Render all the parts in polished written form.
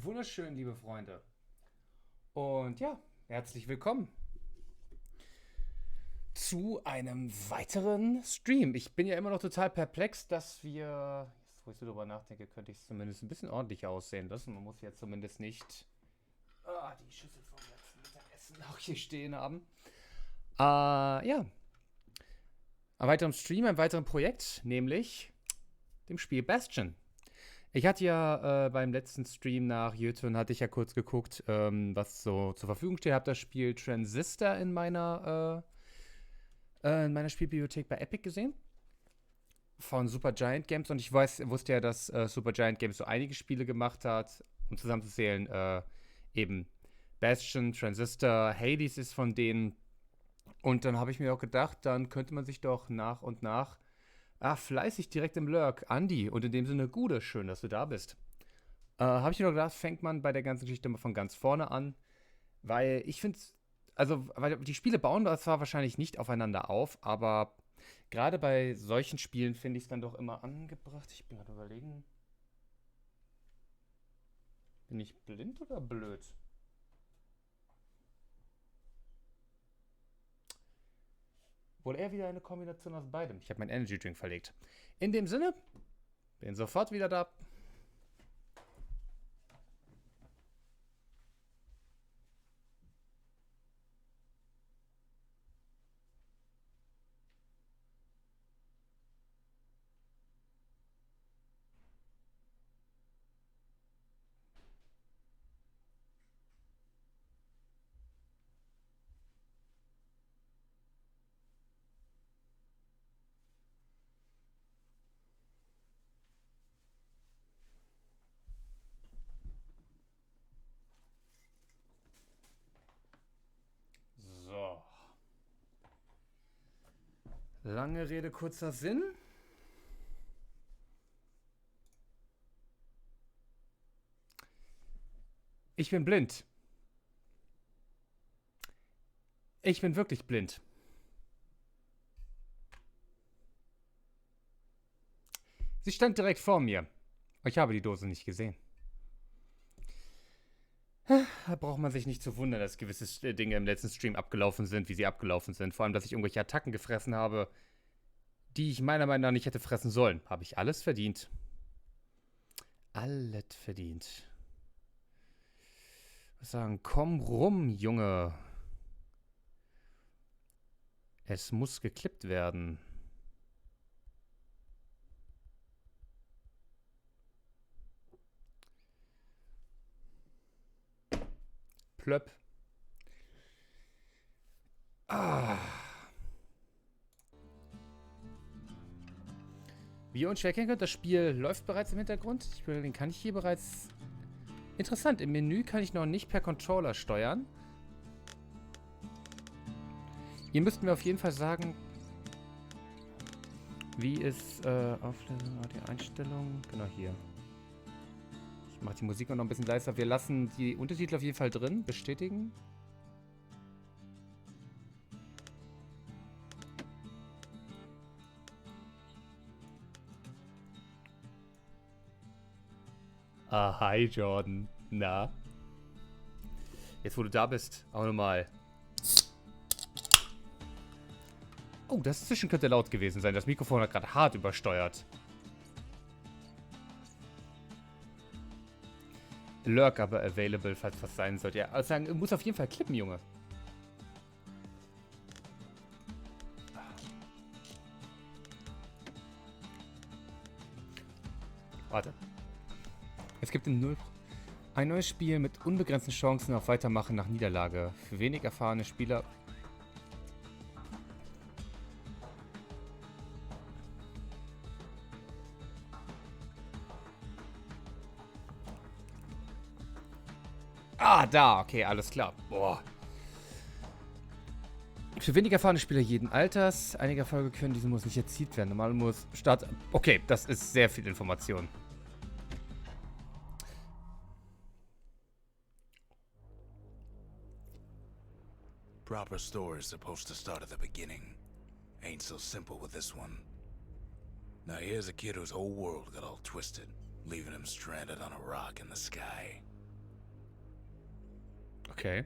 Wunderschön, liebe Freunde. Und ja, herzlich willkommen zu einem weiteren Stream. Ich bin ja immer noch total perplex, dass wir, jetzt wo ich so drüber nachdenke, könnte ich es zumindest ein bisschen ordentlich aussehen lassen. Man muss jetzt zumindest nicht die Schüssel vom letzten Mittagessen auch hier stehen haben. Ja, ein weiteren Stream, ein weiteres Projekt, nämlich dem Spiel Bastion. Ich hatte ja beim letzten Stream nach Jötun hatte ich ja kurz geguckt, was so zur Verfügung steht. Habe das Spiel Transistor in meiner Spielbibliothek bei Epic gesehen. Von Supergiant Games. Und ich wusste ja, dass Supergiant Games so einige Spiele gemacht hat. Um zusammenzuzählen, eben Bastion, Transistor, Hades ist von denen. Und dann habe ich mir auch gedacht, dann könnte man sich doch nach und nach fleißig direkt im Lurk. Andi, und in dem Sinne, Gude, schön, dass du da bist. Habe ich mir noch gedacht, fängt man bei der ganzen Geschichte mal von ganz vorne an. Weil ich finde, weil die Spiele bauen das zwar wahrscheinlich nicht aufeinander auf, aber gerade bei solchen Spielen finde ich es dann doch immer angebracht. Ich bin gerade überlegen. Bin ich blind oder blöd? Wohl eher wieder eine Kombination aus beidem. Ich habe meinen Energy Drink verlegt. In dem Sinne, bin sofort wieder da. So. Lange Rede, kurzer Sinn. Ich bin blind. Ich bin wirklich blind. Sie stand direkt vor mir. Ich habe die Dose nicht gesehen. Da braucht man sich nicht zu wundern, dass gewisse Dinge im letzten Stream abgelaufen sind, wie sie abgelaufen sind. Vor allem, dass ich irgendwelche Attacken gefressen habe, die ich meiner Meinung nach nicht hätte fressen sollen. Habe ich alles verdient. Alles verdient. Was sagen? Komm rum, Junge. Es muss geklippt werden. Plöpp. Wie ihr unschwer erkennen könnt, das Spiel läuft bereits im Hintergrund. Den kann ich hier bereits... Interessant, im Menü kann ich noch nicht per Controller steuern. Ihr müsst mir auf jeden Fall sagen, wie es Auflösung, die Einstellung, genau hier. Ich mache die Musik noch ein bisschen leiser. Wir lassen die Untertitel auf jeden Fall drin. Bestätigen. Hi Jordan. Na? Jetzt wo du da bist, auch nochmal. Oh, das Zischen könnte laut gewesen sein. Das Mikrofon hat gerade hart übersteuert. Lurk aber available, falls was sein sollte. Ja, also sagen, muss auf jeden Fall klippen, Junge. Warte. Es gibt ein neues Spiel mit unbegrenzten Chancen auf Weitermachen nach Niederlage. Für wenig erfahrene Spieler. Da, okay, alles klar. Boah. Für wenig erfahrene Spieler jeden Alters. Einige Erfolge können, diese muss nicht erzielt werden. Normal muss Start. Okay, das ist sehr viel Information. Proper story is supposed to start at the beginning. Ain't so simple with this one. Now here's a kid whose whole world got all twisted, leaving him stranded on a rock in the sky. Okay.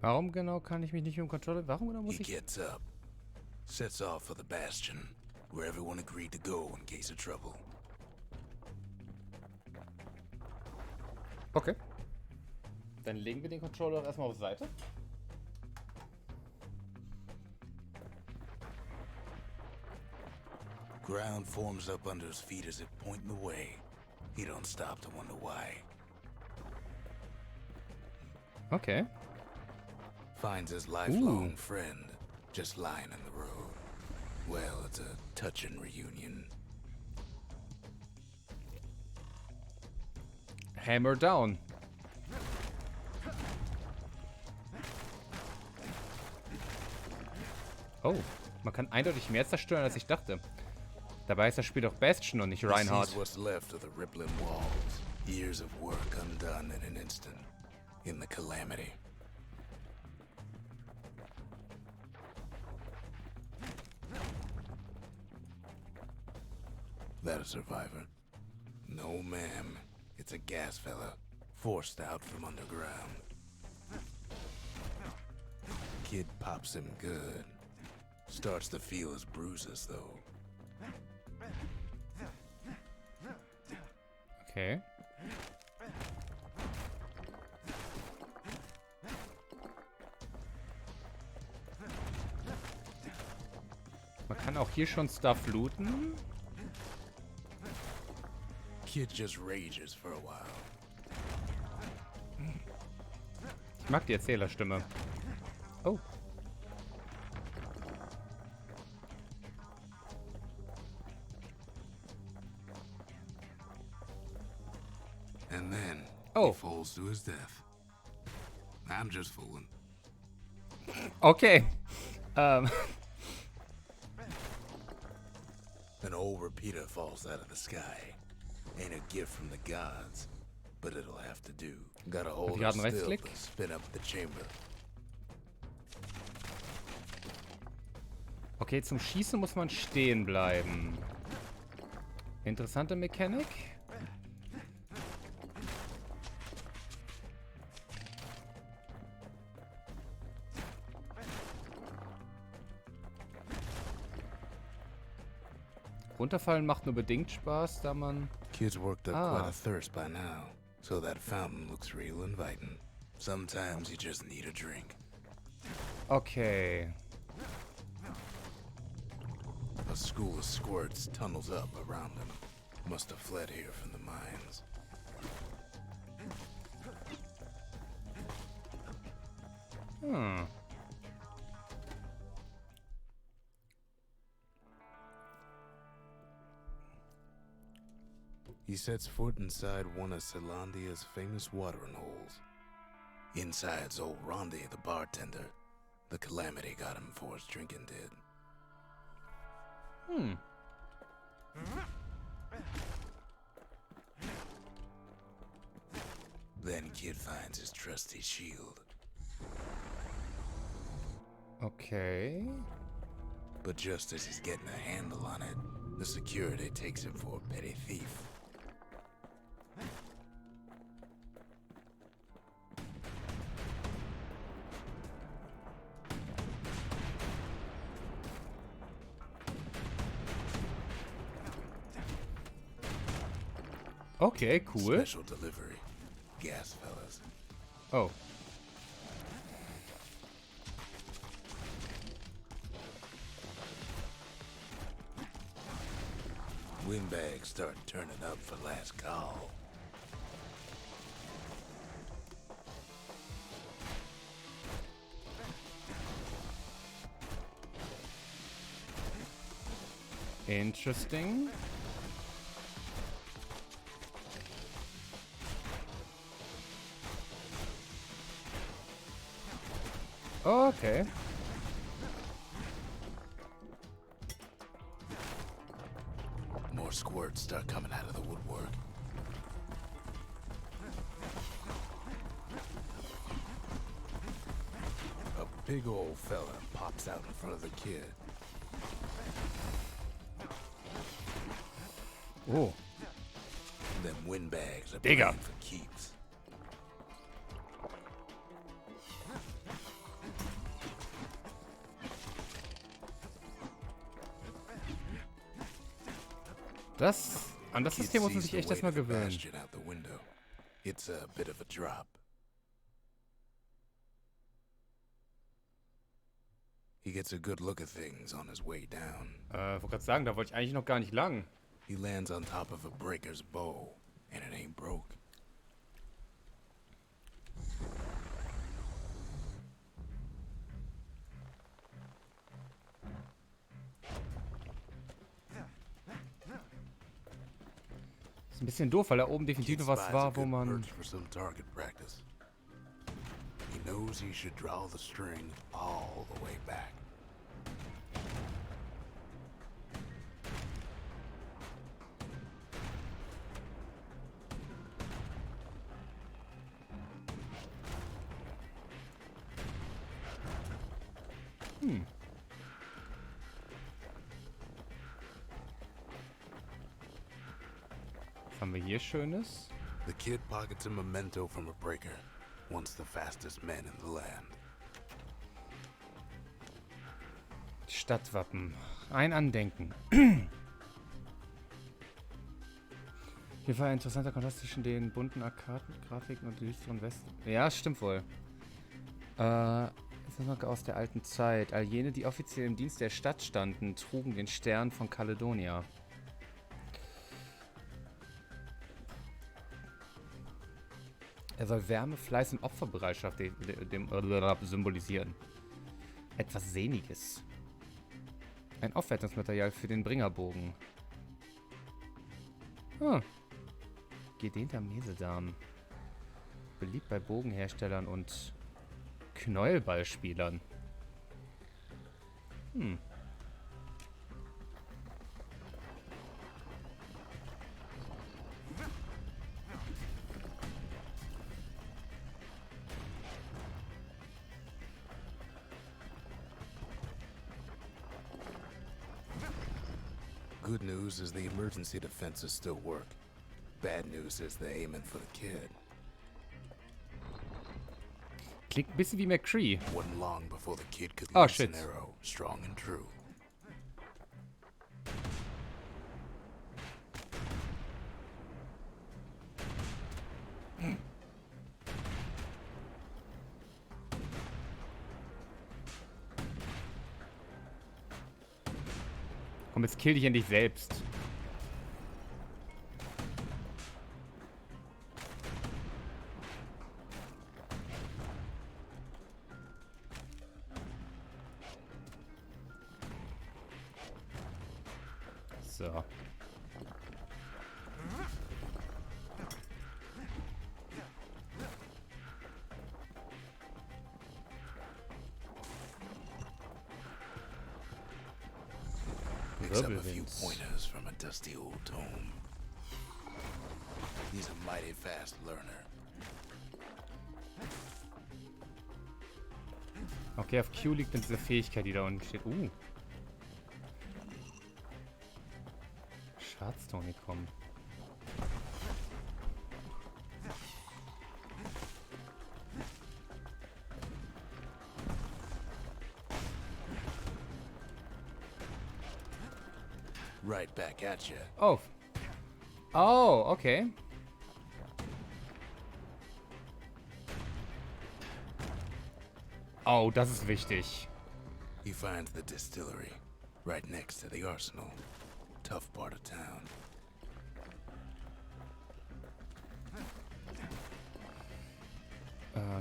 Warum genau kann ich mich nicht mit dem Controller... Warum genau muss He ich... gets up, sets off for the Bastion, where everyone agreed to go in case of trouble. Okay. Dann legen wir den Controller doch erstmal auf Seite. Ground forms up under his feet as if pointing the way. He don't stop to wonder why. Okay. Finds his lifelong friend just lying in the road. Well, it's a touching reunion. Hammer down. Oh, man kann eindeutig mehr zerstören, als ich dachte. Dabei ist das Spiel doch Bastion und nicht Reinhardt. He sees what's left of the rippling walls. Years of work undone in an instant. In the Calamity. That a survivor? No, ma'am. It's a gas fella. Forced out from underground. Kid pops him good. Starts to feel his bruises, though. Okay. Man kann auch hier schon Stuff looten. Kid just rages for a while. Ich mag die Erzählerstimme. Oh. And then Oh. he falls to his death. I'm just fooling. Okay. An old repeater falls out of the sky. Ain't a gift from the gods, but it'll have to do. Gotta hold Wir it haben still Rechtsklick. to spin up the chamber. Okay, zum Schießen muss man stehen bleiben. Interessante Mechanik. Runterfallen macht nur bedingt Spaß, da man... Kid's worked up quite a thirst by now, so that fountain looks real inviting. Sometimes you just need a drink. Okay. A school of squirts tunnels up around him. Must have fled here from the mines. Hm. He sets foot inside one of Celandia's famous watering holes. Inside's old Rondi, the bartender. The Calamity got him before his drinking did. Hm. Then Kid finds his trusty shield. Okay. But just as he's getting a handle on it, the security takes him for a petty thief. Okay, cool. Special delivery. Gas fellas. Oh. Windbags start turning up for last call. Interesting. Okay. More squirts start coming out of the woodwork. A big old fella pops out in front of the kid. Oh. Them windbags are Digga. playing for keeps. An das Kid System muss man sees sich the echt weight erstmal of the gewöhnen. Bastion out the window. It's a bit of a drop. He gets a good look at things on his way down. Wollte gerade sagen, da wollte ich eigentlich noch gar nicht lang. He lands on top of a breaker's bow, and it ain't broke. Ist ein bisschen doof, weil da oben definitiv noch was war, wo man... For some target practice. He knows he should draw the string all the way back. Was haben wir hier Schönes? The kid pockets a memento from a breaker, once the fastest man in the land. Stadtwappen. Ein Andenken. Hier war ein interessanter Kontrast zwischen den bunten Arkaden-Grafiken und den düsteren Westen. Ja, stimmt wohl. Das ist noch aus der alten Zeit. All jene, die offiziell im Dienst der Stadt standen, trugen den Stern von Kaledonia. Er soll Wärme, Fleiß und Opferbereitschaft symbolisieren. Etwas Sehniges. Ein Aufwertungsmaterial für den Bringerbogen. Gedehnter Mesedarm. Beliebt bei Bogenherstellern und Knäuelballspielern. Good news is the emergency defenses still work. Bad news is they're aiming for the kid. Klingt ein bisschen wie McCree. Wasn't long before the kid could Oh, launch shit. an arrow, strong and true. Komm, jetzt kill dich endlich selbst. So. Picks up a few Wirbelwind. pointers from a dusty old tome. He's a mighty fast learner. Okay, auf Q liegt dann diese Fähigkeit, die da unten steht. Schwarztonikum. Right back at you. Oh. Oh, okay. Oh, das ist wichtig. He finds the distillery, right next to the arsenal. Tough part of town.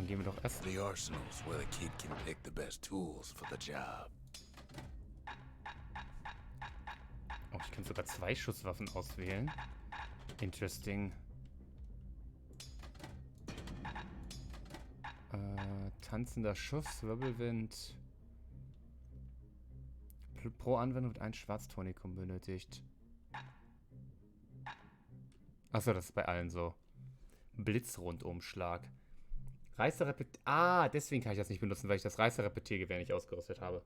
Gehen wir doch erst. The arsenal's where the kid can pick the best tools for the job. Oh, ich kann sogar 2 Schusswaffen auswählen. Interesting. Tanzender Schuss, Wirbelwind. Pro Anwendung wird ein Schwarztonikum benötigt. Achso, das ist bei allen so. Blitzrundumschlag. Reißerepetier. Ah, deswegen kann ich das nicht benutzen, weil ich das Reißerepetiergewehr nicht ausgerüstet habe.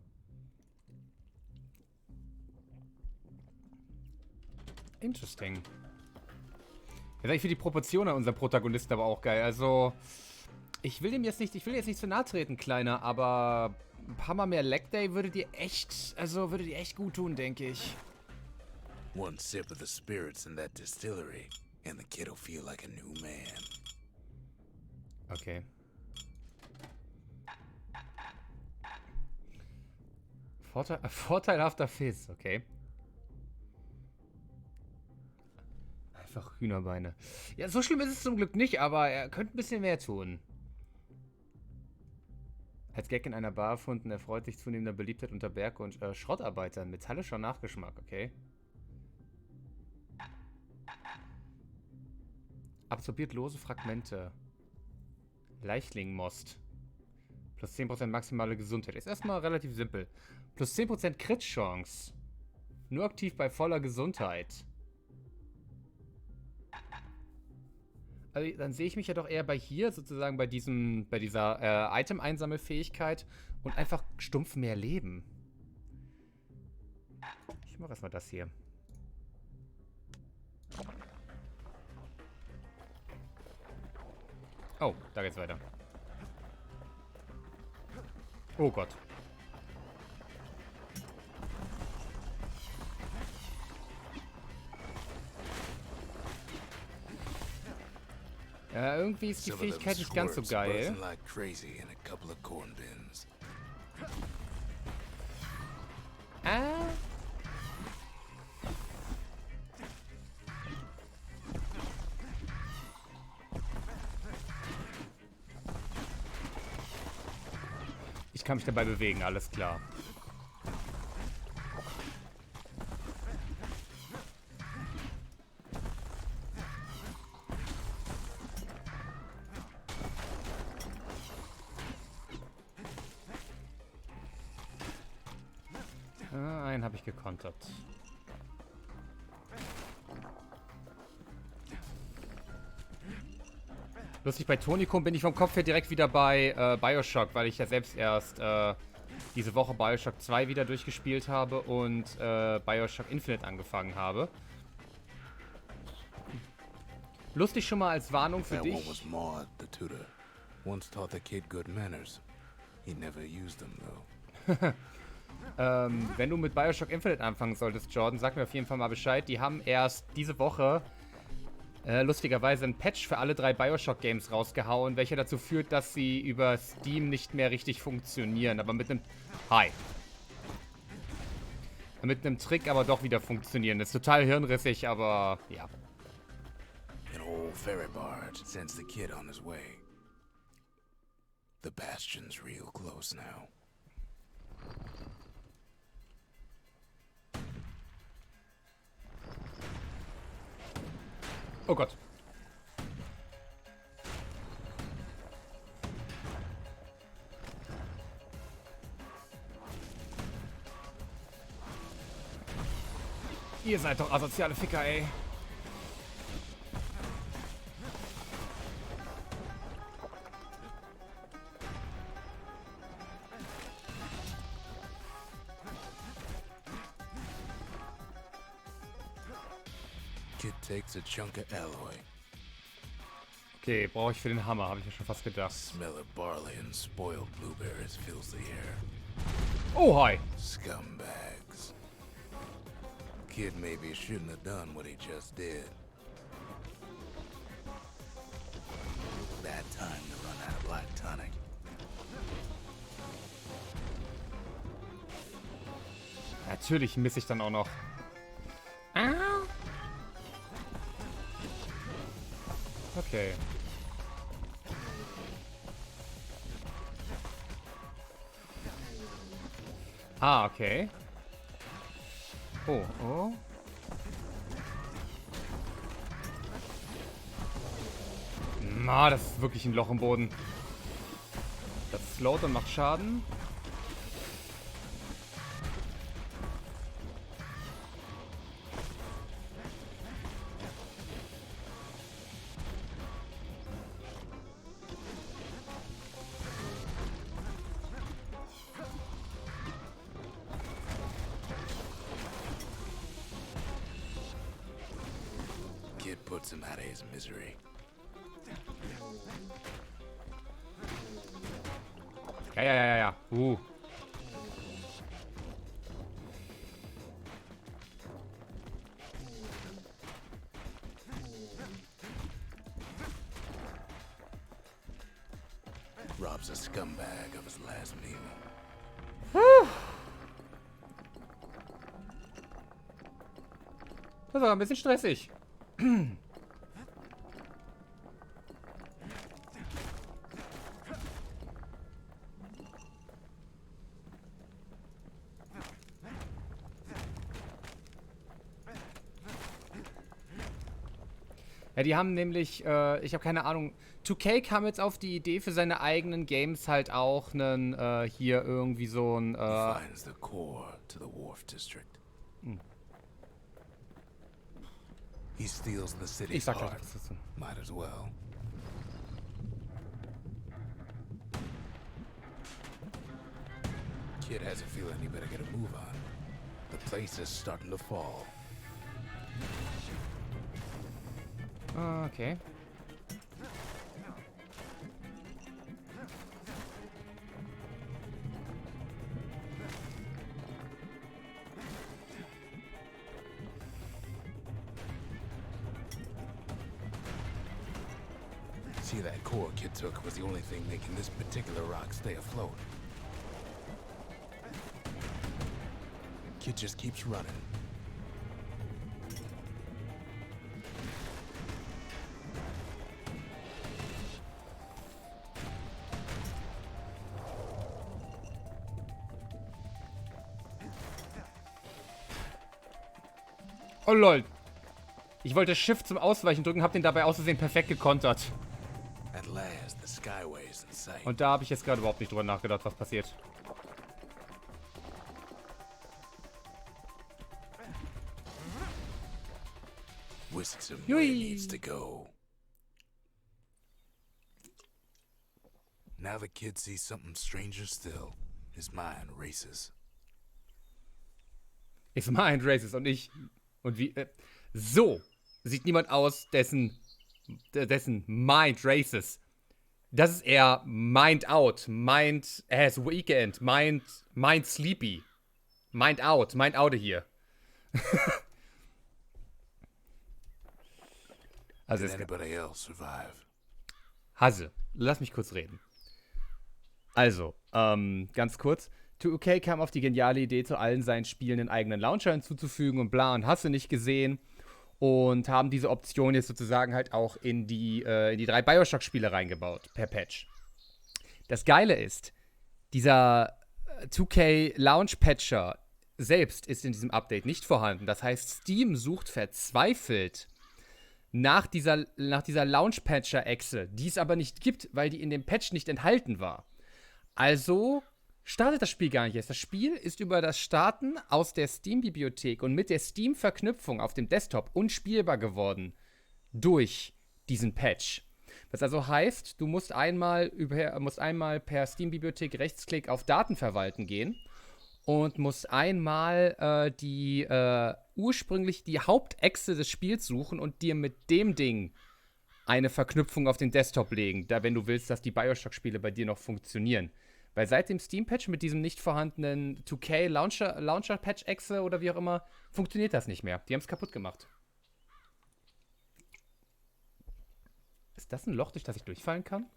Interesting. Ja, ich finde die Proportionen an unserem Protagonisten aber auch geil. Also, ich will jetzt nicht zu nahe treten, Kleiner, aber ein paar Mal mehr Leg Day würde dir echt gut tun, denke ich. One sip of the spirits in that distillery, and the kid'll feel like a new man. Okay. Vorteilhafter Fizz, okay. Einfach Hühnerbeine. Ja, so schlimm ist es zum Glück nicht, aber er könnte ein bisschen mehr tun. Als Gag in einer Bar erfunden, erfreut sich zunehmender Beliebtheit unter Berg- und Schrottarbeitern. Metallischer Nachgeschmack, okay. Absorbiert lose Fragmente. Leichtlingmost. Plus 10% maximale Gesundheit. Ist erstmal relativ simpel. Plus 10% Crit-Chance. Nur aktiv bei voller Gesundheit. Also, dann sehe ich mich ja doch eher bei hier, sozusagen bei dieser Item-Einsammelfähigkeit und einfach stumpf mehr Leben. Ich mache erstmal das hier. Oh, da geht's weiter. Oh Gott. Ja, irgendwie ist die Fähigkeit nicht ganz so geil. Ich kann mich dabei bewegen, alles klar. Einen habe ich gekontert. Lustig, bei Tonicum bin ich vom Kopf her direkt wieder bei Bioshock, weil ich ja selbst erst diese Woche Bioshock 2 wieder durchgespielt habe und Bioshock Infinite angefangen habe. Lustig schon mal als Warnung für dich. Wenn du mit Bioshock Infinite anfangen solltest, Jordan, sag mir auf jeden Fall mal Bescheid. Die haben erst diese Woche lustigerweise ein Patch für alle 3 Bioshock-Games rausgehauen, welcher dazu führt, dass sie über Steam nicht mehr richtig funktionieren. Aber mit einem... Hi. Mit einem Trick aber doch wieder funktionieren. Das ist total hirnrissig, aber ja. An old ferry barge sends the kid on his way. The Bastion's real close now. Oh Gott. Ihr seid doch asoziale Ficker, ey. Kid takes a chunk of alloy. Okay, brauche ich für den Hammer, habe ich ja schon fast gedacht. Smell of barley and spoiled blueberries fills the air. Oh, hi. Scumbags. Kid maybe shouldn't have done what he just did. Bad time to run out of black tonic. Natürlich misse ich dann auch noch. Okay. Ah, okay. Oh, oh. Das ist wirklich ein Loch im Boden. Das slowt und macht Schaden. puts him out of his misery. Ja. Robs a scumbag of his last meal. Das war ein bisschen stressig. Ja, die haben nämlich, ich habe keine Ahnung, 2K kam jetzt auf die Idee für seine eigenen Games halt auch einen, hier irgendwie so ein, He finds the core to the Wharf District. He steals the ich city's sag gleich heart. was dazu. Might as well. Kid has a feeling he better get a move on. The place is starting to fall. Okay. See, that core Kid took was the only thing making this particular rock stay afloat. Kid just keeps running. Oh lol. Ich wollte Shift zum Ausweichen drücken, hab den dabei aus Versehen perfekt gekontert. At last, the skyway's in sight. Und da habe ich jetzt gerade überhaupt nicht drüber nachgedacht, was passiert. Whisks him where he needs to go. Now the kid sees something stranger still. His mind races. Ist Mind Races und ich. Und wie. So sieht niemand aus, dessen Mind Races. Das ist eher Mind Out. Mind has Weekend. Mind Sleepy. Mind Out. Mind Out hier. Also Did es anybody else survive? Hasse, lass mich kurz reden. Also, ganz kurz. 2K kam auf die geniale Idee, zu allen seinen Spielen einen eigenen Launcher hinzuzufügen und bla und Hasse nicht gesehen. Und haben diese Option jetzt sozusagen halt auch in die 3 Bioshock-Spiele reingebaut, per Patch. Das Geile ist, dieser 2K Launch-Patcher selbst ist in diesem Update nicht vorhanden. Das heißt, Steam sucht verzweifelt nach dieser Launch-Patcher-Echse, die es aber nicht gibt, weil die in dem Patch nicht enthalten war. Also startet das Spiel gar nicht erst. Das Spiel ist über das Starten aus der Steam-Bibliothek und mit der Steam-Verknüpfung auf dem Desktop unspielbar geworden durch diesen Patch. Was also heißt, du musst einmal per Steam-Bibliothek Rechtsklick auf Daten verwalten gehen und musst einmal ursprünglich die Hauptechse des Spiels suchen und dir mit dem Ding eine Verknüpfung auf den Desktop legen, da wenn du willst, dass die Bioshock-Spiele bei dir noch funktionieren. Weil seit dem Steam-Patch mit diesem nicht vorhandenen 2K Launcher-Patch-Exe oder wie auch immer, funktioniert das nicht mehr. Die haben es kaputt gemacht. Ist das ein Loch, durch das ich durchfallen kann?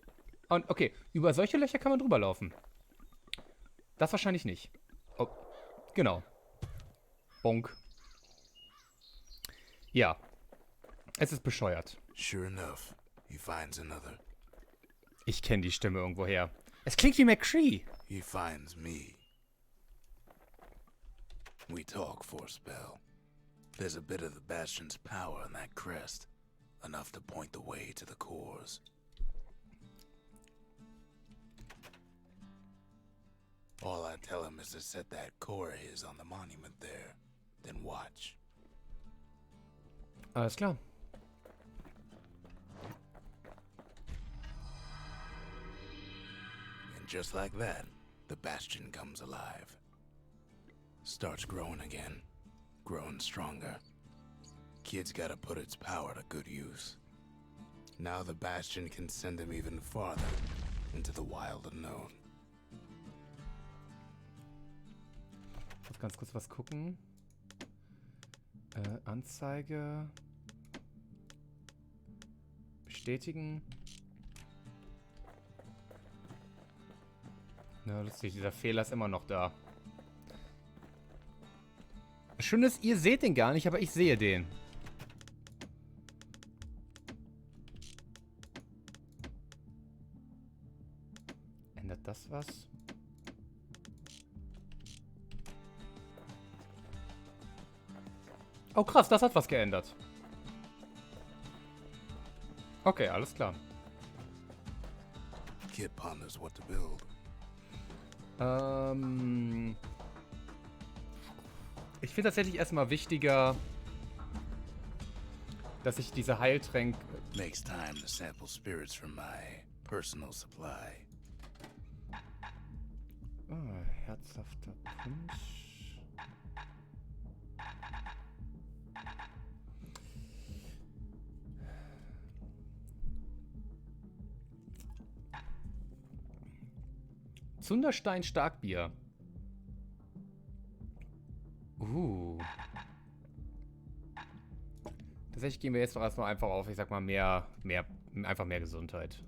Und okay, über solche Löcher kann man drüber laufen. Das wahrscheinlich nicht. Oh, genau. Bonk. Ja. Es ist bescheuert. Sure enough, he finds another. Ich kenne die Stimme irgendwoher. Es klingt wie McCree. He finds me. We talk for a spell. There's a bit of the Bastion's power in that crest. Enough to point the way to the cores. All I tell him is to set that core of his on the monument there. Then watch. Alles klar. And just like that, the Bastion comes alive. Starts growing again. Growing stronger. Kid's gotta put its power to good use. Now the Bastion can send him even farther into the wild unknown. Ich muss ganz kurz was gucken. Anzeige. Bestätigen. Na, lustig, dieser Fehler ist immer noch da. Schön ist, ihr seht den gar nicht, aber ich sehe den. Ändert das was? Oh krass, das hat was geändert. Okay, alles klar. Kid ponders what to build. Ich finde tatsächlich erstmal wichtiger, dass ich diese Heiltränke... Makes time to sample spirits from my personal supply. Herzhafter Punsch. Zunderstein Starkbier. Tatsächlich gehen wir jetzt noch erstmal einfach auf, ich sag mal, einfach mehr Gesundheit.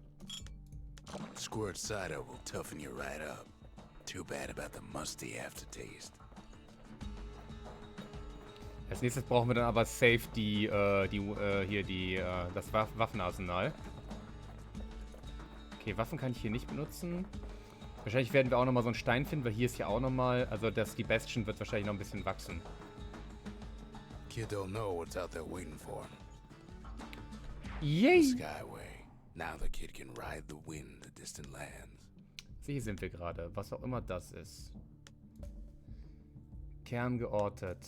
Squirt cider will toughen you right up. Too bad about the musty aftertaste. Als nächstes brauchen wir dann aber safe das Waffenarsenal. Okay, Waffen kann ich hier nicht benutzen. Wahrscheinlich werden wir auch nochmal so einen Stein finden, weil hier ist ja auch nochmal, also die Bastion wird wahrscheinlich noch ein bisschen wachsen. Kid don't know what's out there waiting for him. Yay! Skyway. Now the kid can ride the wind to distant lands. So, hier sind wir gerade, was auch immer das ist. Kern geortet.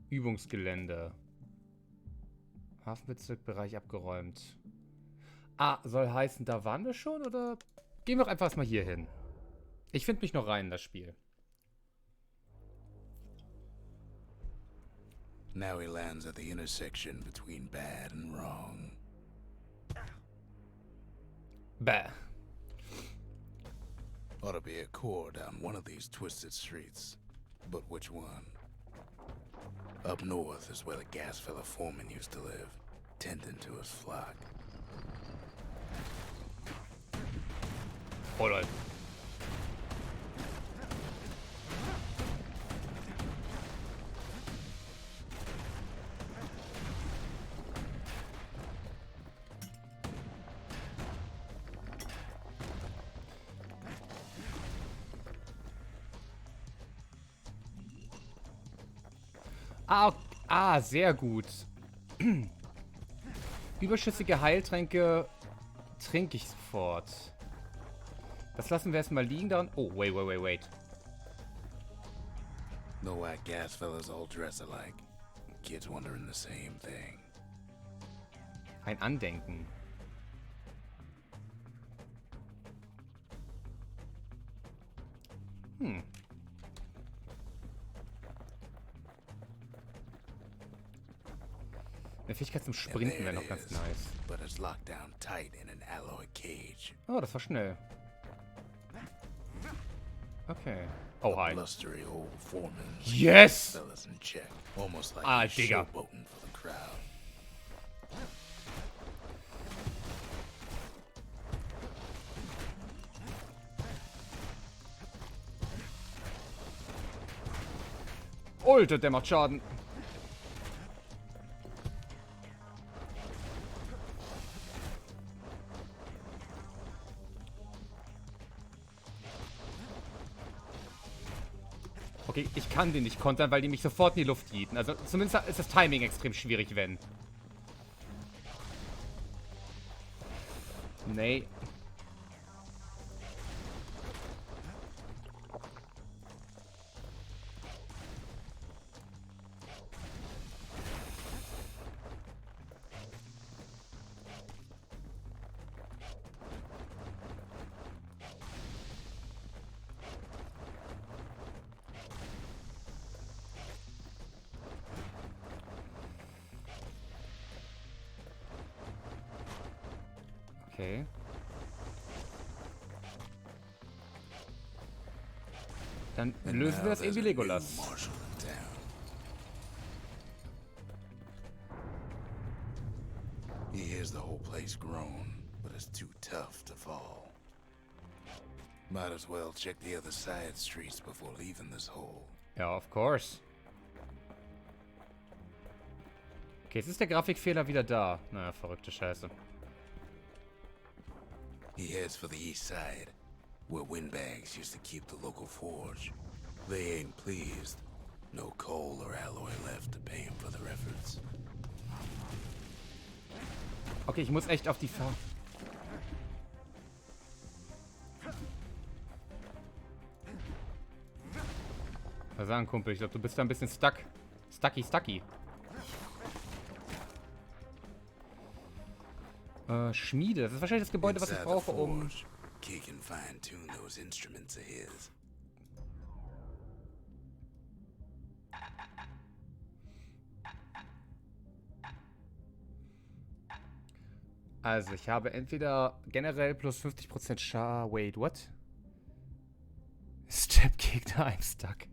Übungsgelände. Hafenbezirkbereich abgeräumt. Ah, soll heißen, da waren wir schon, oder? Gehen wir doch einfach erstmal hier hin. Ich finde mich noch rein in das Spiel. Now he lands at the intersection between bad and wrong. Bäh. Ought to be a core down one of these twisted streets. But which one? Up north is where the gas fella foreman used to live, tending to his flock. Oh lol. Sehr gut. Überschüssige Heiltränke trinke ich sofort. Das lassen wir erstmal liegen daran. Oh, wait. No whack gas fellas all dress alike. Kids wondering the same thing. Ein Andenken. Eine Fähigkeit zum Sprinten wäre noch ganz nice. But it's locked down tight in an alloy cage. Oh, das war schnell. Okay. Oh, hi. Blustery old foreman. Yes! Fellas in check. Almost like Ah, he's Digga. showboating for the crowd. Alter, der macht Schaden. Okay, ich kann den nicht kontern, weil die mich sofort in die Luft jieten. Also zumindest ist das Timing extrem schwierig, wenn. Nee. Okay. Dann lösen wir das irgendwie Legolas. He hears the whole place groan, but it's too tough to fall. Might as well check the other side streets before leaving this hole. Ja, of course. Okay, jetzt ist der Grafikfehler wieder da. Naja, verrückte Scheiße. He heads for the east side, where windbags used to keep the local forge. They ain't pleased. No coal or alloy left to pay him for their efforts. Okay, ich muss echt auf die Fahrt. Was sagen, Kumpel? Ich glaube, du bist da ein bisschen stuck. Stucky. Schmiede. Das ist wahrscheinlich das Gebäude, was ich brauche, um... Key can fine-tune those instruments of his. Also, ich habe entweder generell plus 50% Wait, what? Step-Gegner, I'm stuck.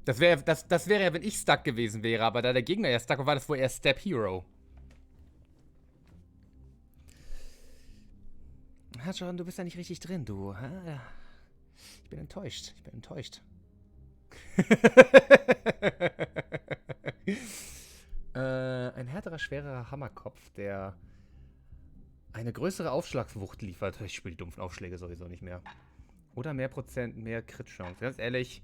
Das wäre ja, wenn ich stuck gewesen wäre, aber da der Gegner ja stuck war, war das wohl eher Step Hero. Ja, John, du bist ja nicht richtig drin, du. Ich bin enttäuscht. Ein härterer, schwererer Hammerkopf, der eine größere Aufschlagswucht liefert. Ich spiele die dumpfen Aufschläge sowieso nicht mehr. Oder mehr Prozent, mehr Crit-Chance. Ganz ehrlich,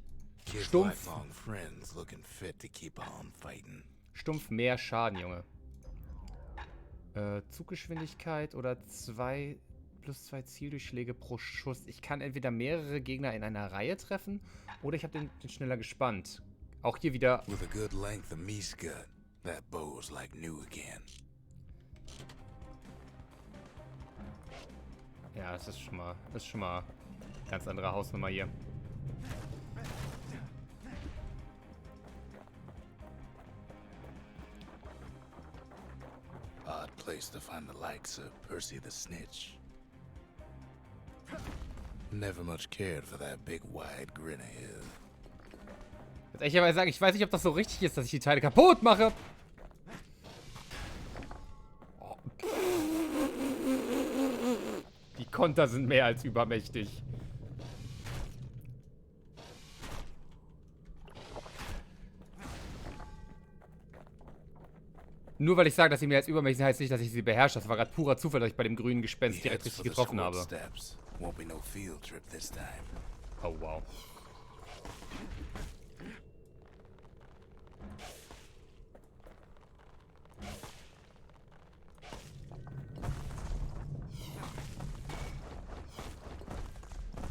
stumpf mehr Schaden, Junge. Zuggeschwindigkeit oder plus 2 Zieldurchschläge pro Schuss. Ich kann entweder mehrere Gegner in einer Reihe treffen oder ich habe den schneller gespannt. Auch hier wieder... With a good length of meat gut, that bow's like new again. Ja, das ist schon mal ganz andere Hausnummer hier. Odd place to find the likes of Percy the Snitch. Never much cared for that big wide grin of his. Jetzt ehrlicherweise sagen, ich weiß nicht, ob das so richtig ist, dass ich die Teile kaputt mache. Oh. Die Konter sind mehr als übermächtig. Nur weil ich sage, dass sie mehr als übermächtig sind, heißt nicht, dass ich sie beherrsche. Das war gerade purer Zufall, dass ich bei dem grünen Gespenst direkt richtig getroffen habe. Oh, wow.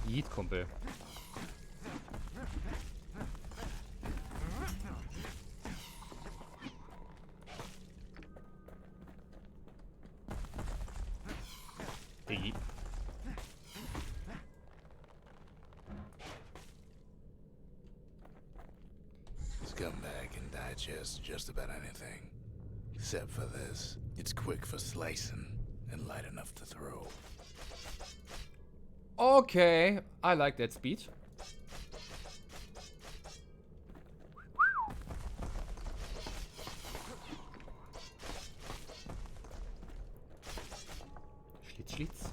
Yeet, Kumpel. Diggi. Scumbag can digest just about anything. Except for this. It's quick for slicing and light enough to throw. Okay, I like that speed. Schlitz.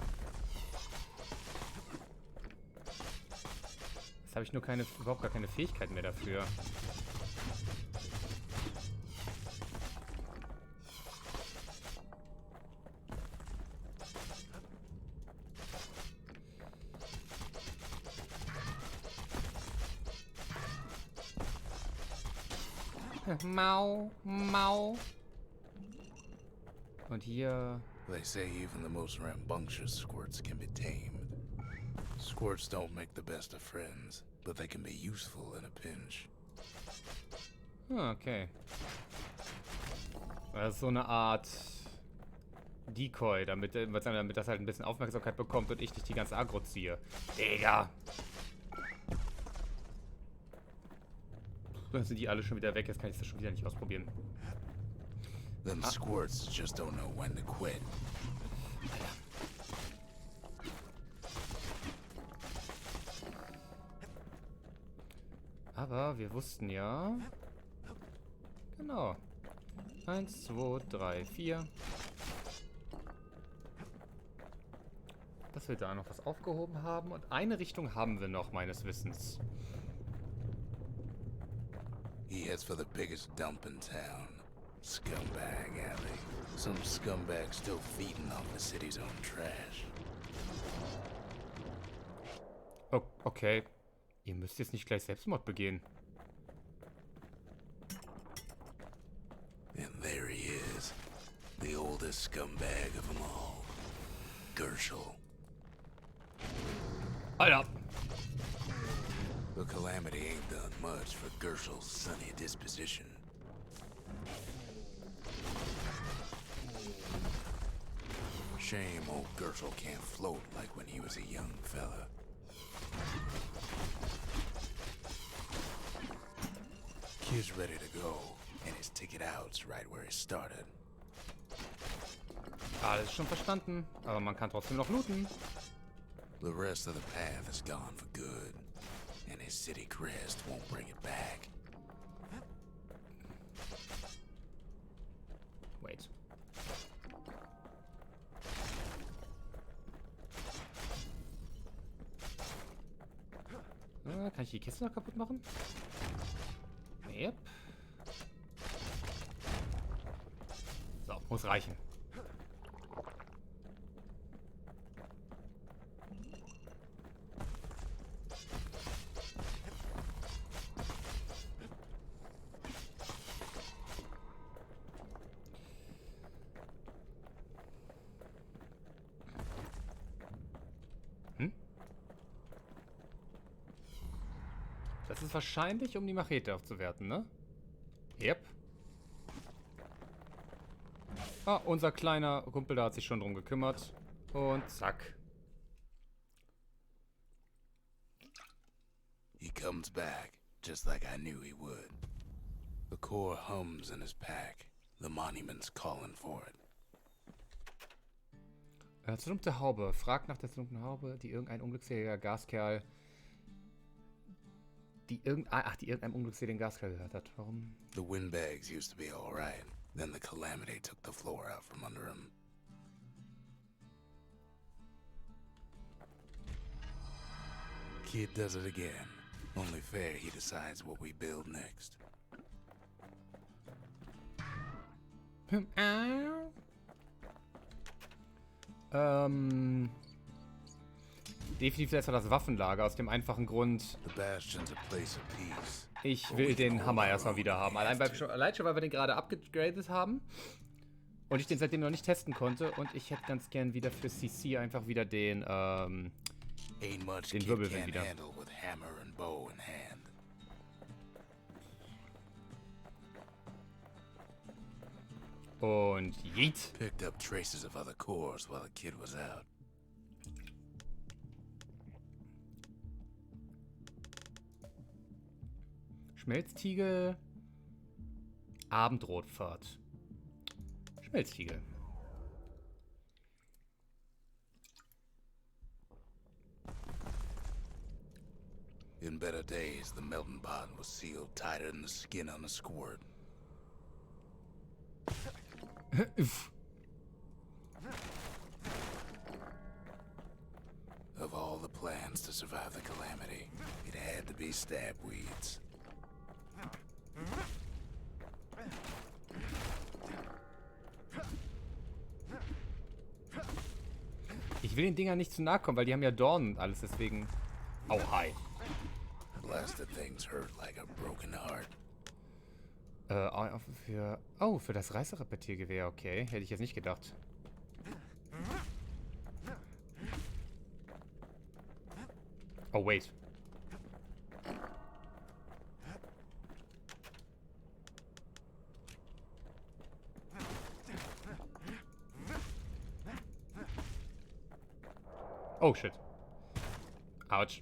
Jetzt habe ich nur überhaupt gar keine Fähigkeit mehr dafür. Mau. Und hier... They say even the most rambunctious squirts can be tamed. Squirts don't make the best of friends, but they can be useful in a pinch. Okay. Das ist so eine Art Decoy, damit das halt ein bisschen Aufmerksamkeit bekommt und ich nicht die ganze Agro ziehe. Digga! Dann sind die alle schon wieder weg. Jetzt kann ich das schon wieder nicht ausprobieren. Them squirts just don't know when to quit. Aber wir wussten ja... Genau. 1, 2, 3, 4. Dass wir da noch was aufgehoben haben. Und eine Richtung haben wir noch, meines Wissens. He heads for the biggest dump in town. Scumbag alley. Some scumbag still feeding off the city's own trash. Oh, okay. Ihr müsst jetzt nicht gleich Selbstmord begehen. And there he is. The oldest scumbag of them all. Gershel. Alter! The Calamity ain't done much for Gershel's sunny disposition. Shame old Gershel can't float like when he was a young fella. Kid's ready to go, and his ticket out's right where he started. Alles schon verstanden, aber man kann trotzdem noch looten. The rest of the path is gone for good, and his city crest won't bring it back. Wait. Kann ich die Kiste noch kaputt machen? Yep. So, muss reichen. Das ist wahrscheinlich, um die Machete aufzuwerten, ne? Yep. Ah, unser kleiner Kumpel da hat sich schon drum gekümmert. Und zack. He comes back, just like I knew he would. The core hums in his pack. The monument's calling for it. Zerlumpte Haube. Fragt nach der zerlumpten Haube, die irgendein unglückseliger Gaskerl... die irgendeinem unglückseligen Gaskerl gehört hat. Warum? The windbags used to be all right. Then the Calamity took the floor out from under him. Kid does it again. Only fair he decides what we build next. Definitiv erstmal das Waffenlager, aus dem einfachen Grund, The Bastion's a place of peace. ich will den Hammer erstmal wieder haben. Allein schon, weil wir den gerade abgegradet haben und ich den seitdem noch nicht testen konnte und ich hätte ganz gern wieder für CC einfach wieder den Ain't much den kid Wirbelwind can't wieder. handle with hammer and bow in hand. Und yeet. Picked up traces of other cores while the kid was out. Schmelztiegel. Abendrotpfad. Schmelztiegel. In better days, the melting pot was sealed tighter than the skin on a squirt. Of all the plans to survive the Calamity, it had to be stabweeds. Ich will den Dingern nicht zu nahe kommen, weil die haben ja Dornen und alles, deswegen... Au, hi. Blasted things hurt like a broken heart. Für das Reißrepetiergewehr, okay. Hätte ich jetzt nicht gedacht. Oh, wait. Oh, shit. Autsch.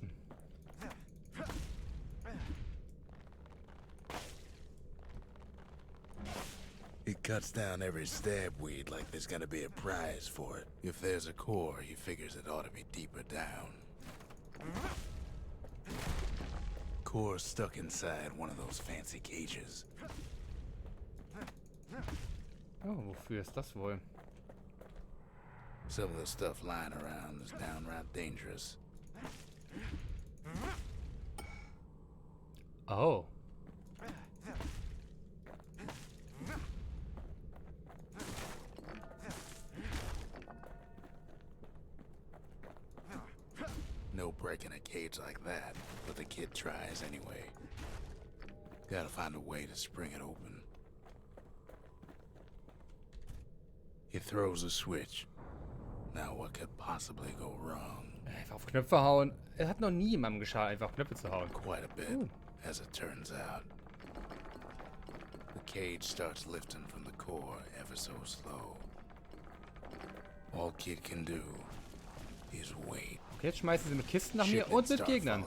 cuts down every stab weed like there's gonna be a prize for it. If there's a core, he figures it ought to be deeper down. Core's stuck inside one of those fancy cages. Oh, wofür ist das wohl? Some of the stuff lying around is downright dangerous. Oh. No breaking a cage like that, but the kid tries anyway. Gotta find a way to spring it open. He throws a switch. Now what could possibly go wrong? Einfach auf Knöpfe hauen. Er hat noch nie jemandem geschadet, einfach auf Knöpfe zu hauen. Quite a bit, as it turns out. The cage starts lifting from the core ever so slow. All Kid can do is wait. Okay, jetzt schmeißen sie mit Kisten nach mir und mit Gegnern.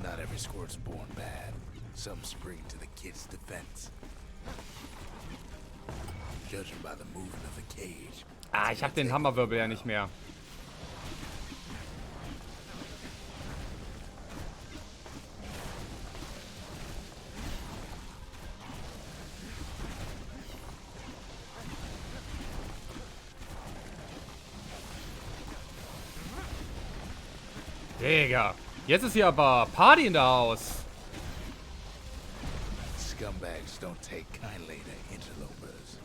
Not every squirt's born bad. Some spring to the kid's defense. Judging by the movement of the cage. Ah, ich hab den Hammerwirbel ja nicht mehr. Digga, jetzt ist hier aber Party in der Haus. Scumbags don't take kindly to interlopers.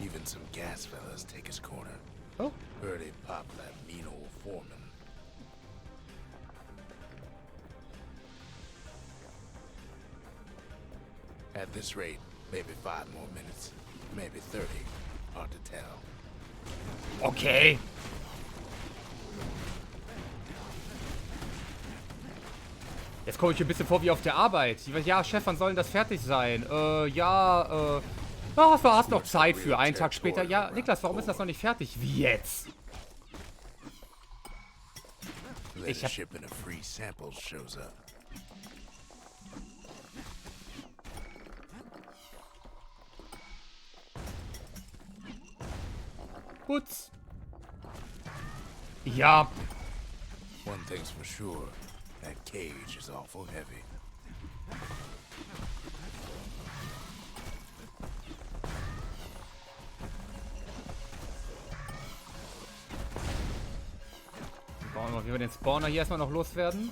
Even some gas fellas take his corner. Oh. Heard he popped that mean old foreman. At this rate, maybe 5 more minutes, maybe 30. Hard to tell. Okay. Jetzt komme ich mir ein bisschen vor wie auf der Arbeit. Ja, Chef, wann soll denn das fertig sein? Ja, hast noch Zeit für einen Tag später. Ja, Niklas, warum ist das noch nicht fertig? Wie jetzt? Ich hab... Putz. Ja. One thing's for sure, that cage is awful heavy. Bauen wir, wie wir den Spawner hier erstmal noch loswerden.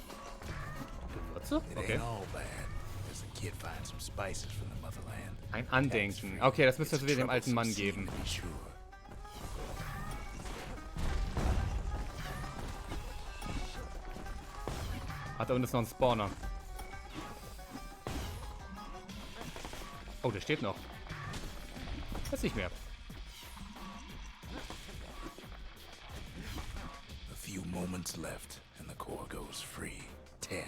Gewürze? Okay. Ein Andenken. Okay, das müsste wir dem alten Mann geben. Hat da unten ist noch ein Spawner. Oh, der steht noch. Ist nicht mehr. A few moments left and the core goes free. 10,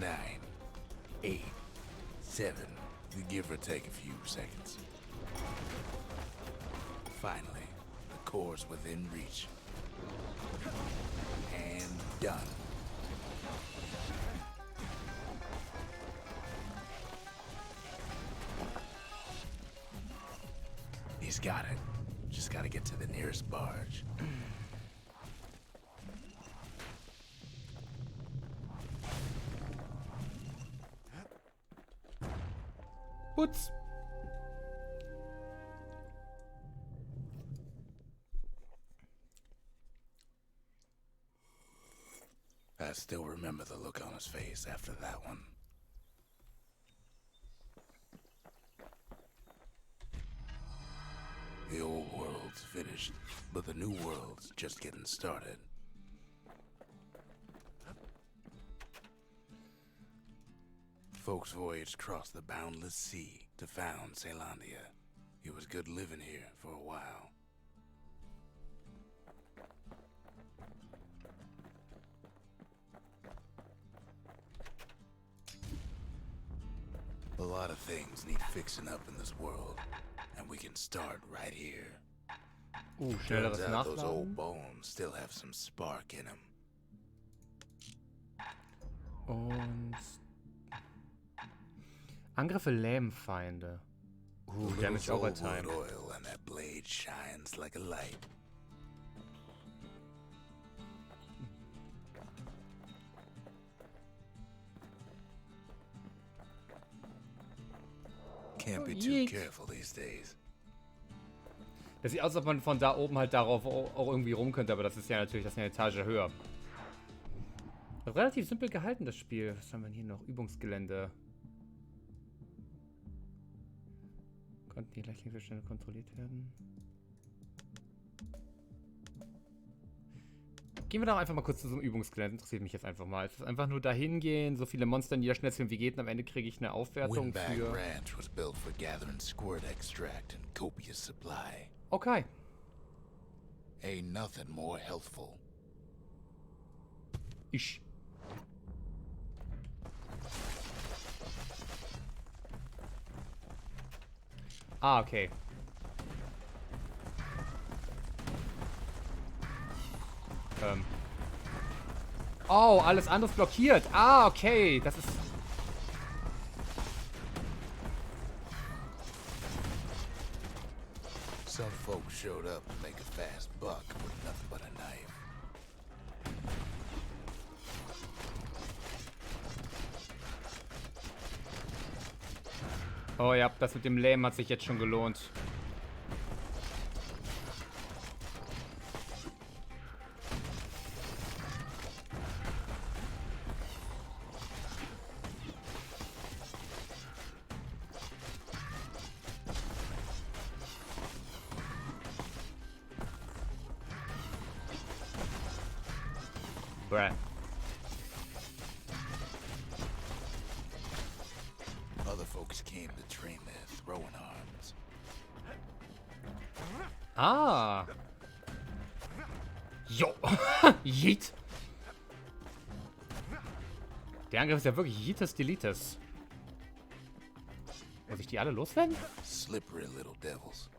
9, 8, 7. You give or take a few seconds. Finally, the core's within reach. And done. He's got it. Just gotta get to the nearest barge. Putz. I still remember the look on his face after that one. The old world's finished, but the new world's just getting started. Folks voyaged across the boundless sea to found Celandia. It was good living here for a while. A lot of things need fixing up in this world, and we can start right here. Schnelleres Turns out those old Nachladen. bones still have some spark in them. Und Angriffe lähmen Feinde. Damage over time. Wood oil and that blade shines like a light. Can't be too Yeet. careful these days. Das sieht aus, als ob man von da oben halt darauf auch irgendwie rum könnte, aber das ist ja natürlich, das ist eine Etage höher. Relativ simpel gehalten, das Spiel. Was haben wir denn hier noch? Übungsgelände. Konnten die Leichen schnell kontrolliert werden? Gehen wir doch einfach mal kurz zu so einem Übungsgelände. Interessiert mich jetzt einfach mal. Es ist einfach nur dahin gehen, so viele Monster niederschnetzeln wie geht und am Ende kriege ich eine Aufwertung Windbag für... Ranch was built for gathering squirt extract in copious supply. Okay. Ain't nothing more healthful. Ich. Ah, okay. Oh, alles anderes blockiert. Ah, okay. Das ist... Some folks showed up to make a fast buck with nothing but a knife. Oh ja, das mit dem Lähmen hat sich jetzt schon gelohnt. Bruh. Other folks came to train their throwing arms. Ah. Jo. Yeet. Der Angriff ist ja wirklich Yeetus Deletus. Muss ich die alle loswerden? Slippery little devils.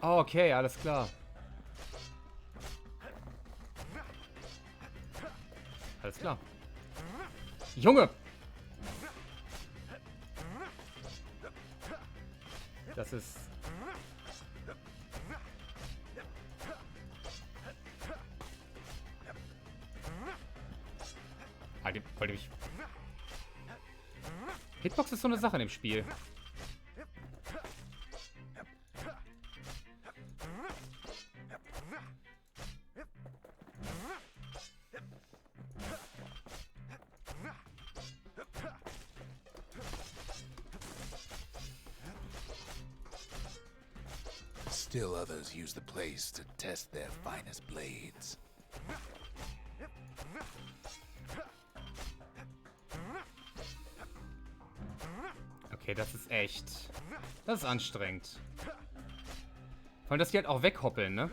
Oh, okay, alles klar. Alles klar. Junge! Das ist... Ah, die wollte mich... Hitbox ist so eine Sache in dem Spiel. Still others use the place to test their finest blades. Okay, das ist echt... Das ist anstrengend. Vor allem, dass die halt auch weghoppeln, ne?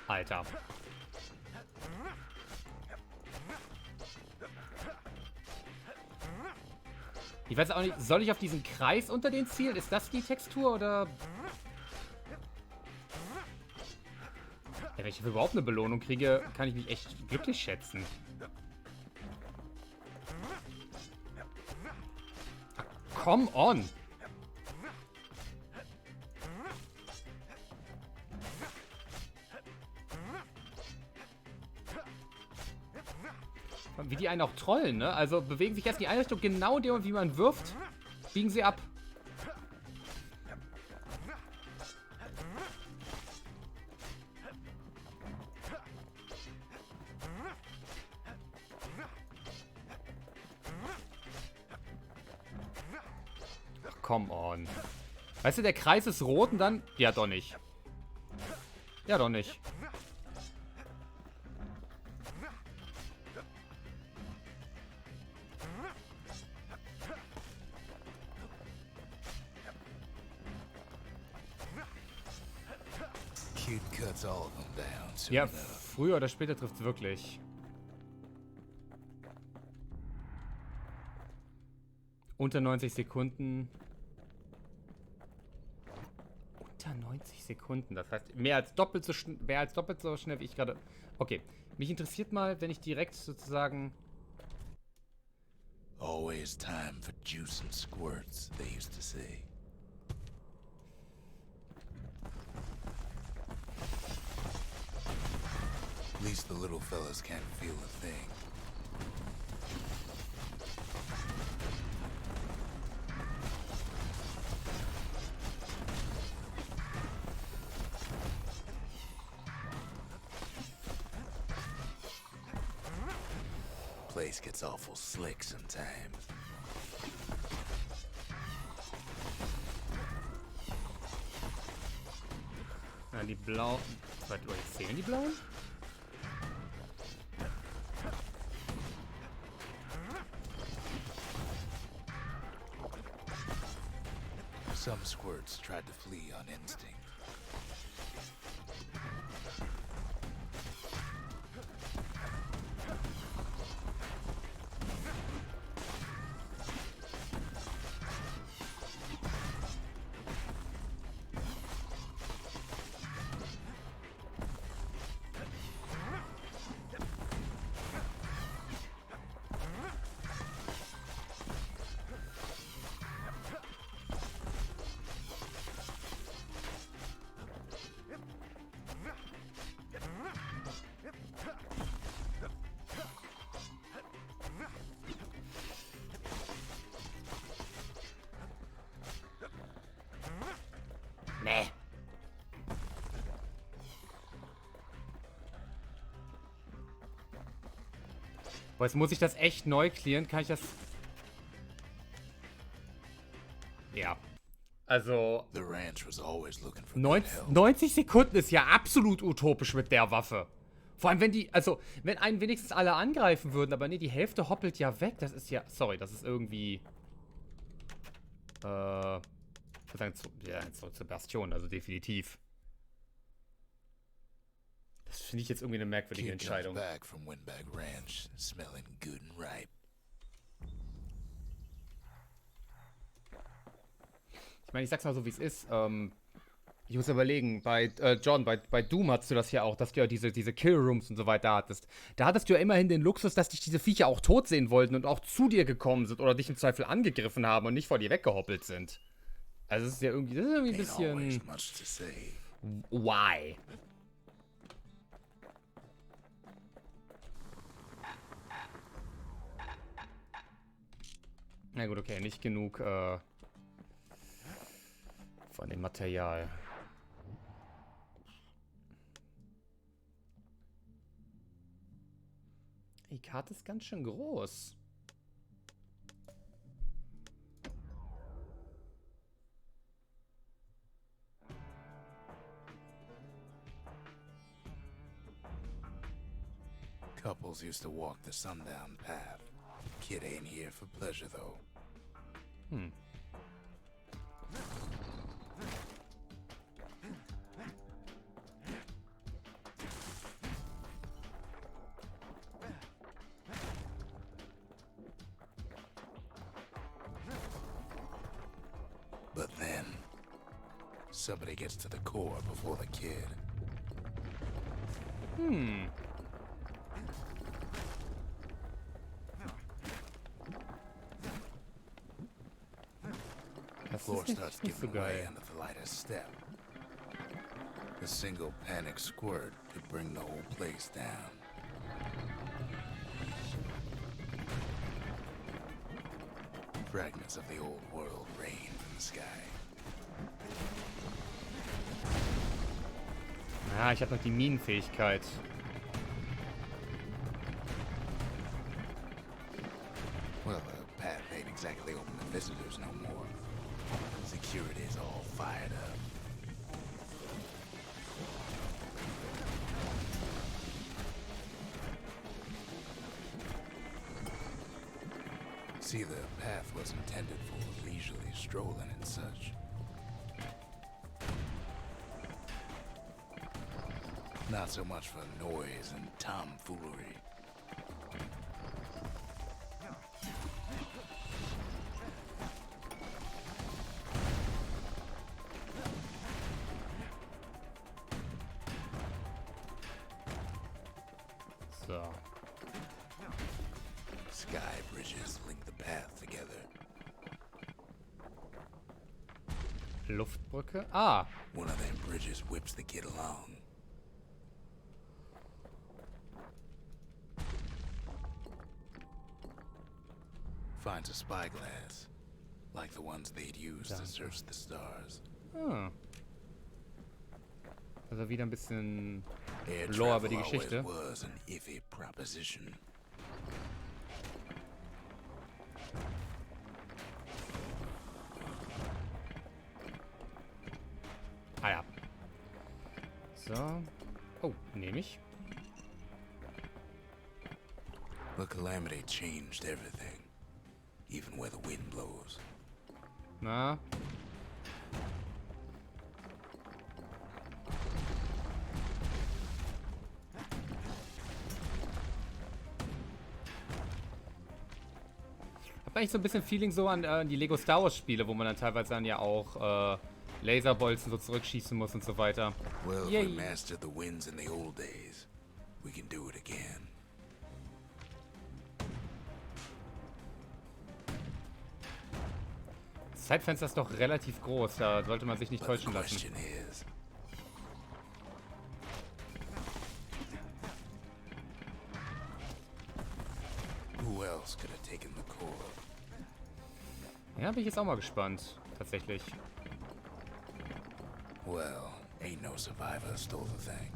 Alter. Ich weiß auch nicht, soll ich auf diesen Kreis unter den zielen? Ist das die Textur oder... Ja, wenn ich dafür überhaupt eine Belohnung kriege, kann ich mich echt glücklich schätzen. Come on! Wie die einen auch trollen, ne? Also bewegen sich erst in die eine Richtung, genau in dem, wie man wirft, biegen sie ab. Ach, come on. Weißt du, der Kreis ist rot und dann... Ja, doch nicht. Ja, doch nicht. Kid cuts all of them down soon Ja, enough. früher oder später trifft es wirklich. Unter 90 Sekunden. Unter 90 Sekunden. Das heißt, mehr als doppelt so schnell wie ich gerade. Okay. Mich interessiert mal, wenn ich direkt sozusagen. Always time for juice and squirts, they used to say. At least the little fellas can't feel a thing. Place gets awful slick sometimes. Ja, die blauen. Warte, zählen die blauen? Some squirts tried to flee on instinct. Nee. Boah, jetzt muss ich das echt neu clearen. Kann ich das... Ja. Also... The ranch was always looking for good help. 90 Sekunden ist ja absolut utopisch mit der Waffe. Vor allem, wenn die... Also, wenn einen wenigstens alle angreifen würden. Aber nee, die Hälfte hoppelt ja weg. Das ist ja... Sorry, das ist irgendwie... Ich würde sagen, zurück zur Bastion. Also definitiv. Das finde ich jetzt irgendwie eine merkwürdige Kid comes Entscheidung. back from Windbag Ranch, smelling good and ripe. Ich meine, ich sag's mal so, wie es ist. Ich muss überlegen, John, bei Doom hattest du das ja auch, dass du ja diese Killrooms und so weiter hattest. Da hattest du ja immerhin den Luxus, dass dich diese Viecher auch tot sehen wollten und auch zu dir gekommen sind oder dich im Zweifel angegriffen haben und nicht vor dir weggehoppelt sind. Also das ist ja irgendwie, ein Ain't always bisschen... much to say. Why? Na gut, okay, nicht genug von dem Material. Die Karte ist ganz schön groß. Couples used to walk the sundown path. Kid ain't here for pleasure, though. But then, somebody gets to the core before the kid. The floor starts nicht so giving way geil. under the lightest step. A single panic squirt could bring the whole place down. Fragments of the old world rain from the sky. Ah, ich habe noch die Minenfähigkeit. Well, the path ain't exactly open to visitors no more. Security's all fired up. See, the path was intended for leisurely strolling and such. Not so much for noise and tomfoolery. So. Sky bridges link the path together. Luftbrücke. Ah. One of them bridges whips the kid along. Finds a spyglass, like the ones they'd use to search the stars. Ah. Also wieder ein bisschen Air Lore über die travel always Geschichte. was an iffy proposition. Ah ja. So. Oh, nehme ich. The calamity changed everything, even where the wind blows. Na. Hab eigentlich so ein bisschen Feeling so an die Lego Star Wars Spiele, wo man dann teilweise dann ja auch Laserbolzen so zurückschießen muss und so weiter. Well, if Yay. we mastered the winds in the old days, we can do it again. Das Zeitfenster ist doch relativ groß, da sollte man sich nicht But the täuschen lassen. question is, who else could have taken the core? Ja, bin ich jetzt auch mal gespannt, tatsächlich. Well, ain't no survivor stole the thing.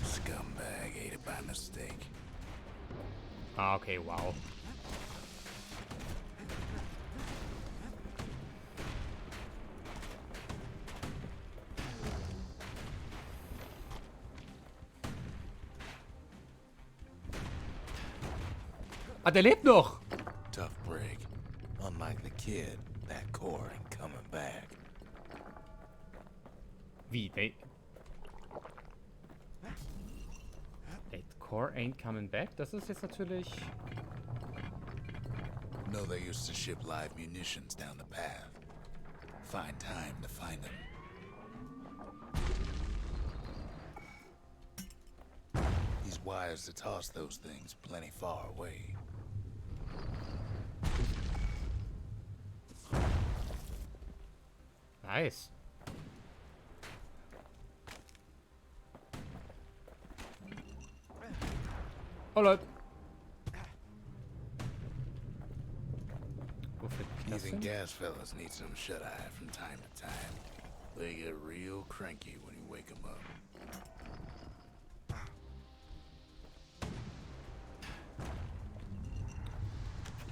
Scumbag ate it by mistake. Ah, okay, wow. Ah, der lebt noch! Tough break. Unlike the kid, that core ain't coming back. Wie? The core ain't coming back? Das ist jetzt natürlich... No, they used to ship live munitions down the path. Find time to find them. These wires to toss those things plenty far away. Nice. Oh Leute. Wo führt mich das Even hin? gas fellas need some shut-eye from time to time. They get real cranky when you wake them up.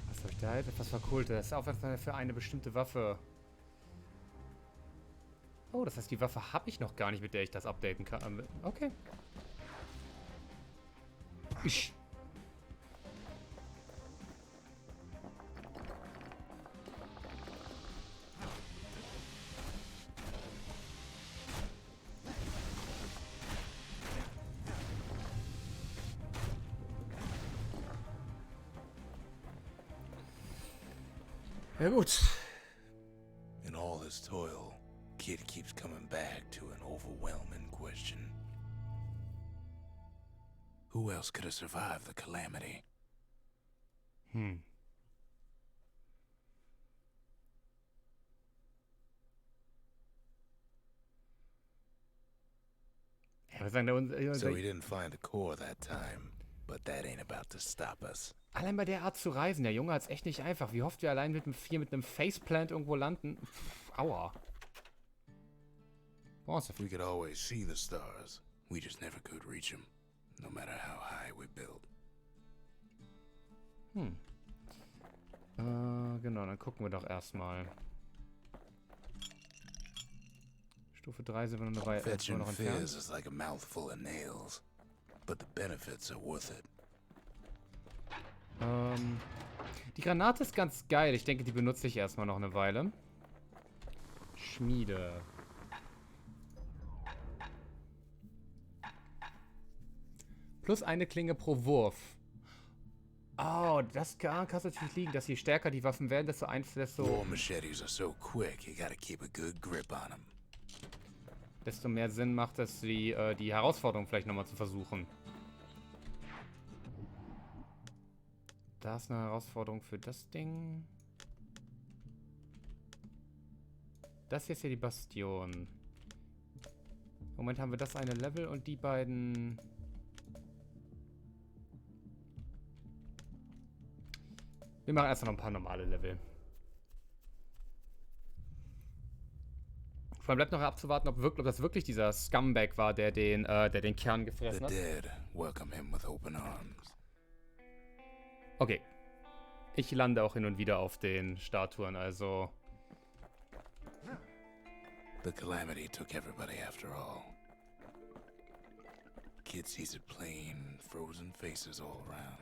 Was habe ich da jetzt? Etwas Verkohltes. Das ist Aufwärts für eine bestimmte Waffe. Oh, das heißt, die Waffe habe ich noch gar nicht, mit der ich das updaten kann. Okay. Ich. Ja gut. In all his toil, Kid keeps coming back to an overwhelming question. Who else could have survived the calamity? Ich würde sagen, So we didn't find the core that time, but that ain't about to stop us. allein bei der Art zu reisen, der Junge hat es echt nicht einfach. Wie oft wir allein mit einem Faceplant irgendwo landen. Aua. Bronze. We could always see the stars. We just never could reach them, no matter how high we build. Genau, dann gucken wir doch erstmal. Stufe 3 sind wir noch eine Weile Fetching noch fizz entfernt. is like a mouthful of nails, but the benefits are worth it. Die Granate ist ganz geil. Ich denke, die benutze ich erstmal noch eine Weile. Schmiede. Plus eine Klinge pro Wurf. Oh, das kann es natürlich liegen, dass je stärker die Waffen werden, desto War machetes are so quick, you gotta keep a good grip on them. Desto mehr Sinn macht es, die Herausforderung vielleicht nochmal zu versuchen. Da ist eine Herausforderung für das Ding. Das hier ist ja die Bastion. Im Moment haben wir das eine Level und die beiden... Wir machen erst noch ein paar normale Level. Vor allem bleibt noch abzuwarten, ob das wirklich dieser Scumbag war, der den Kern gefressen hat. The dead welcome him with open arms. Okay. Ich lande auch hin und wieder auf den Statuen, also... The calamity took everybody after all. Kid sees it plain, frozen faces all around.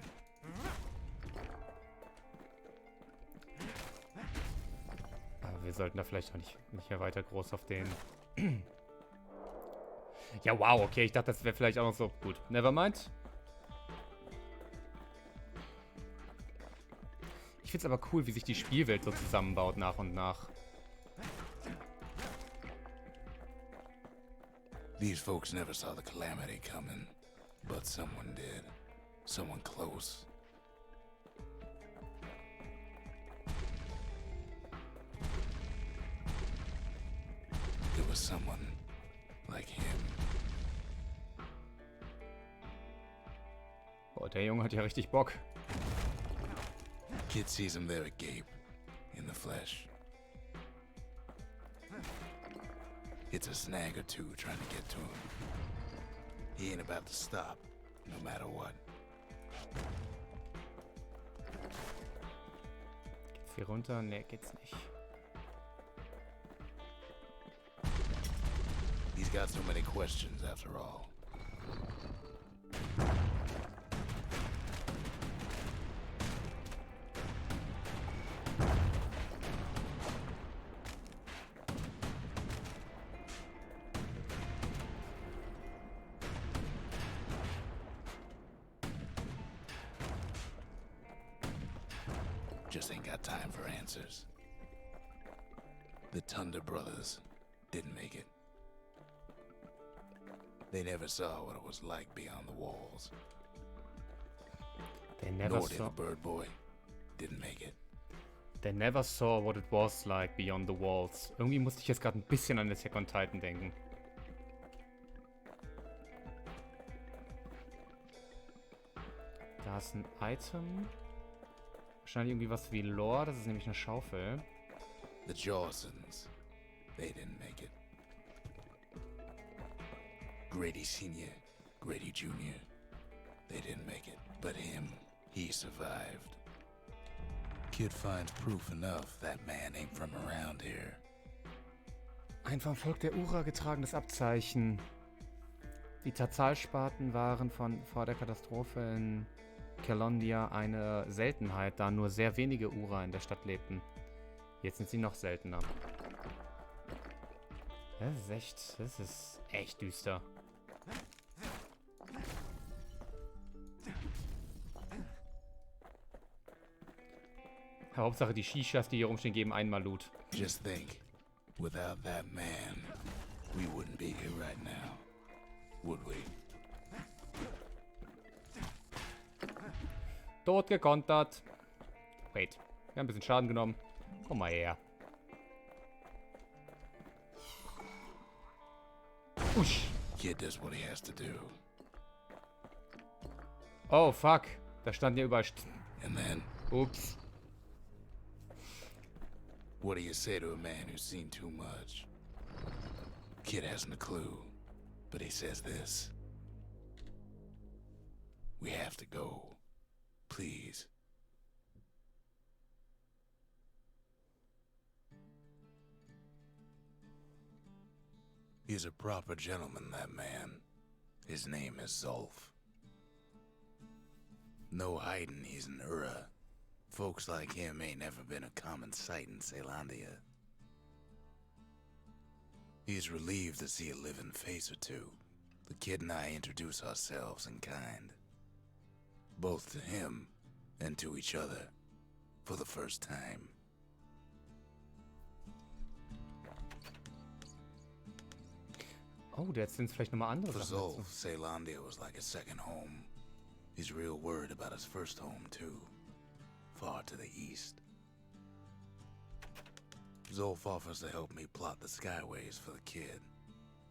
Aber wir sollten da vielleicht auch nicht mehr weiter groß auf den... Ja, wow, okay, ich dachte, das wäre vielleicht auch noch so... Gut, nevermind. Ich find's aber cool, wie sich die Spielwelt so zusammenbaut nach und nach. These folks never saw the calamity coming, but someone did. Someone close. It was someone like him. Boah, der Junge hat ja richtig Bock. Kid sees him there agape, in the flesh. It's a snag or two trying to get to him. He ain't about to stop, no matter what. Geht's hier runter? Ne, geht's nicht. He's got so many questions after all. Just ain't got time for answers. The Thunder brothers didn't make it. They never saw what it was like beyond the walls. They never Nor did saw... the bird boy. Didn't make it. They never saw what it was like beyond the walls. Irgendwie musste ich jetzt gerade ein bisschen an Attack on Titan denken. Da ist ein Item. Wahrscheinlich irgendwie was wie Lore. Das ist nämlich eine Schaufel. The Jawsons. They didn't make it. Grady Sr., Grady Jr. They didn't make it. But him, he survived. Kid finds proof enough that man ain't from around here. Ein vom Volk der Ura getragenes Abzeichen. Die Tazalspaten waren vor der Katastrophe in Kelondia eine Seltenheit, da nur sehr wenige Ura in der Stadt lebten. Jetzt sind sie noch seltener. Das ist echt düster. Hauptsache die Shishas, die hier rumstehen, geben einmal Loot. Just think, without that man, we wouldn't be here right now, would we? Tot gekontert. Wait, wir haben ein bisschen Schaden genommen. Komm mal her. Usch. Kid does what he has to do. Oh, fuck. Da standen ja überall... And then, Ups. what do you say to a man who's seen too much? Kid hasn't a clue, but he says this. We have to go. Please. He's a proper gentleman, that man. His name is Zolf. No hiding he's an Ura. Folks like him ain't never been a common sight in Celandia. He's relieved to see a living face or two. The kid and I introduce ourselves in kind. Both to him and to each other. For the first time. Oh, jetzt sind es vielleicht nochmal andere For Sachen. Zolf, Celandia was like a second home. He's real worried about his first home, too. Far to the east. Zolf offers to help me plot the skyways for the kid.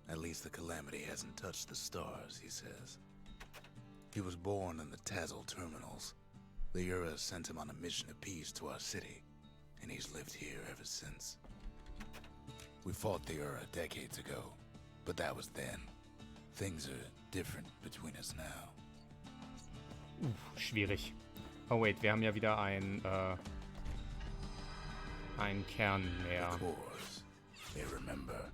At least the Calamity hasn't touched the stars, he says. He was born in the Tazzle terminals. The Ura sent him on a mission of peace to our city, and he's lived here ever since. We fought the Ura decades ago, but that was then. Things are different between us now. Schwierig. Oh wait, wir haben ja wieder einen Kern mehr. Of course. They remember.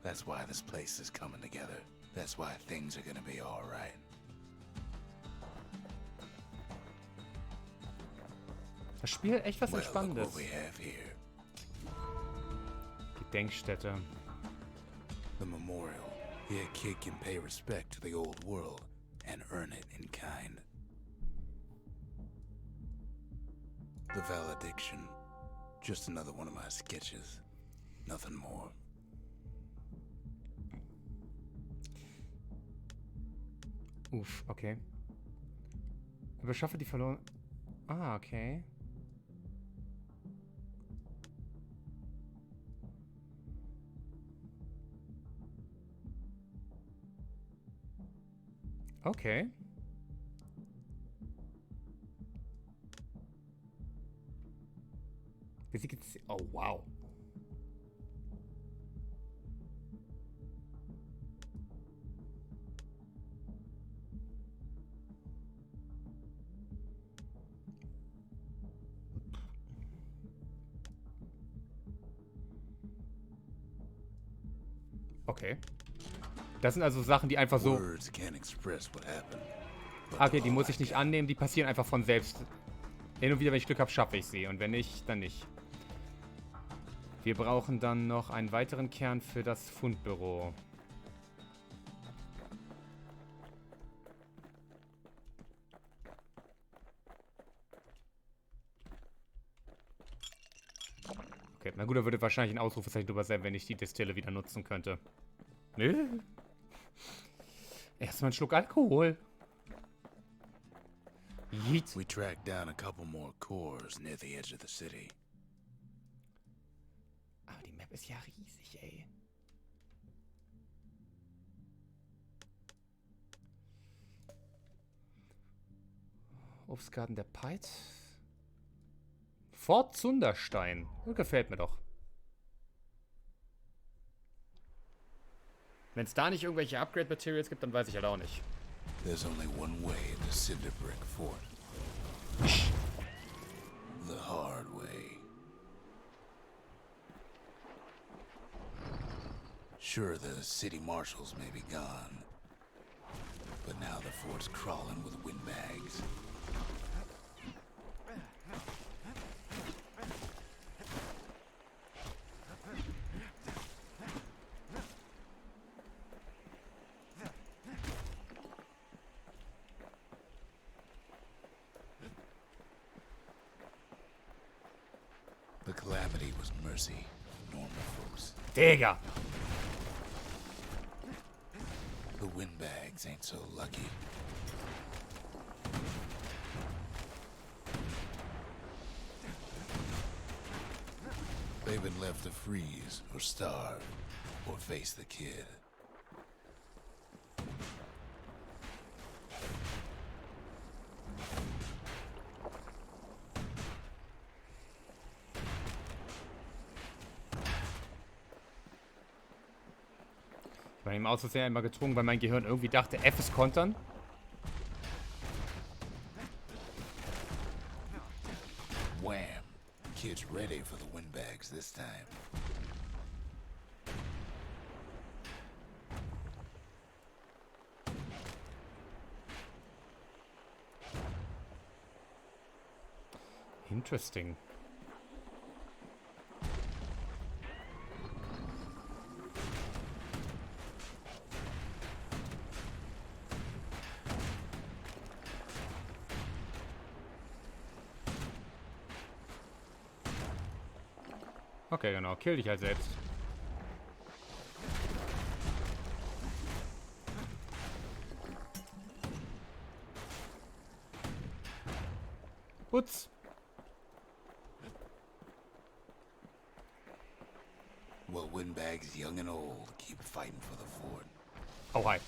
That's why this place is coming together. That's why things are gonna be alright. Das Spiel hat echt was Well, look Entspannendes. what we have here. Gedenkstätte. The memorial. Here a kid can pay respect to the old world and earn it in kind. The valediction. Just another one of my sketches. Nothing more. Uff, okay. Überschaffe die verloren... Ah, okay. Okay. Besiege... Oh, wow. Okay. Das sind also Sachen, die einfach so... Words can't express what happened. Okay, die muss ich nicht annehmen, die passieren einfach von selbst. Hin und wieder, wenn ich Glück habe, schaffe ich sie. Und wenn nicht, dann nicht. Wir brauchen dann noch einen weiteren Kern für das Fundbüro. Okay, na gut, da würde wahrscheinlich ein Ausrufezeichen drüber sein, wenn ich die Destille wieder nutzen könnte. Nö. Erstmal einen Schluck Alkohol. Yeet. We tracked down a couple more cores near the edge of the city. Aber die Map ist ja riesig, ey. Obstgarten der Peit. Fort Zunderstein. Das gefällt mir doch. Wenn es da nicht irgendwelche Upgrade-Materials gibt, dann weiß ich halt auch nicht. There's only one way to Cinderbrick Fort. The hard way. Sure, the city marshals may be gone, but now the fort's crawling with windbags. The Calamity was mercy, normal folks. Digga! The windbags ain't so lucky. They've been left to freeze or starve or face the kid. Ich war im Aussehen einmal gezwungen, weil mein Gehirn irgendwie dachte, F ist kontern. Wham! Kid's ready for the windbags this time. Interesting. Okay, genau. Kill dich halt selbst. Putz. Well, windbags young and old keep fighting for the fort. Oh, hi.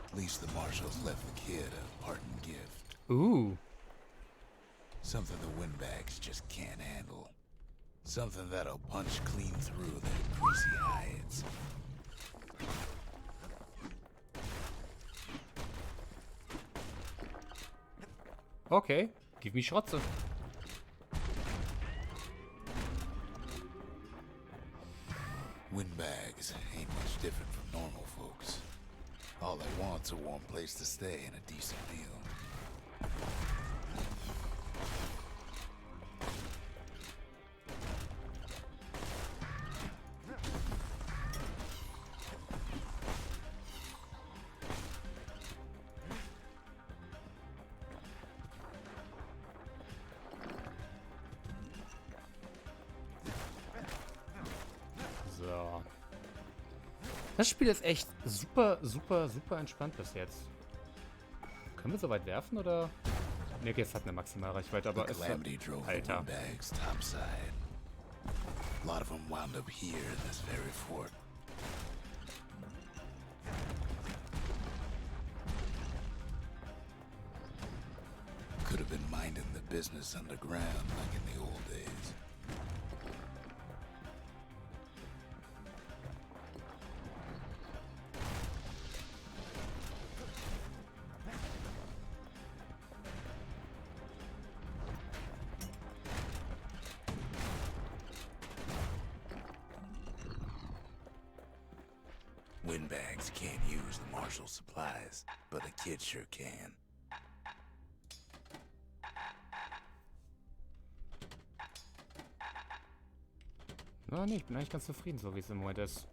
At least the marshals left the kid a parting gift. Ooh. Something the windbags just can't handle. Something that'll punch clean through their greasy hides. Okay. Gib mir Schrotze. Windbags ain't much different from normal folks. All they want's a warm place to stay and a decent meal. So. Das Spiel ist echt super, super, super entspannt bis jetzt. Können wir so weit werfen, oder? Ne, okay, es hat eine Maximalreichweite, aber es Calamity drove the Alter. windbags topside. A lot of them wound up here in this very fort. Could have been minding the business underground like in the old days. Windbags can't use the marshal supplies, but the kid sure can. Na, nee, ich bin eigentlich ganz zufrieden, so wie es im Moment ist.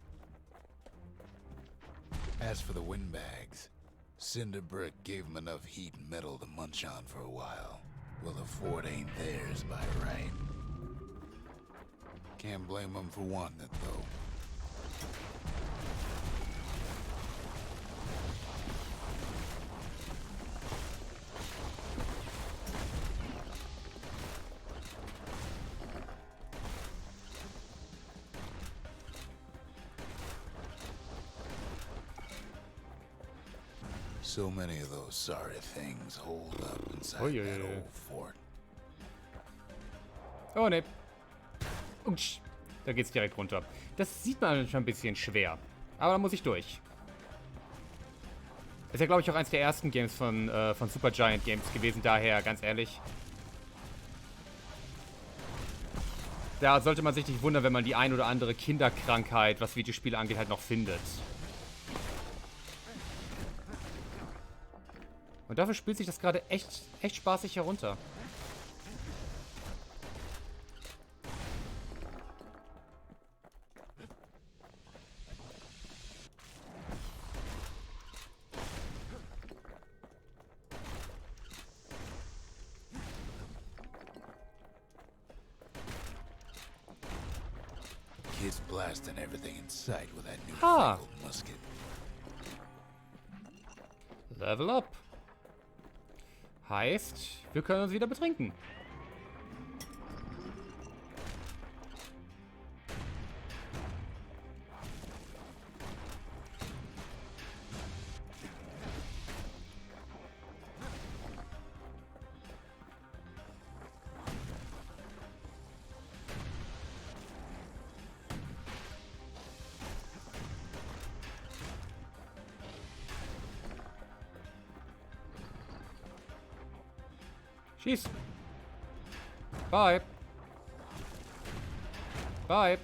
As for the windbags, Cinder Brick gave them enough heat and metal to munch on for a while. Well, the fort ain't theirs by right. Can't blame them for wanting it, though. So many of those sorry things holed up inside that old fort. Oh, ne. Usch. Da geht's direkt runter. Das sieht man schon ein bisschen schwer. Aber da muss ich durch. Ist ja, glaube ich, auch eins der ersten Games von Supergiant Games gewesen. Daher, ganz ehrlich. Da sollte man sich nicht wundern, wenn man die ein oder andere Kinderkrankheit, was Videospiele angeht, halt noch findet. Und dafür spielt sich das gerade echt spaßig herunter. Kids blasting everything in sight with that new Ah. fangled musket. Level up. Heißt, wir können uns wieder betrinken. Schieß. Bye. Bye.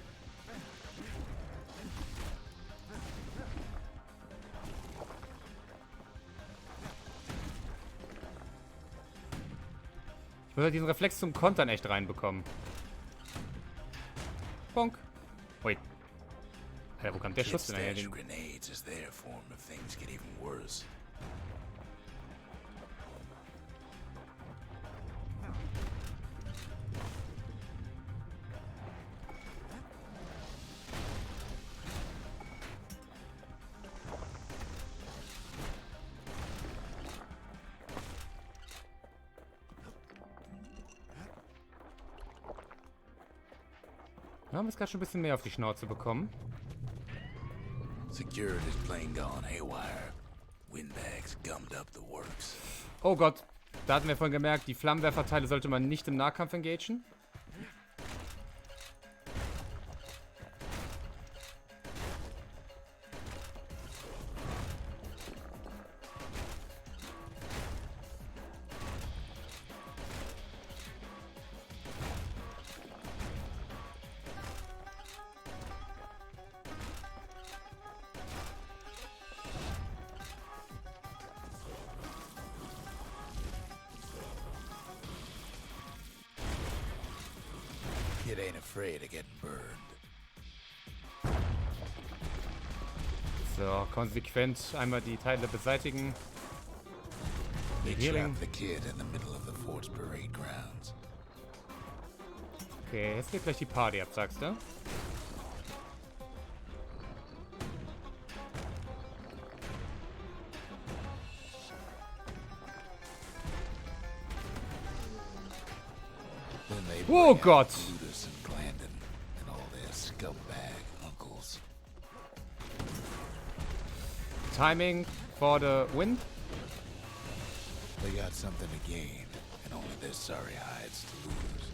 Ich muss halt diesen Reflex zum Kontern echt reinbekommen. Bonk. Ui. Alter, wo kommt der Schuss denn her? Grenades as their form if things get even worse. Wir haben jetzt gerade schon ein bisschen mehr auf die Schnauze bekommen. Security's plane gone haywire. Windbags gummed up the works. Oh Gott, da hatten wir vorhin gemerkt, die Flammenwerferteile sollte man nicht im Nahkampf engagen. Kid ain't afraid of getting burned. So, konsequent einmal die Teile beseitigen. They Healing. trapped the kid in the middle of the fort's parade grounds. Okay, jetzt geht gleich die Party ab, sagst du? Then they Oh bring out Gott! Ludus and Glandon and all their scumbag uncles. Timing for the win. They got something to gain and only their sorry hides to lose.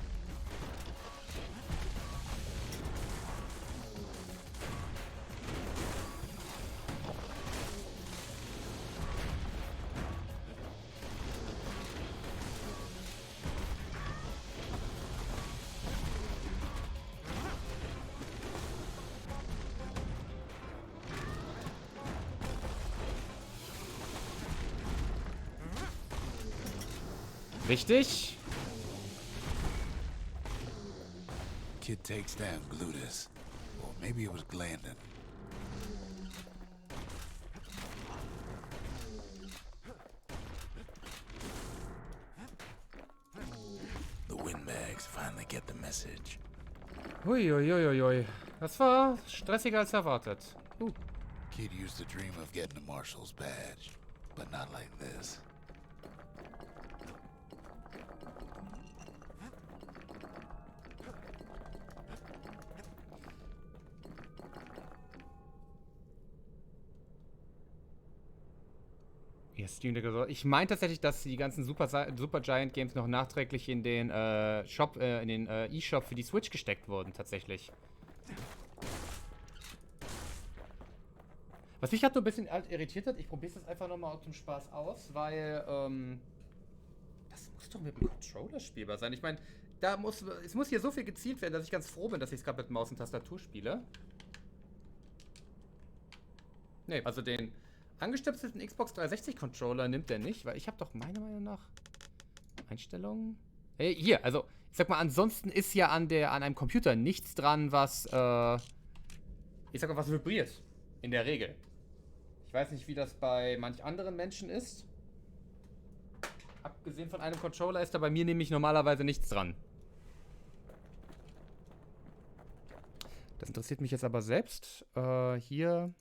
Richtig. Kid takes down Glutus. Or maybe it was Glandon. The windbags finally get the message. Uiuiuiui. Das war stressiger als erwartet. Kid used to dream of getting a marshal's badge, but not like this. Ich meine tatsächlich, dass die ganzen Supergiant Games noch nachträglich in den Shop, in den eShop für die Switch gesteckt wurden, tatsächlich. Was mich halt nur ein bisschen irritiert hat, ich probiere es jetzt einfach nochmal zum Spaß aus, weil, das muss doch mit dem Controller spielbar sein. Ich meine, es muss hier so viel gezielt werden, dass ich ganz froh bin, dass ich es gerade mit Maus und Tastatur spiele. Ne, also den angestöpselten Xbox 360 Controller nimmt er nicht, weil ich habe doch meiner Meinung nach Einstellungen. Hey, hier, also ich sag mal, ansonsten ist ja an einem Computer nichts dran, was ich sag mal, was vibriert in der Regel. Ich weiß nicht, wie das bei manch anderen Menschen ist. Abgesehen von einem Controller ist da bei mir nämlich normalerweise nichts dran. Das interessiert mich jetzt aber selbst. Hier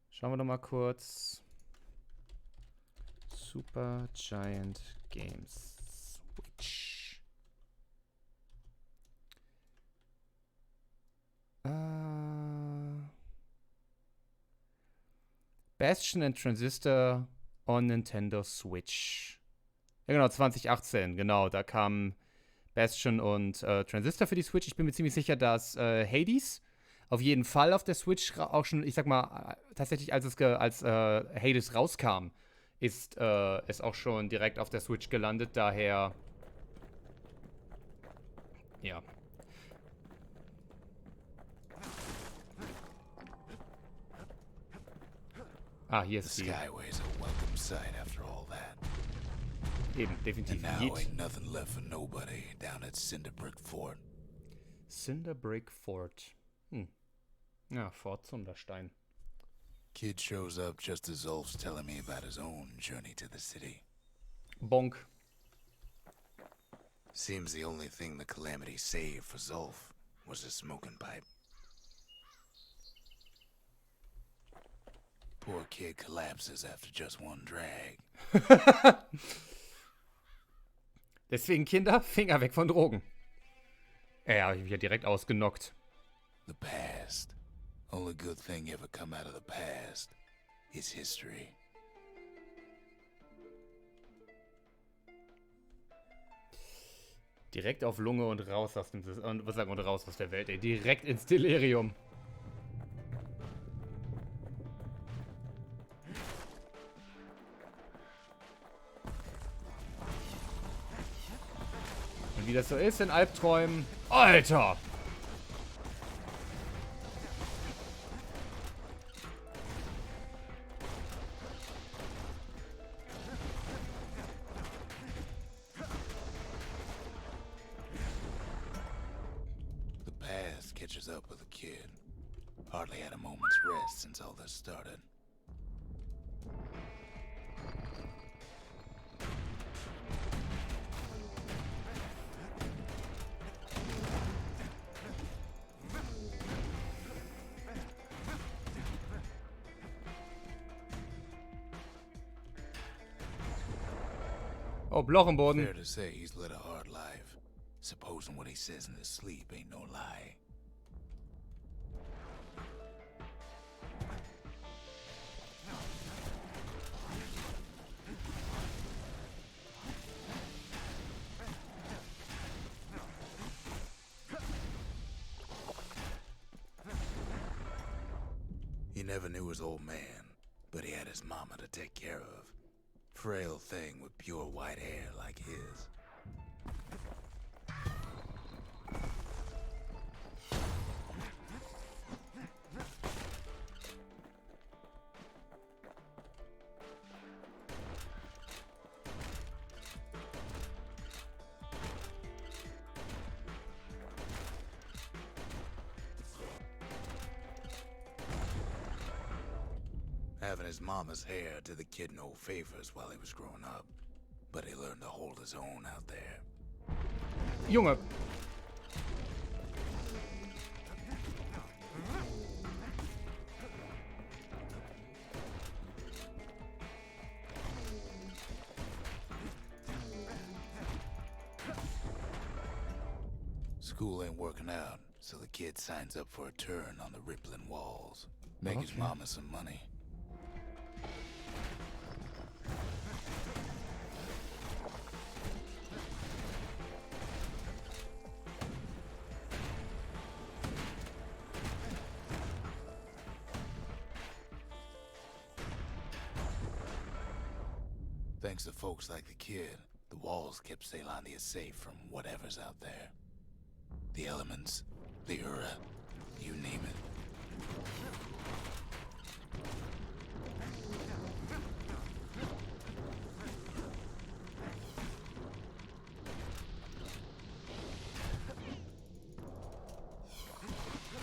schauen wir doch mal kurz. Supergiant Games Switch. Bastion and Transistor on Nintendo Switch. Ja genau, 2018, genau, da kamen Bastion und Transistor für die Switch. Ich bin mir ziemlich sicher, dass Hades auf jeden Fall auf der Switch auch schon, ich sag mal, tatsächlich als Hades rauskam, ist es auch schon direkt auf der Switch gelandet, daher ja. Ah, hier The ist die. Skyway's a welcome sight after all that. Eben, definitiv. And now Yeet. ain't nothing left for nobody down at Cinderbrick Fort. Cinderbrick Fort. Ja, Fort Sunderstein. Kid shows up just as Ulf's telling me about his own journey to the city. Bonk. Seems the only thing the Calamity saved for Zulf was a smoking pipe. Poor kid collapses after just one drag. Deswegen Kinder, Finger weg von Drogen. Ja, hab ich mich ja direkt ausgenockt. The past. Only good thing ever come out of the past is history. Direkt auf Lunge und raus aus dem und raus aus der Welt, ey. Direkt ins Delirium. Und wie das so ist in Albträumen. Alter! Catches up with the kid. Hardly had a moment's rest since all this started. Oh, Loch im Boden. Fair to say he's led a hard life. Supposing what he says in his sleep ain't no lie. He never knew his old man, but he had his mama to take care of. Frail thing with pure white hair like his. Having his mama's hair did the kid no favors while he was growing up, but he learned to hold his own out there. Junge. School ain't working out, so the kid signs up for a turn on the rippling walls. Make his Okay. mama some money. Thanks to folks like the kid, the walls kept Ceylondia safe from whatever's out there. The elements, the Ura, you name it.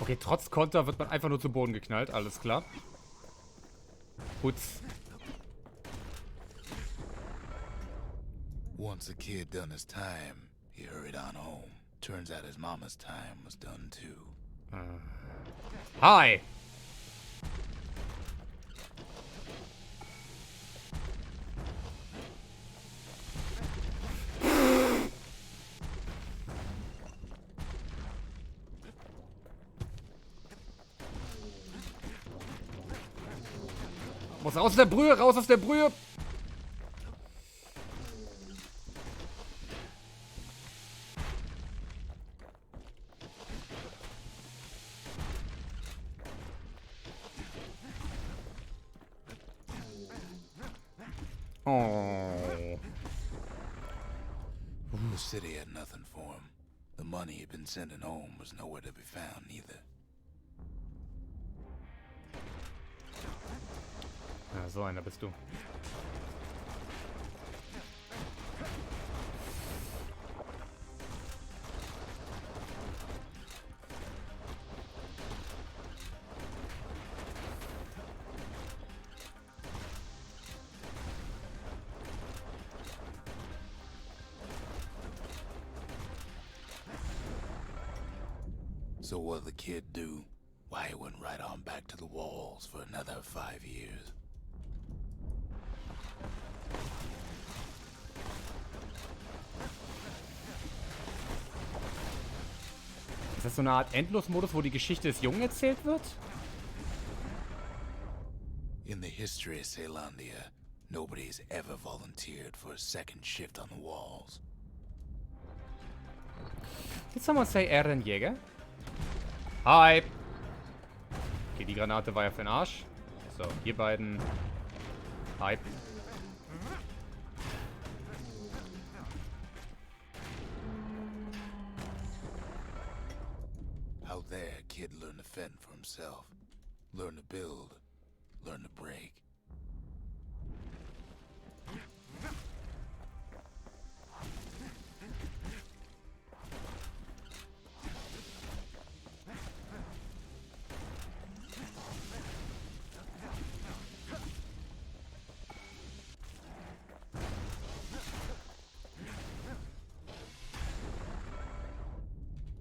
Okay, trotz Konter wird man einfach nur zu Boden geknallt, alles klar. Putz. Once the kid done his time, he hurried on home. Turns out his mama's time was done too. Hi! Muss raus aus der Brühe, raus aus der Brühe! Oh. The city had nothing for him. The money he'd been sending home was nowhere to be found either. Ja, so einer bist du. So what'd the kid do? Why, he went right on back to the walls for another 5 years. Ist das so eine Art Endlosmodus, wo die Geschichte des Jungen erzählt wird? In the history of Caelondia, nobody's ever volunteered for a second shift on the walls. Did someone say Ehrenjäger? Hi! Okay, die Granate war ja für den Arsch. So, ihr beiden. Hi. Out there, a kid learned to fend for himself. Learn to build. Learn to break.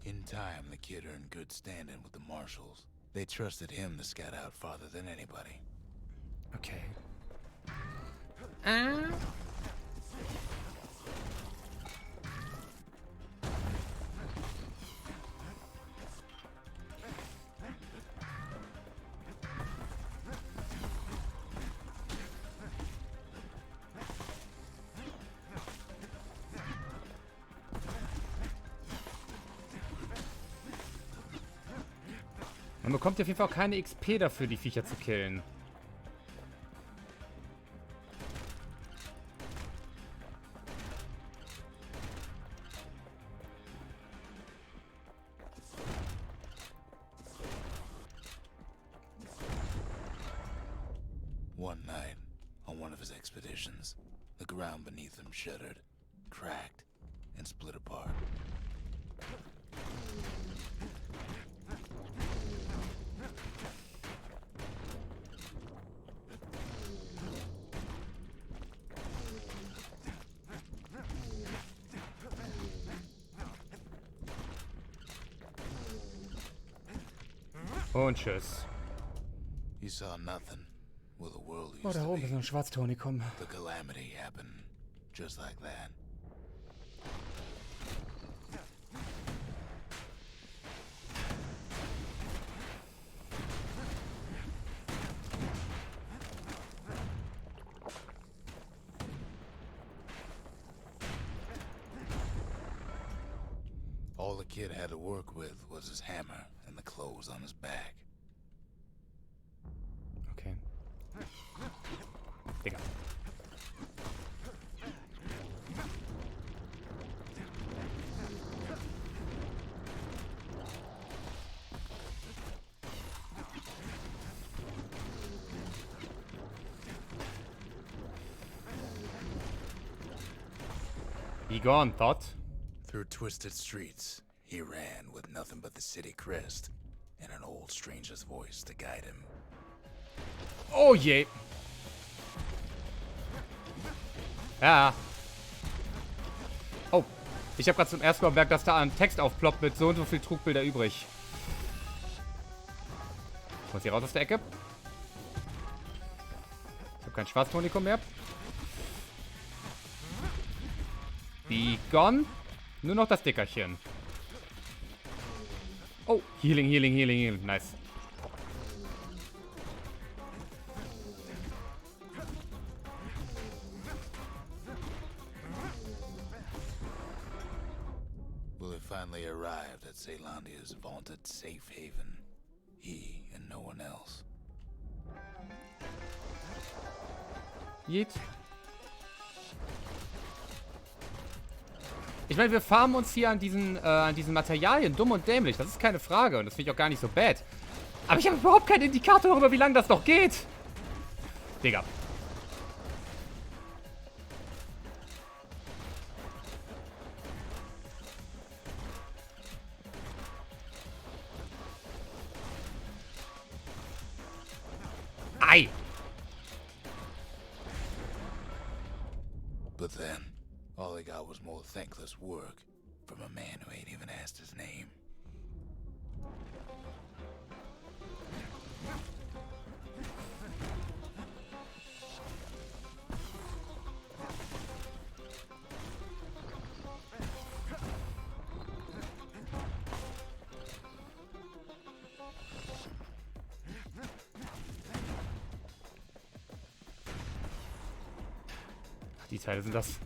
In time, the kid earned good standing with the marshals. They trusted him to scout out farther than anybody. Okay. Man bekommt auf jeden Fall auch keine XP dafür, die Viecher zu killen. One night, on one of his expeditions, the ground beneath him shuddered, cracked, and split apart. Und tschüss. He saw nothing. Well, the world Oh, used da to oben ist be. noch ein Schwarztonikum. The calamity happened, just like that. All the kid had to work with was his hammer and the clothes on his back. Okay. Digga. Be gone, Thought. Through twisted streets, he ran with nothing but the city crest and an old stranger's voice to guide him. Oh je. Ja. Oh. Ich habe gerade zum ersten Mal bemerkt, dass da ein Text aufploppt mit so und so viel Trugbilder übrig. Ich muss hier raus aus der Ecke. Ich habe kein Schwarztonikum mehr. Be gone. Nur noch das Dickerchen. Oh, Healing, Healing, Healing, Healing. Nice. Will it finally arrived at Caelondia's vaunted safe haven? He and no one else. Yeet. Ich meine, wir farmen uns hier an diesen Materialien dumm und dämlich. Das ist keine Frage und das finde ich auch gar nicht so bad. Aber ich habe überhaupt keinen Indikator darüber, wie lange das noch geht. Digga. Ei! But then, all he got was more thankless work from a man who ain't even asked his name. Die Teile sind das.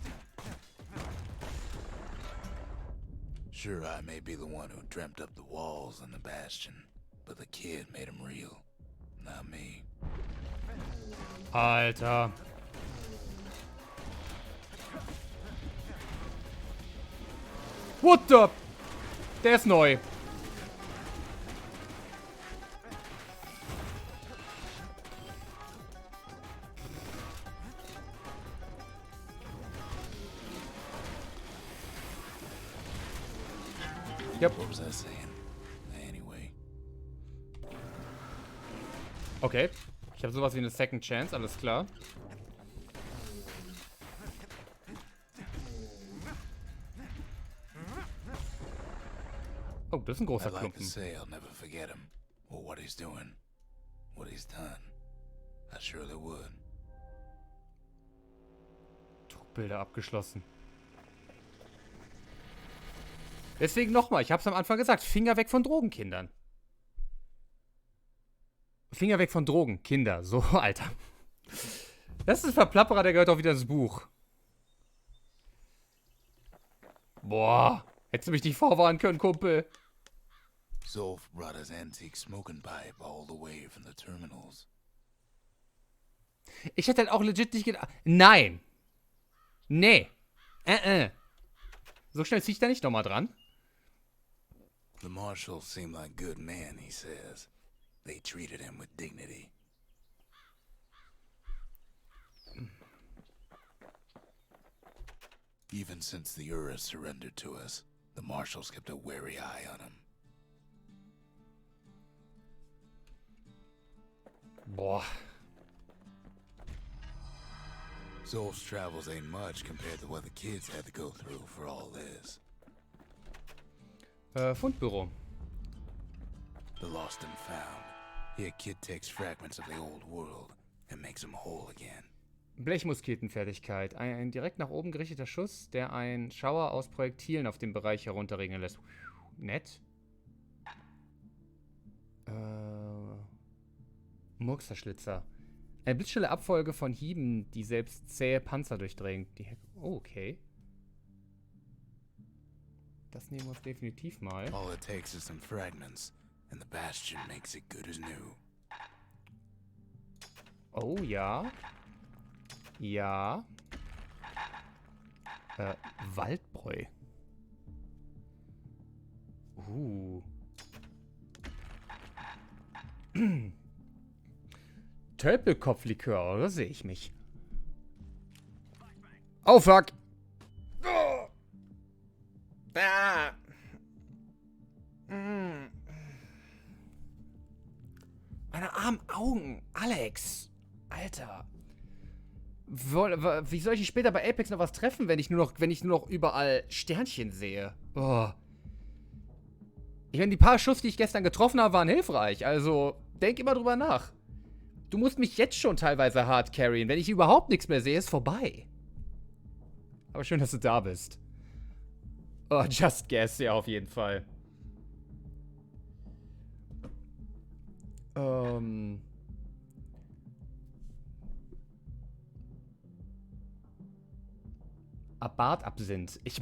Sure, I may be the one who dreamt up the walls and the bastion, but the kid made them real, not me. Alter. What the? Der ist neu. Yep. What was I saying? Anyway. Okay. Ich habe sowas wie eine Second Chance, alles klar. Oh, das ist ein großer I'd like to Klumpen. say I'll never forget him, or what he's doing, what he's done. I surely would. Druckbilder abgeschlossen. Deswegen nochmal, ich hab's am Anfang gesagt, Finger weg von Drogenkindern. Finger weg von Drogen, Kinder, so, Alter. Das ist ein Verplapperer, der gehört auch wieder ins Buch. Boah, hättest du mich nicht vorwarnen können, Kumpel. Zolf brought his antique smoking pipe all the way from the terminals. Ich hätte halt auch legit nicht gedacht. Nein. Nee. So schnell zieh ich da nicht nochmal dran. The marshals seem like good men, he says. They treated him with dignity. Even since the Ura surrendered to us, the marshals kept a wary eye on him. Boah. Zolf's travels ain't much compared to what the kids had to go through for all this. Fundbüro. The lost and found. Here, kid takes fragments of the old world and makes them whole again. Blechmusketenfertigkeit. Ein direkt nach oben gerichteter Schuss, der einen Schauer aus Projektilen auf den Bereich herunterregeln lässt. Nett. Murkserschlitzer. Eine blitzschnelle Abfolge von Hieben, die selbst zähe Panzer durchdringen. Oh, okay. Das nehmen wir uns definitiv mal. All it takes is some fragments, and the Bastion makes it good as new. Oh, ja. Ja. Waldbräu. Tölpelkopflikör, da sehe ich mich. Oh, fuck. Oh. Ah. Meine armen Augen, Alex. Alter. Wie soll ich später bei Apex noch was treffen, wenn ich nur noch überall Sternchen sehe? Oh. Ich meine, die paar Schuss, die ich gestern getroffen habe, waren hilfreich. Also, denk immer drüber nach. Du musst mich jetzt schon teilweise hard carryen. Wenn ich überhaupt nichts mehr sehe, ist vorbei. Aber schön, dass du da bist. Oh, Just Guess, ja, auf jeden Fall. Absinth. Ich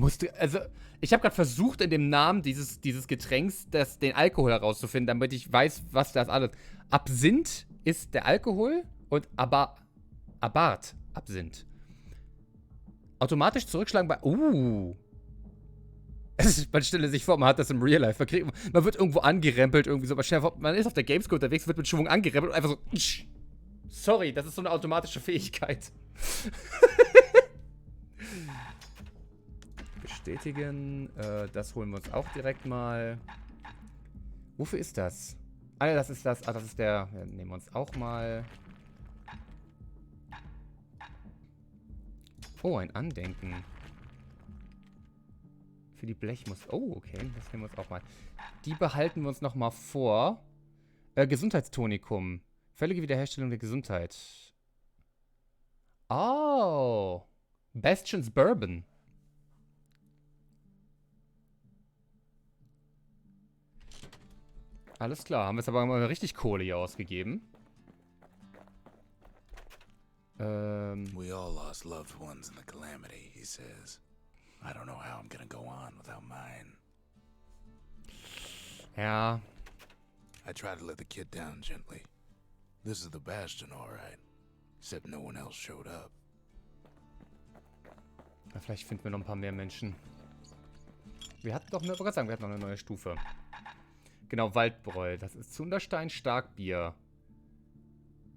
habe gerade versucht, in dem Namen dieses Getränks den Alkohol herauszufinden, damit ich weiß, was das alles. Absinth ist der Alkohol und Absinth. Automatisch zurückschlagen bei. Man stelle sich vor, man hat das im Real Life. Man wird irgendwo angerempelt, irgendwie so. Man ist auf der Gamescom unterwegs, wird mit Schwung angerempelt und einfach Sorry, das ist so eine automatische Fähigkeit. Bestätigen. Das holen wir uns auch direkt mal. Wofür ist das? Ah, ja, das ist das. Ah, das ist der. Ja, nehmen wir uns auch mal. Oh, ein Andenken. Für die Blechmus. Oh, okay. Das nehmen wir uns auch mal. Die behalten wir uns nochmal vor. Gesundheitstonikum. Völlige Wiederherstellung der Gesundheit. Oh. Bastions Bourbon. Alles klar. Haben wir jetzt aber mal richtig Kohle hier ausgegeben. We all lost loved ones in the calamity, he says. I don't know how I'm gonna go on without mine. Ja. I try to let the kid down gently. This is the Bastion, all right. Except no one else showed up. Na, vielleicht finden wir noch ein paar mehr Menschen. Wir hatten doch, ich wollte gerade sagen, wir hatten noch eine neue Stufe. Genau, Waldbräu. Das ist Zunderstein Starkbier.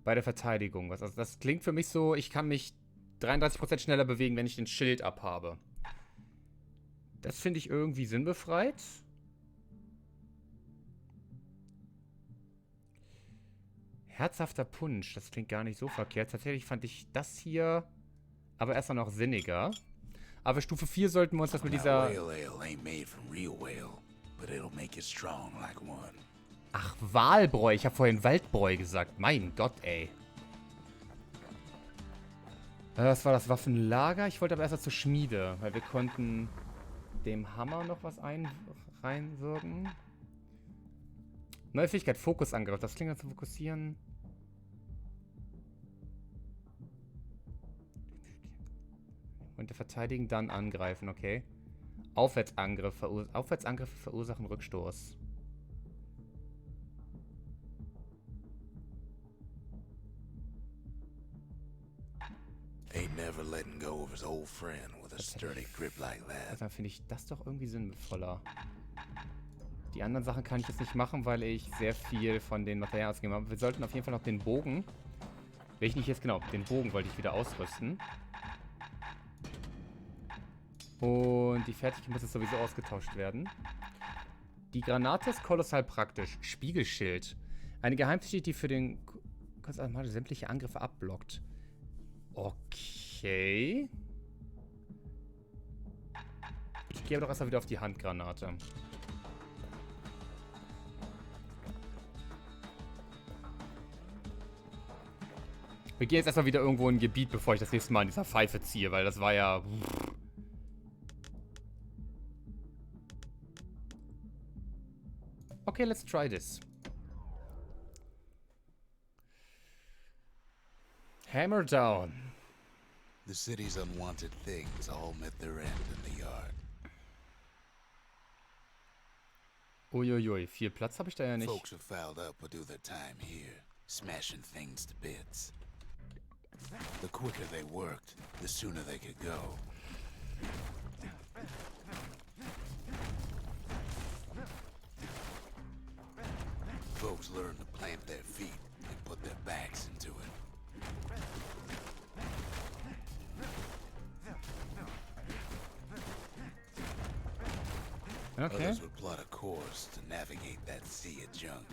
Bei der Verteidigung. Also das klingt für mich so, ich kann mich 33% schneller bewegen, wenn ich den Schild abhabe. Das finde ich irgendwie sinnbefreit. Herzhafter Punsch. Das klingt gar nicht so verkehrt. Tatsächlich fand ich das hier aber erstmal noch sinniger. Aber für Stufe 4 sollten wir uns das mit dieser... Ach, Walbräu. Ich habe vorhin Waldbräu gesagt. Mein Gott, ey. Das war das Waffenlager. Ich wollte aber erst zur Schmiede, weil wir konnten dem Hammer noch was reinwirken. Neue Fähigkeit, Fokusangriff. Das klingt, als zu fokussieren. Und verteidigen, dann angreifen, okay. Aufwärtsangriffe verursachen Rückstoß. Ain't never letting go of his old friend with a sturdy grip like that. Dann finde ich das doch irgendwie sinnvoller. Die anderen Sachen kann ich jetzt nicht machen, weil ich sehr viel von den Materialien ausgegeben habe. Wir sollten auf jeden Fall noch den Bogen. Welchen ich jetzt genau? Den Bogen wollte ich wieder ausrüsten. Und die Fertigkeit muss jetzt sowieso ausgetauscht werden. Die Granate ist kolossal praktisch. Spiegelschild. Eine Geheimtechnik, die für den sämtliche Angriffe abblockt. Okay. Ich gehe aber doch erstmal wieder auf die Handgranate. Wir gehen jetzt erstmal wieder irgendwo in ein Gebiet, bevor ich das nächste Mal in dieser Pfeife ziehe, weil das war ja... Okay, let's try this. Hammer down. The city's unwanted things all met their end in the yard. Uiuiui, viel Platz habe ich da ja nicht. Folks who fouled up will do their time here, smashing things to bits. The quicker they worked, the sooner they could go. Folks learn to plant their feet and put their backs into it. Okay. Others would plot a course to navigate that sea of junk.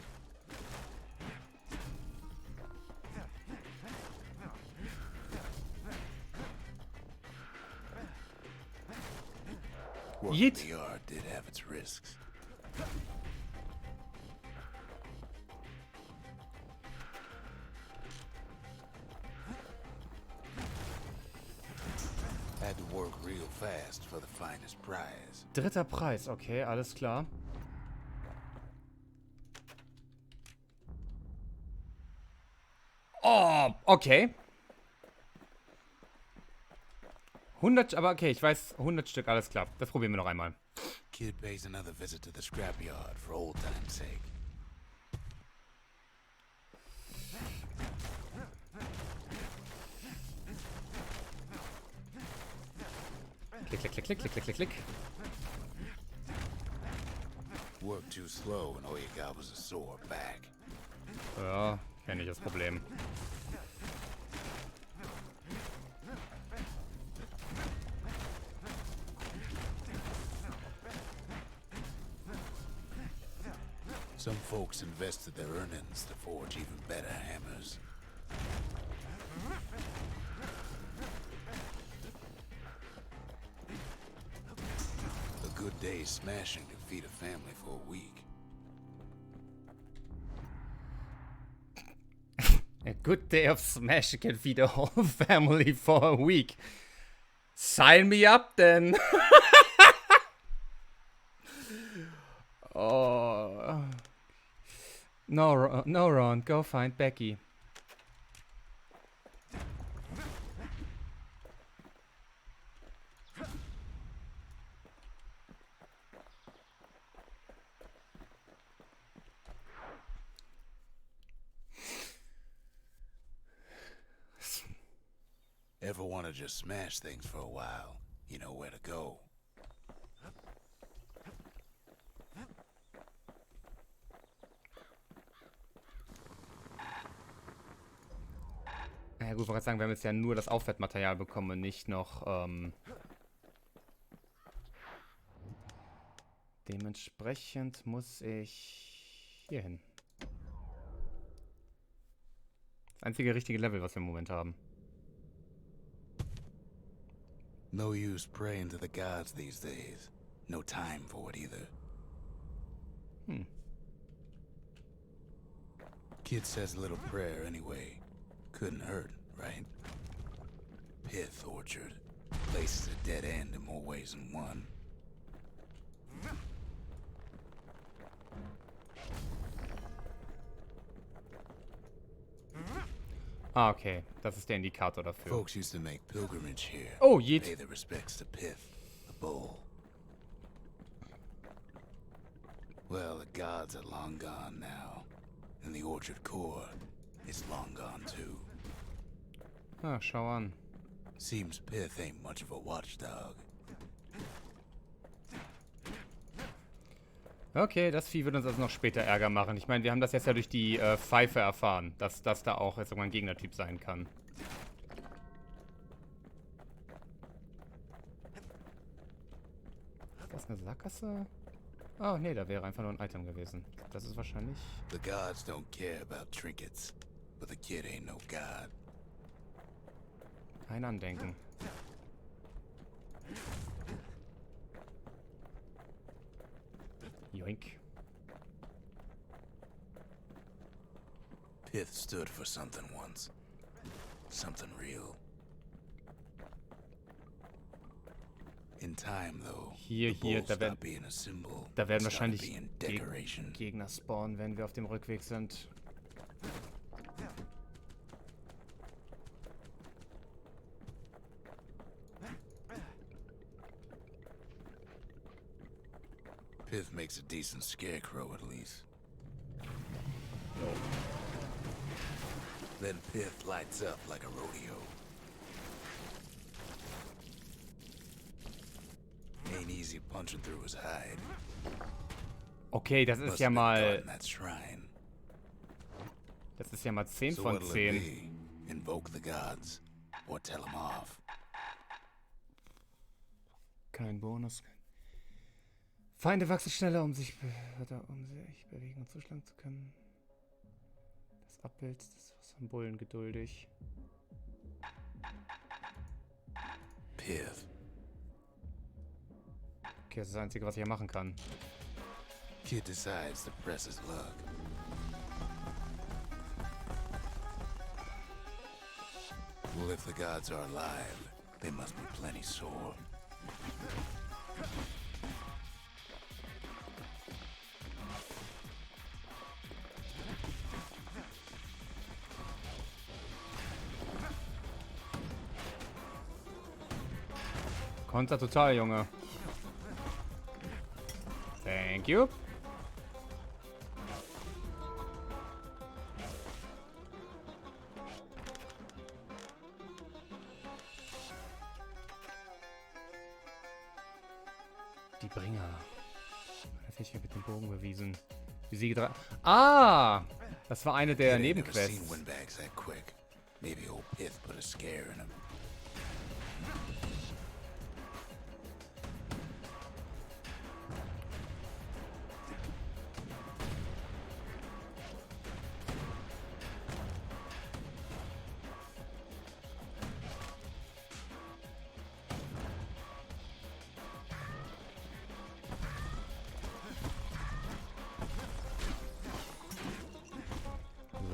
Working Yeet. the yard did have its risks. Had to work real fast for the finest prize. Dritter Preis, okay, alles klar. Oh, okay. 100, aber okay, ich weiß, 100 Stück, alles klar. Das probieren wir noch einmal. Kid pays another visit to the scrapyard for old time's sake. Klick, klick, klick, klick, klick, klick, klick, klick. Worked too slow and all you got was a sore back. Ja, kenne ich das Problem. Some folks invested their earnings to forge even better hammers. A good day's smashing can feed a family for a week. A good day of smashing can feed a whole family for a week. Sign me up, then. Oh. No, no, Ron. Go find Becky. Ever want to just smash things for a while? You know where to go. Ja gut, ich wollte gerade sagen, wir haben jetzt ja nur das Aufwertmaterial bekommen und nicht noch, dementsprechend muss ich hier hin. Das einzige richtige Level, was wir im Moment haben. No use praying to the gods these days. No time for it either. Kid says a little prayer anyway. Couldn't hurt, right? Pith Orchard. Place is a dead end in more ways than one. Ah, okay. Das ist der Indikator dafür. Folks used to make pilgrimage here. Oh, yeet. Pay their respects to Pith, the bull. Well, the gods are long gone now. And the orchard core is long gone too. Ah, schau an. Seems Pith ain't much of a watchdog. Okay, das Vieh wird uns also noch später Ärger machen. Ich meine, wir haben das jetzt ja durch die Pfeife erfahren, dass das da auch jetzt irgendwann ein Gegnertyp sein kann. Ist das eine Sackgasse? Oh, nee, da wäre einfach nur ein Item gewesen. Das ist wahrscheinlich... The gods don't care about trinkets, but the kid ain't no god. Ein Andenken. Joink. Pith stood for something once. Something real. In time, though, Hier, the bull da werden, stopped being a symbol. da werden and started wahrscheinlich being decoration. Gegner spawnen, wenn wir auf dem Rückweg sind. Pith makes a decent scarecrow, at least. Then Pith lights up like a rodeo. Ain't easy punching through his hide. Okay, das ist Must ja have been mal... guarding that shrine. Das ist ja mal 10 So von what'll it 10. be? Invoke the gods, or tell them off. Kein Bonus. Feinde wachsen schneller, um sich bewegen und zuschlagen zu können. Das Abbild des von Bullen geduldig. Pith. Okay, das ist das Einzige, was ich hier machen kann. Kid decides to press his luck. Well, if the gods are alive, they must be plenty sore. Konter total, Junge. Thank you. Die Bringer. Meine Fähigkeit mit dem Bogen bewiesen. Besiege 3. Ah! Das war eine der Kid ain't never seen Nebenquests. windbags that quick. Maybe old Pith put a scare in him.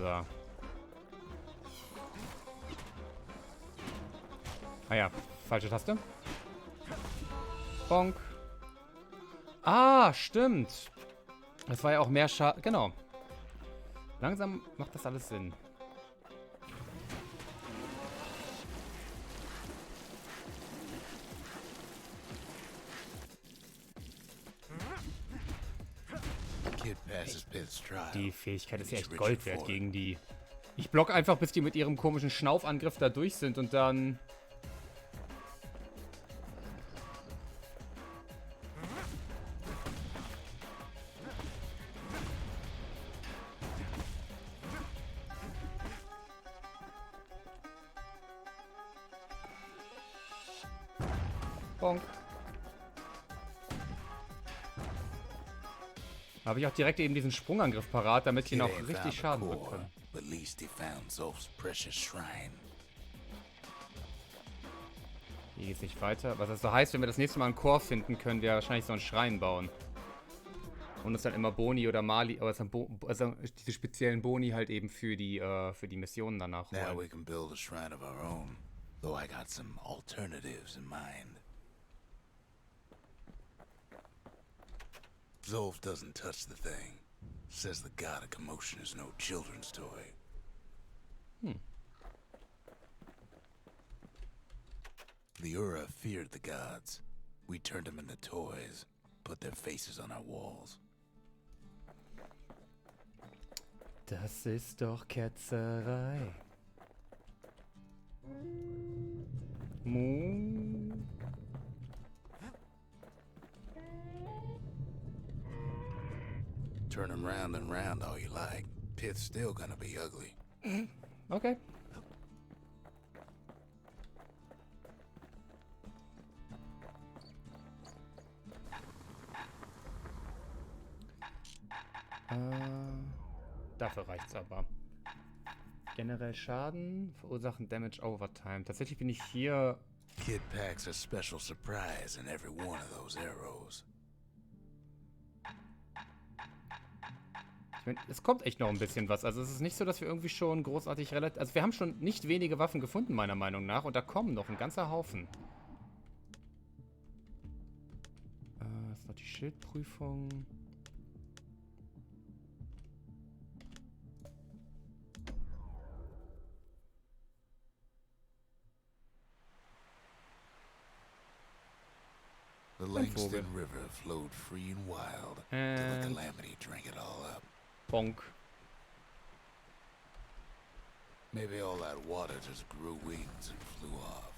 So. Ah ja, falsche Taste. Bonk. Ah, stimmt. Das war ja auch mehr Schaden. Genau. Langsam macht das alles Sinn. Die Fähigkeit ist ja echt Gold wert gegen die. Ich block einfach, bis die mit ihrem komischen Schnaufangriff da durch sind und dann... Bonk. Habe ich auch direkt eben diesen Sprungangriff parat, damit sie noch richtig Schaden bekommen. Hier geht's nicht weiter. Was das so heißt, wenn wir das nächste Mal einen Core finden, können wir wahrscheinlich so einen Schrein bauen. Und uns dann immer Boni oder Mali, also diese speziellen Boni halt eben für die Missionen danach holen. Now we can build a shrine of our own, though I got some alternatives in mind. Zolf doesn't touch the thing. Says the god of commotion is no children's toy. The Ura feared the gods. We turned them into toys, put their faces on our walls. Das ist doch Ketzerei. Mu. Turn them round and round all you like. Pith's still gonna be ugly. Okay. Dafür reicht's aber. Generell Schaden, verursachen Damage Overtime. Tatsächlich bin ich hier... Kid packs a special surprise in every one of those arrows. Ich meine, es kommt echt noch ein bisschen was. Also es ist nicht so, dass wir irgendwie schon großartig relativ... Also wir haben schon nicht wenige Waffen gefunden, meiner Meinung nach. Und da kommen noch ein ganzer Haufen. Das ist noch die Schildprüfung. The Langston River flowed free and wild till the Calamity drank it all up. Bonk. Maybe all that water just grew wings and flew off.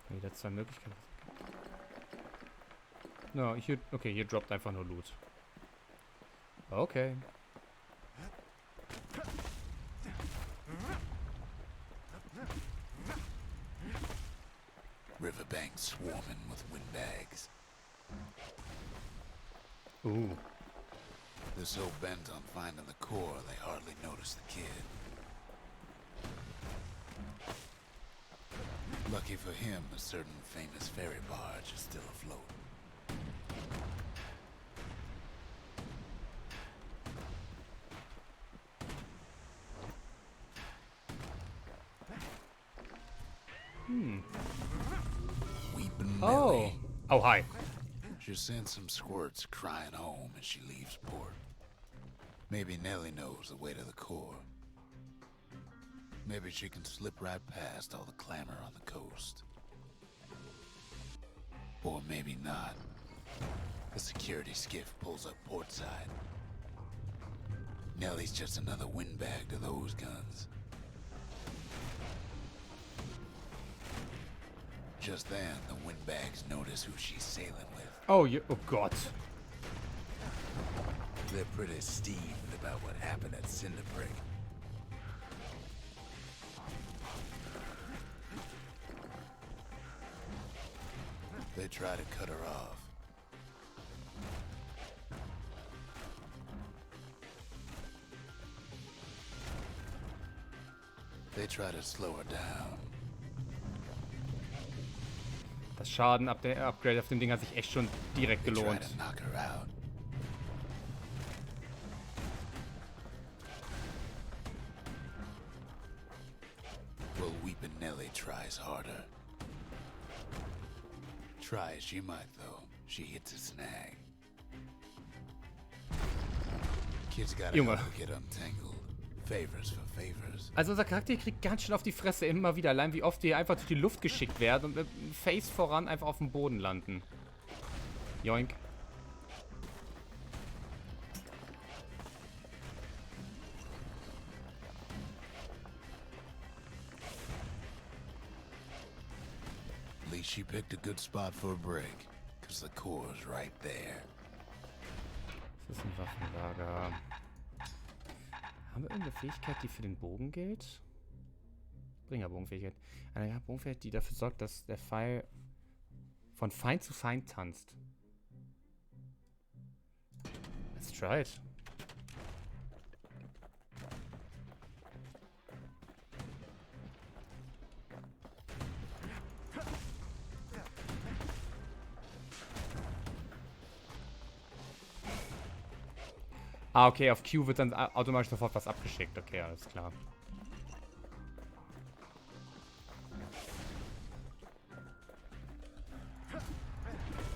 Wieder zwei Möglichkeiten. No, hier, okay, hier droppt einfach nur Loot. Okay. Riverbank swarming with windbags. Ooh. They're so bent on finding the core, they hardly notice the kid. Lucky for him, a certain famous ferry barge is still afloat. Weeping Millie. Oh, hi. She sends some squirts crying home as she leaves port. Maybe Nellie knows the way to the core. Maybe she can slip right past all the clamor on the coast. Or maybe not. The security skiff pulls up portside. Nellie's just another windbag to those guns. Just then, the windbags notice who she's sailing with. Oh, oh Gott. They're pretty steamed about what happened at Cinderbrick. They try to cut her off. They try to slow her down. Das Schaden-Upgrade auf dem Ding hat sich echt schon direkt They try gelohnt. to knock her out. Well, Weepin' Nellie tries harder. Try as she might, though, she hits a snag. Kids gotta Junge. help her get untangled. Favors for favors. Also unser Charakter kriegt ganz schön auf die Fresse immer wieder. Allein wie oft wir einfach durch die Luft geschickt werden und mit dem Face voran einfach auf dem Boden landen. Joink. At least she picked a good spot for a break, because the core's right there. Das ist ein Waffenlager. Haben wir irgendeine Fähigkeit, die für den Bogen gilt? Bringerbogenfähigkeit. Eine Bogenfähigkeit, die dafür sorgt, dass der Pfeil von Feind zu Feind tanzt. Let's try it. Ah, okay, auf Q wird dann automatisch sofort was abgeschickt. Okay, alles klar.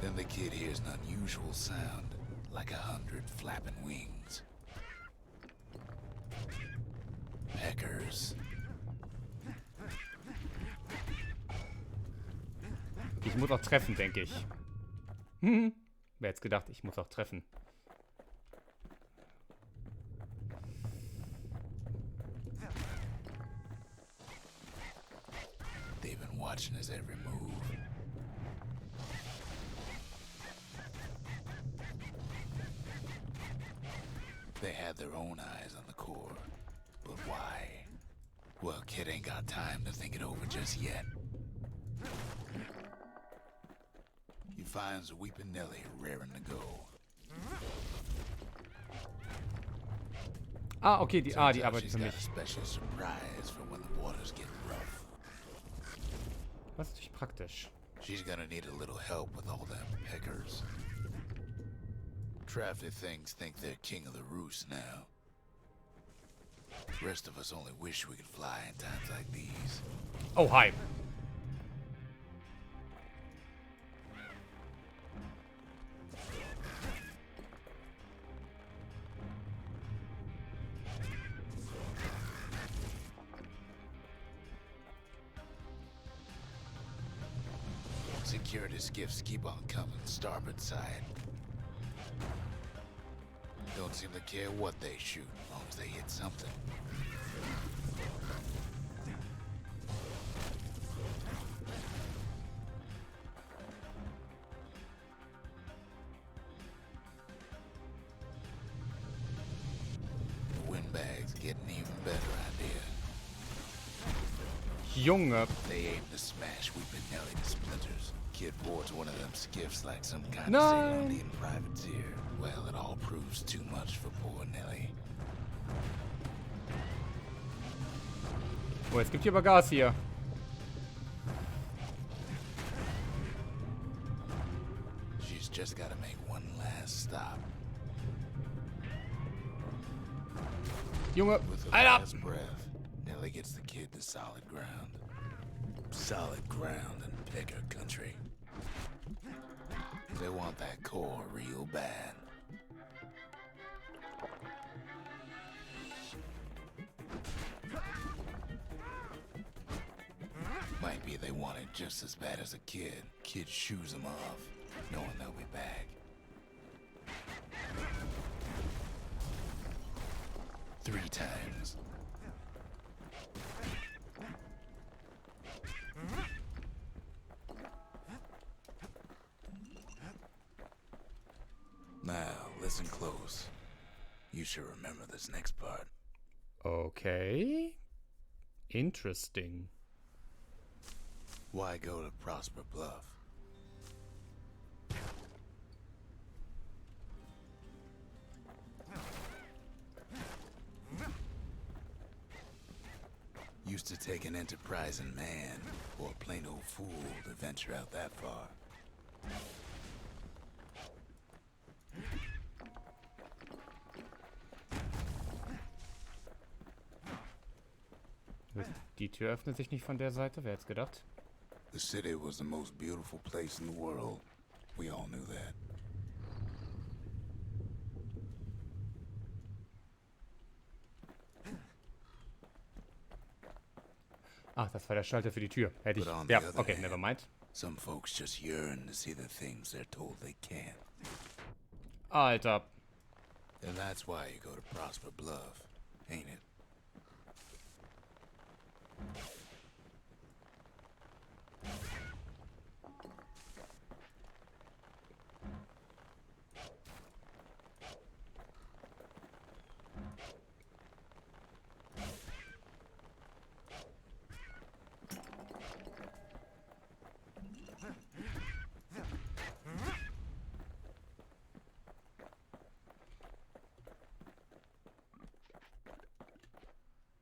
Then the kid hears an unusual sound, like 100 flapping wings. Peckers. Ich muss auch treffen, denke ich. Wer hätte jetzt gedacht, ich muss auch treffen. They've been watching his every move. They had their own eyes on the core. But why? Well, kid ain't got time to think it over just yet. He finds Weepin' Nellie raring to go. Ah, okay, die Sometimes arbeitet she's für got mich. a special surprise for when the waters get rough. Das ist natürlich praktisch. She's gonna need a little help with all them peckers. Traffic things think they're king of the roost now. Rest of us only wish we could fly in times like these. Oh, hi. Security skiffs keep on coming, starboard side. Don't seem to care what they shoot, as long as they hit something. The windbag's getting even better idea. Junge. They aim to smash Weepin' Nellie to splinters. Kid boards one of them skiffs like some kind No. of Ceylonian privateer. Well, it all proves too much for poor Nellie. Oh, es gibt hier aber Gas hier. She's just gotta make one last stop. Junge, With a Alter! last breath, Nellie gets the kid to solid ground. Solid ground in Pecker country. They want that core real bad. Might be they want it just as bad as a kid. Kid shoos them off, knowing they'll be back. 3 times. Now, listen close. You should remember this next part. Okay. Interesting. Why go to Prosper Bluff? Used to take an enterprising man for a plain old fool to venture out that far. Die Tür öffnet sich nicht von der Seite. Wer hätte es gedacht? The city was the most beautiful place in the world. We all knew that. Ach, das war der Schalter für die Tür. Hätte ich... But on the Ja, other okay, hand, never mind. Some folks just yearn to see the things they're told they can't. Alter. And that's why you go to Prosper Bluff, ain't it?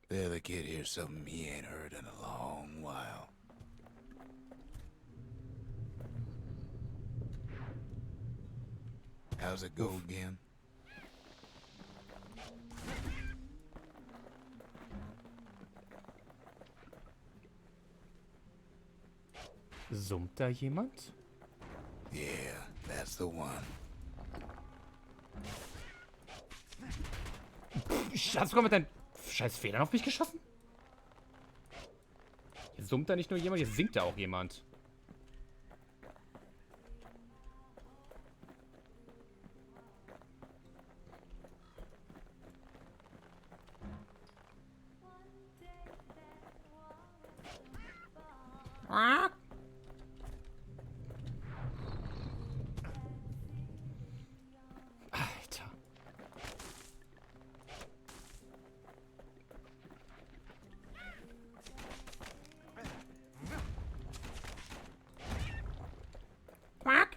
There the kid hears something he ain't heard in a long while. How's it go again? Summt da jemand? Yeah, that's the one. Hast du mit deinen scheiß Federn auf mich geschossen? Hier summt da nicht nur jemand, hier singt da auch jemand. Alter. Quack.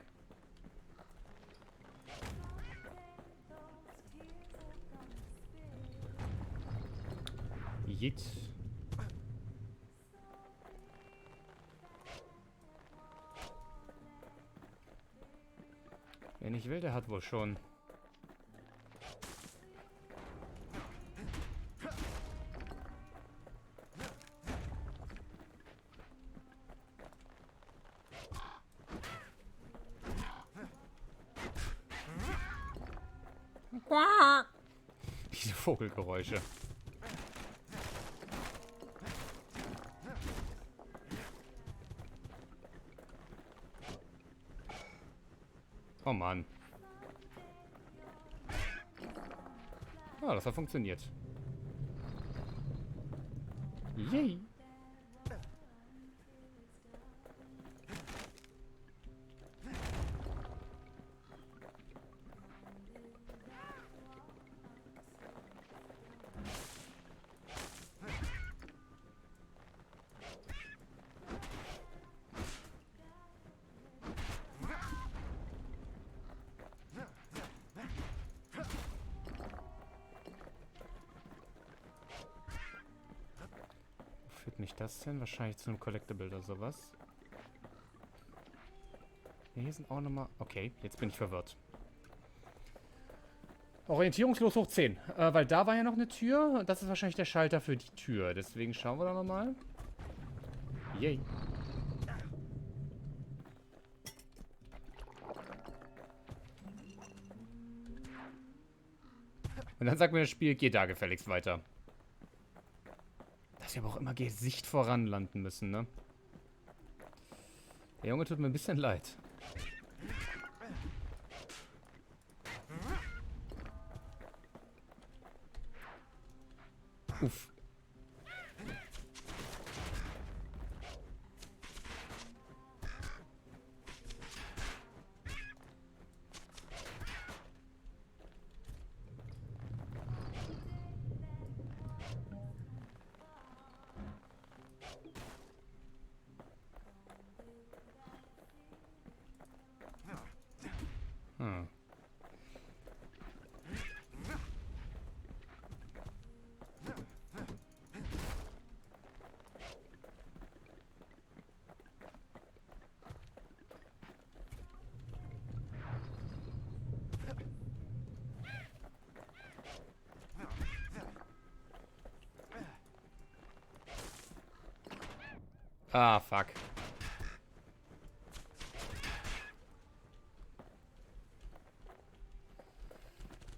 Jit. Wer nicht will, der hat wohl schon. Diese Vogelgeräusche. Oh Mann. Ah, das hat funktioniert. Yay. Führt mich das hin? Wahrscheinlich zu einem Collectible oder sowas. Ja, hier sind auch nochmal... Okay, jetzt bin ich verwirrt. Orientierungslos hoch 10. Weil da war ja noch eine Tür. Und das ist wahrscheinlich der Schalter für die Tür. Deswegen schauen wir da nochmal. Yay. Und dann sagt mir das Spiel, geh da gefälligst weiter. Dass wir aber auch immer Gesicht voran landen müssen, ne? Der Junge tut mir ein bisschen leid. Uff. Hm. Ah, fuck.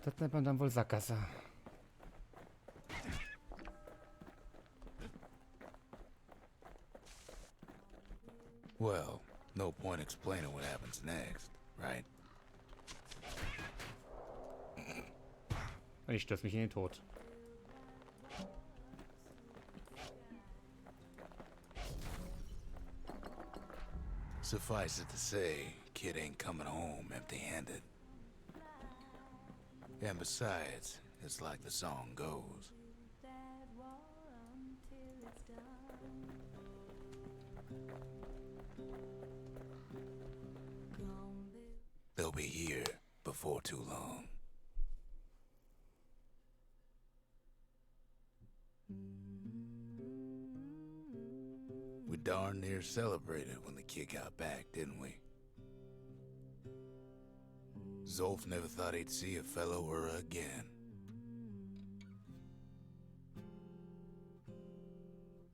Das nennt man dann wohl Sackgasse. Well, no point explaining what happens next, right? Und ich stürze mich in den Tod. Suffice it to say, kid ain't coming home empty-handed. And besides, it's like the song goes. They'll be here before too long. We darn near celebrated when the kid got back, didn't we? Zolf never thought he'd see a fellow or again.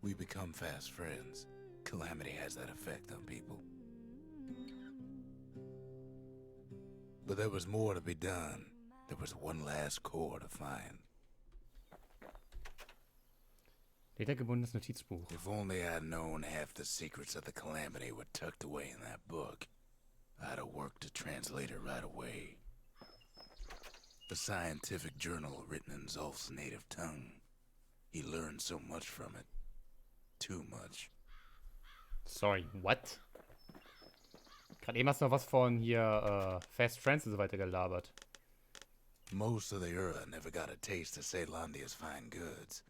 We become fast friends. Calamity has that effect on people. But there was more to be done. There was one last core to find. Ledergebundenes Notizbuch. If only I'd known half the secrets of the Calamity were tucked away in that book, I'd have worked to translate it right away. A scientific journal written in Zolf's native tongue. He learned so much from it. Too much. Sorry, what? Gerade eben hast du noch was von hier Fast Friends und so weiter gelabert. Most of the Ura never got a taste of Ceylondia's fine goods,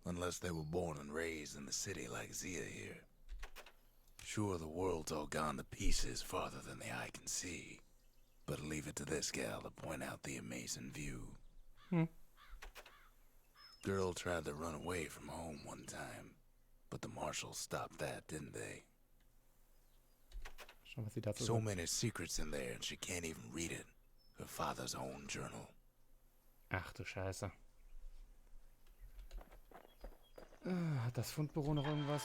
unless they were born and raised in the city like Zia here. Sure, the world's all gone to pieces farther than the eye can see, but leave it to this gal to point out the amazing view. Girl tried to run away from home one time, but the marshals stopped that, didn't they? Schau, was sie dazu So sagt. many secrets in there and she can't even read it. Her father's own journal. Ach du Scheiße. Hat das Fundbüro noch irgendwas?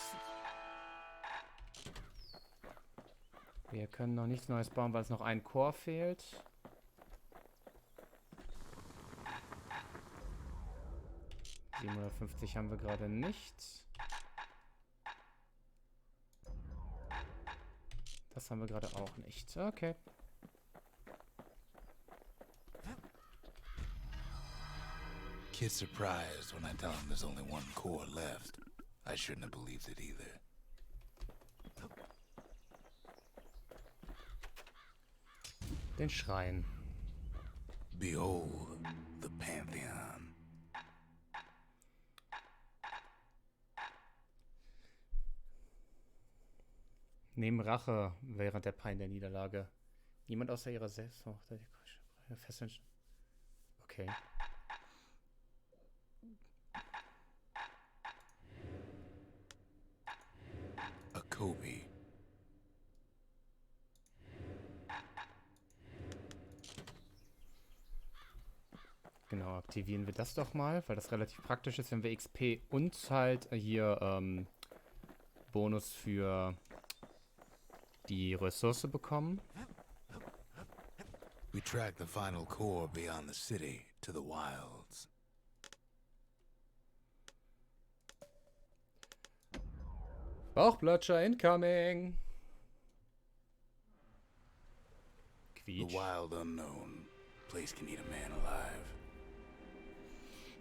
Wir können noch nichts Neues bauen, weil es noch ein Core fehlt. $750 haben wir gerade nicht. Das haben wir gerade auch nicht. Okay. Kid's surprised when I tell him there's only one core left. I shouldn't have believed it either. Den Schrein. Behold the Pantheon. Nehmen Rache während der Pein der Niederlage. Niemand außer ihrer selbst. Okay. A Kobe. Genau, aktivieren wir das doch mal, weil das relativ praktisch ist, wenn wir XP und halt hier Bonus für die Ressource bekommen. We track the final core beyond the city to the wilds. Bauchplatscher incoming! The Quietsch. wild unknown. Place can eat a man alive.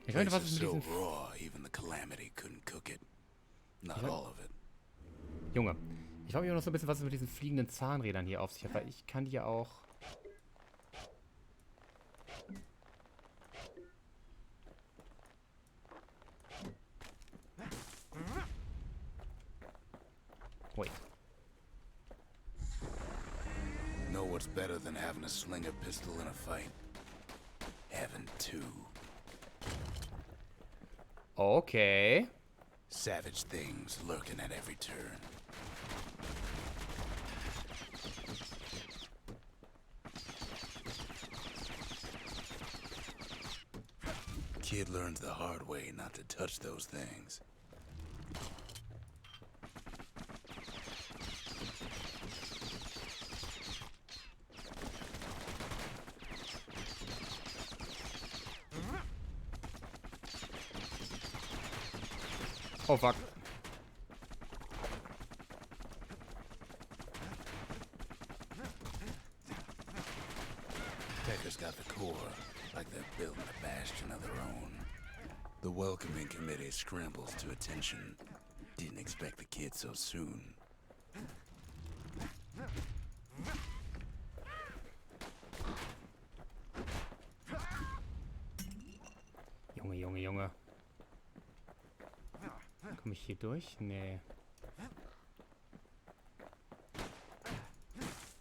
Ich meine, was Place ist is mit so diesen... raw, even the Calamity couldn't cook it. Not Ja. all of it. Junge, ich frage mich auch noch so ein bisschen, was es mit diesen fliegenden Zahnrädern hier auf sich hat, weil ich kann die ja auch... Wait. Know what's better than having a slinger pistol in a fight? Having two. Okay. Savage things lurking at every turn. Kid learns the hard way not to touch those things. Oh, fuck. Decker's got the core, like they're building a bastion of their own. The welcoming committee scrambles to attention. Didn't expect the kid so soon. Junge, Junge, Junge. Komme ich hier durch? Nee.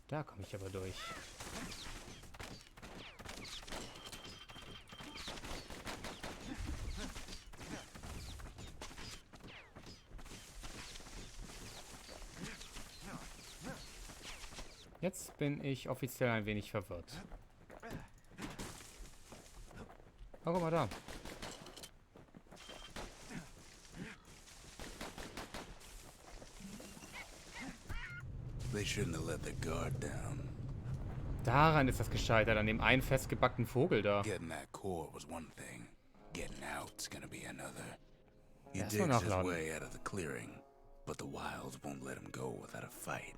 Da komme ich aber durch. Jetzt bin ich offiziell ein wenig verwirrt. Oh, guck mal da. They shouldn't have let the guard down. Daran ist das gescheitert, an dem einen festgebackten Vogel da. Getting that core was one thing. Getting out's gonna be another. He Erst mal digs his nachladen. way out of the clearing, but the wilds won't let him go without a fight.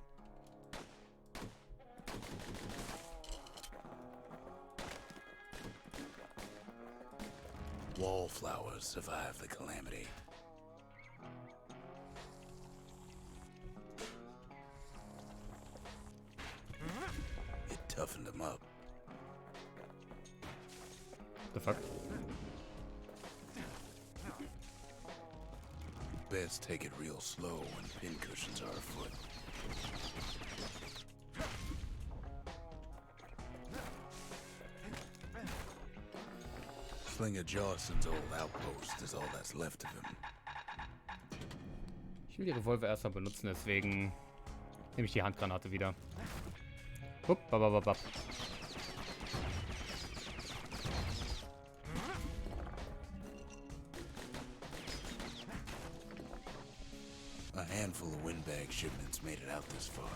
Wallflowers survive the calamity. It toughened him up. The fuck? Best take it real slow when pincushions are afoot. Slinger Jawson's old outpost is all that's left of him. Ich will die Revolver erstmal benutzen, deswegen nehme ich die Handgranate wieder. Hup, babababab. A handful of windbag shipments made it out this far.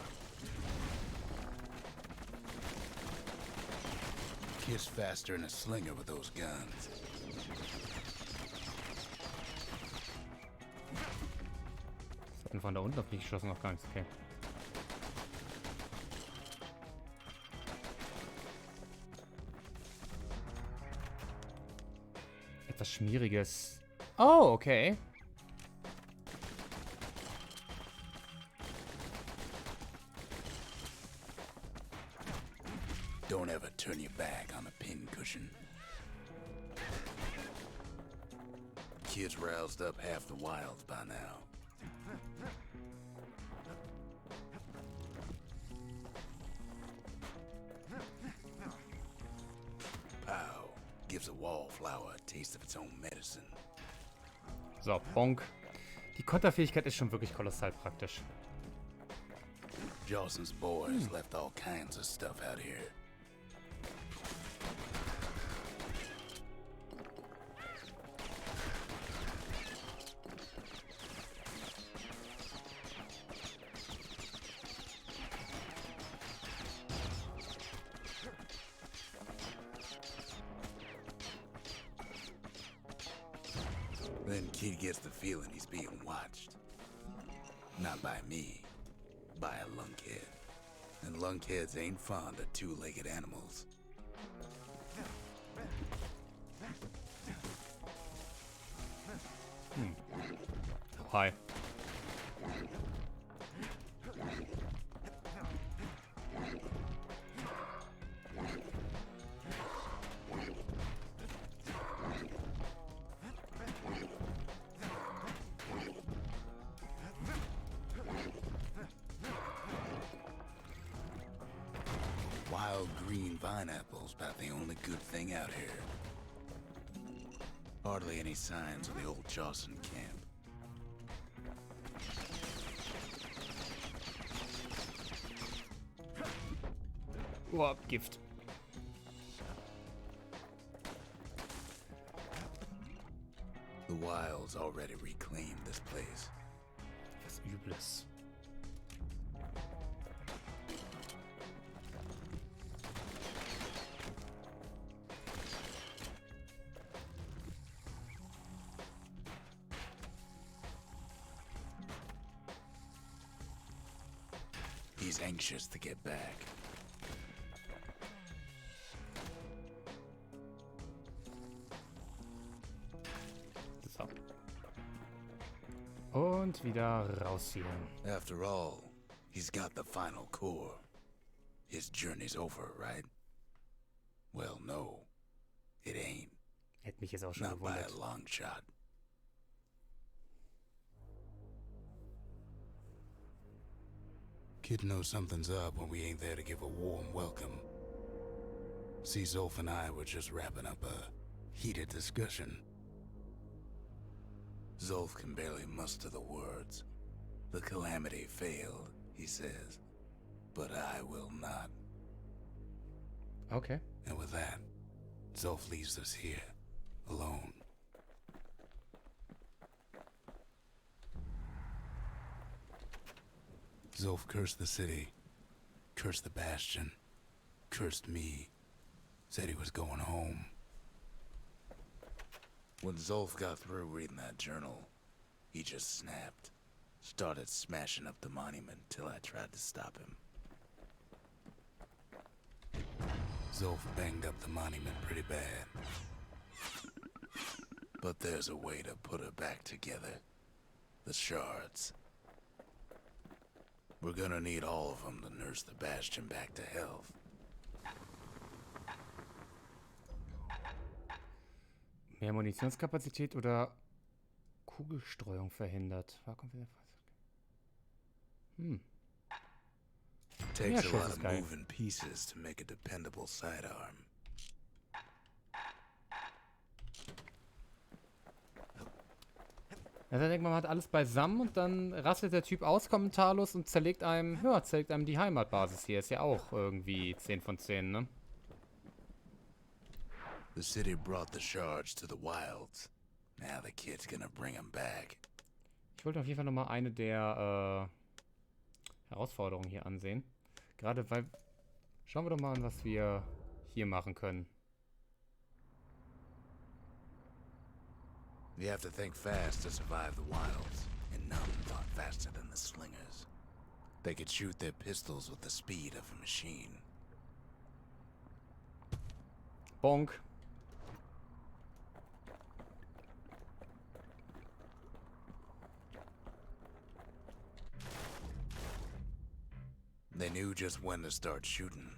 Kid's faster than a slinger with those guns. Das hat von da unten auf mich geschossen, noch gar nichts. Okay. Etwas Schmieriges. Oh, okay. Don't ever turn your back on a pincushion. Kid's roused up half the wilds by now. Pow gives a wallflower a taste of its own medicine. So, bonk. Die Konterfähigkeit ist schon wirklich kolossal praktisch. Jawson's boys left all kinds of stuff out here. Then Kid gets the feeling he's being watched. Not by me, by a lunkhead. And lunkheads ain't fond of two-legged animals. Hi. Wild green vine apples about the only good thing out here. Hardly any signs of the old Jawson camp. Oh, Gift. The wilds already reclaimed this place. Was Übles. He's anxious to get back. So. Und wieder raus hier. After all, he's got the final core. His journey's over, right? Well, no, it ain't. Hätte mich jetzt auch schon Not by a gewundert. long shot. Kid knows something's up when we ain't there to give a warm welcome. See, Zolf and I were just wrapping up a heated discussion. Zolf can barely muster the words. The calamity failed, he says. But I will not. Okay. And with that, Zolf leaves us here, alone. Zolf cursed the city, cursed the Bastion, cursed me, said he was going home. When Zolf got through reading that journal, he just snapped. Started smashing up the monument till I tried to stop him. Zolf banged up the monument pretty bad. But there's a way to put it back together. The shards. We're gonna need all of them to nurse the Bastion back to health. Mehr Munitionskapazität oder Kugelstreuung verhindert. Takes a Schuss lot ist of geil. moving pieces to make a dependable sidearm. Also denkt man hat alles beisammen und dann rastet der Typ aus, kommentarlos und zerlegt einem die Heimatbasis hier. Ist ja auch irgendwie 10 von 10, ne? The city brought the shards to the wilds. Now the kid's gonna bring them back. Ich wollte auf jeden Fall nochmal eine der Herausforderungen hier ansehen. Gerade weil... Schauen wir doch mal an, was wir hier machen können. You have to think fast to survive the wilds, and none thought faster than the slingers. They could shoot their pistols with the speed of a machine. Bonk. They knew just when to start shooting,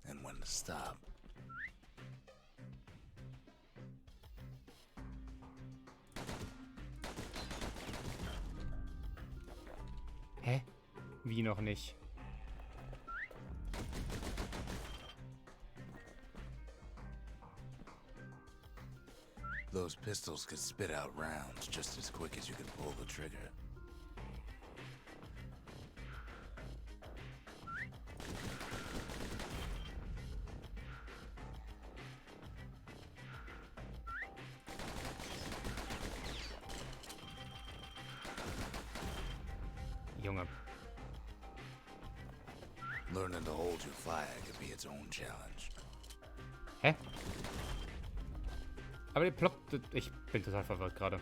and when to stop. Hä? Wie noch nicht? Those pistols could spit out rounds just as quick as you could pull the trigger. Junge. Learning to hold your fire could be its own challenge. Hä? Aber der ploppt... Ich bin total verwirrt gerade.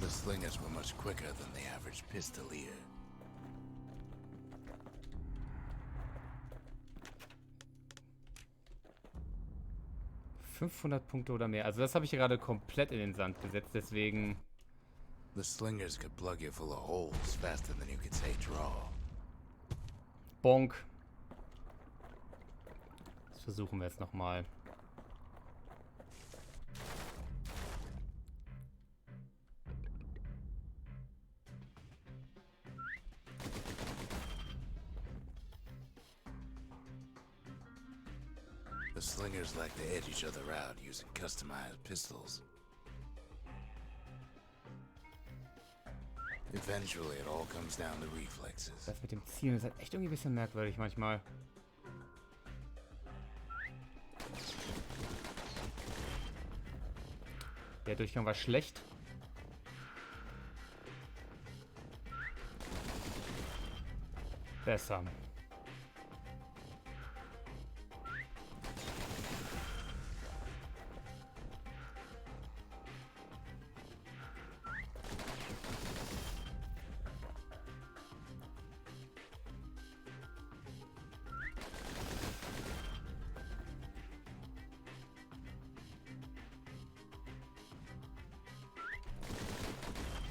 The slingers were much quicker than the average pistolier. 500 Punkte oder mehr. Also das habe ich gerade komplett in den Sand gesetzt, deswegen... The slingers could plug you full of holes faster than you could say draw. Bonk. Das versuchen wir jetzt nochmal. The slingers like to edge each other out using customized pistols. Eventually, it all comes down to reflexes. Das mit dem Zielen ist halt echt irgendwie ein bisschen merkwürdig manchmal. Der Durchgang war schlecht. Besser.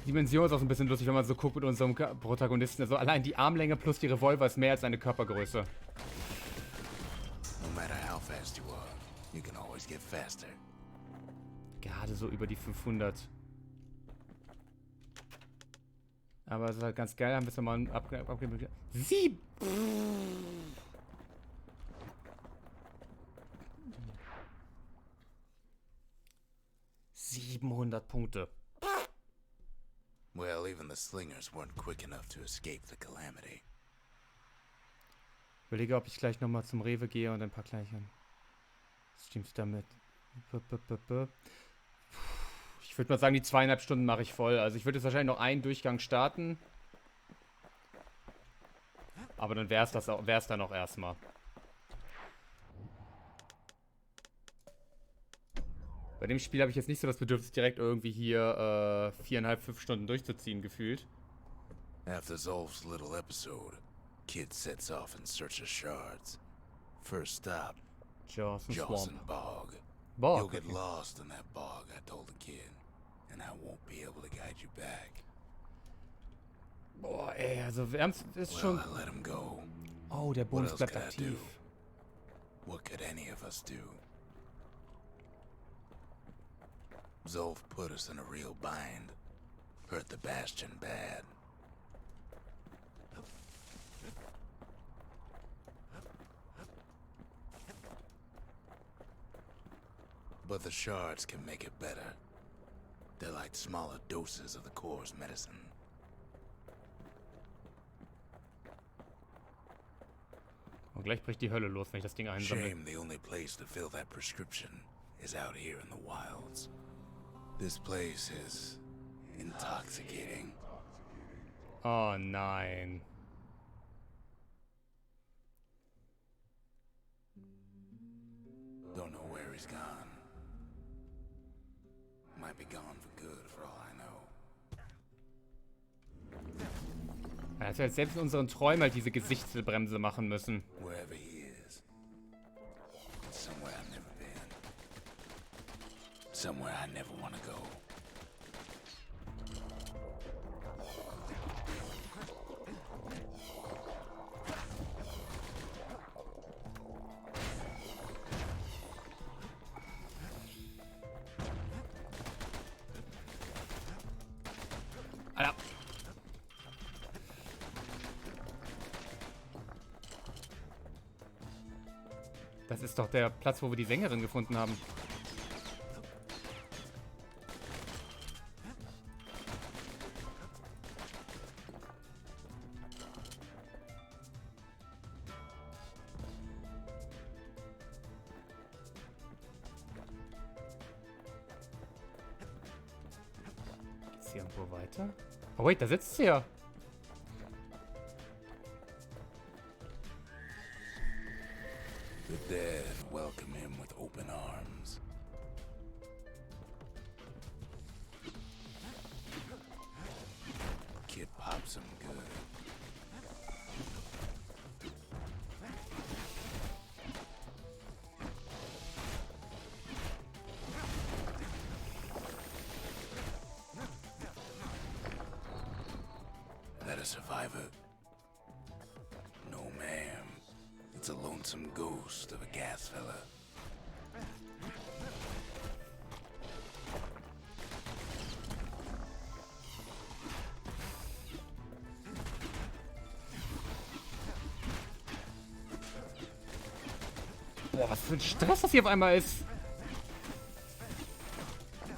Die Dimension ist auch so ein bisschen lustig, wenn man so guckt mit unserem Protagonisten. Also allein die Armlänge plus die Revolver ist mehr als seine Körpergröße. No matter how fast you are, you can always get faster. Gerade so über die 500. Aber es ist halt ganz geil, haben wir es nochmal abgegeben. 7! 700 Punkte. Well, even the slingers weren't quick enough to escape the calamity. Ich überlege, ob ich gleich nochmal zum Rewe gehe und ein paar gleiche Streams damit. Ich würde mal sagen, die 2,5 Stunden mache ich voll. Also ich würde jetzt wahrscheinlich noch einen Durchgang starten. Aber dann wäre es dann auch erstmal. Bei dem Spiel habe ich jetzt nicht so das Bedürfnis, direkt irgendwie hier 4,5, 5 Stunden durchzuziehen, gefühlt. After Zolf's little episode, Kid sets off in search of shards. First stop, Johnson Johnson Swamp. Bog. Bog, You'll get okay. lost in that bog, I told the kid, and I won't be able to guide you back. Boah, ey, also wir haben's, ist schon... Well, I let him go. Oh, der What Bonus else bleibt could I aktiv. do? What could any of us do? Zolf put us in a real bind. Hurt the Bastion bad. But the shards can make it better. They're like smaller doses of the core's medicine. Und gleich bricht die Hölle los, wenn ich das Ding einsammle. Shame the only place to fill that prescription is out here in the wilds. This place is intoxicating. Oh nein. Don't know where he's gone. Might be gone for good for all I know. Als wir jetzt selbst in unseren Träumen halt diese Gesichtsbremse machen müssen. Wherever he is. Somewhere I've never been. Somewhere I never want to go. Alter. Das ist doch der Platz, wo wir die Sängerin gefunden haben. Geht's hier irgendwo weiter? Oh wait, da sitzt sie ja. The dead welcome him with open arms. Kid pops him good. That a survivor? No, ma'am. It's a lonesome ghost of a gas fella. Boah, was für ein Stress das hier auf einmal ist.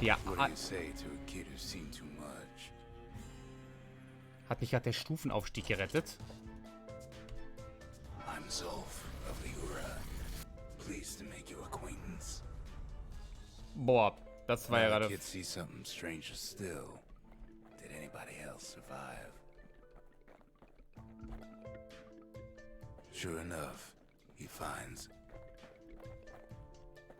Ja, What do you say to a kid who's seen too much? hat mich gerade der Stufenaufstieg gerettet. I'm Zolf of the Ura. Pleased to make your acquaintance. Boah, Das war ja Now the gerade... kid sees something stranger still. Did anybody else survive? Sure enough, he finds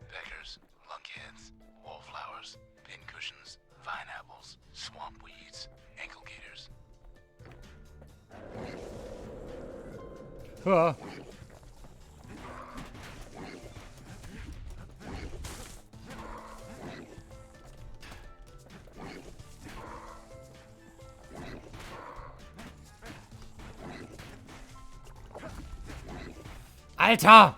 peckers, lunkheads, wallflowers, pincushions, vine apples, swamp weeds, ankle gaiters. Ah. Alter!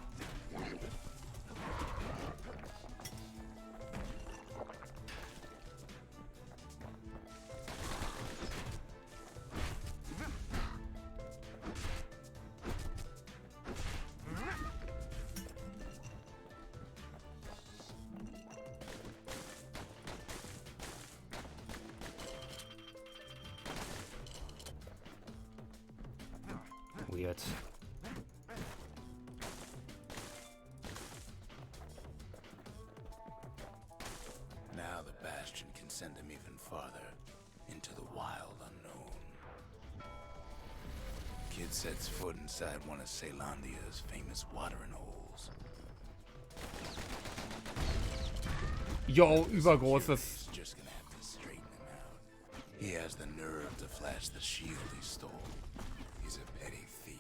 Weird. Now the Bastion can send him even farther, into the wild unknown. Kid sets foot inside one of Ceylandia's famous watering holes. Jo, übergroßes. He's just gonna have to straighten him out. He has the nerve to flash the shield he stole. He's a petty thief.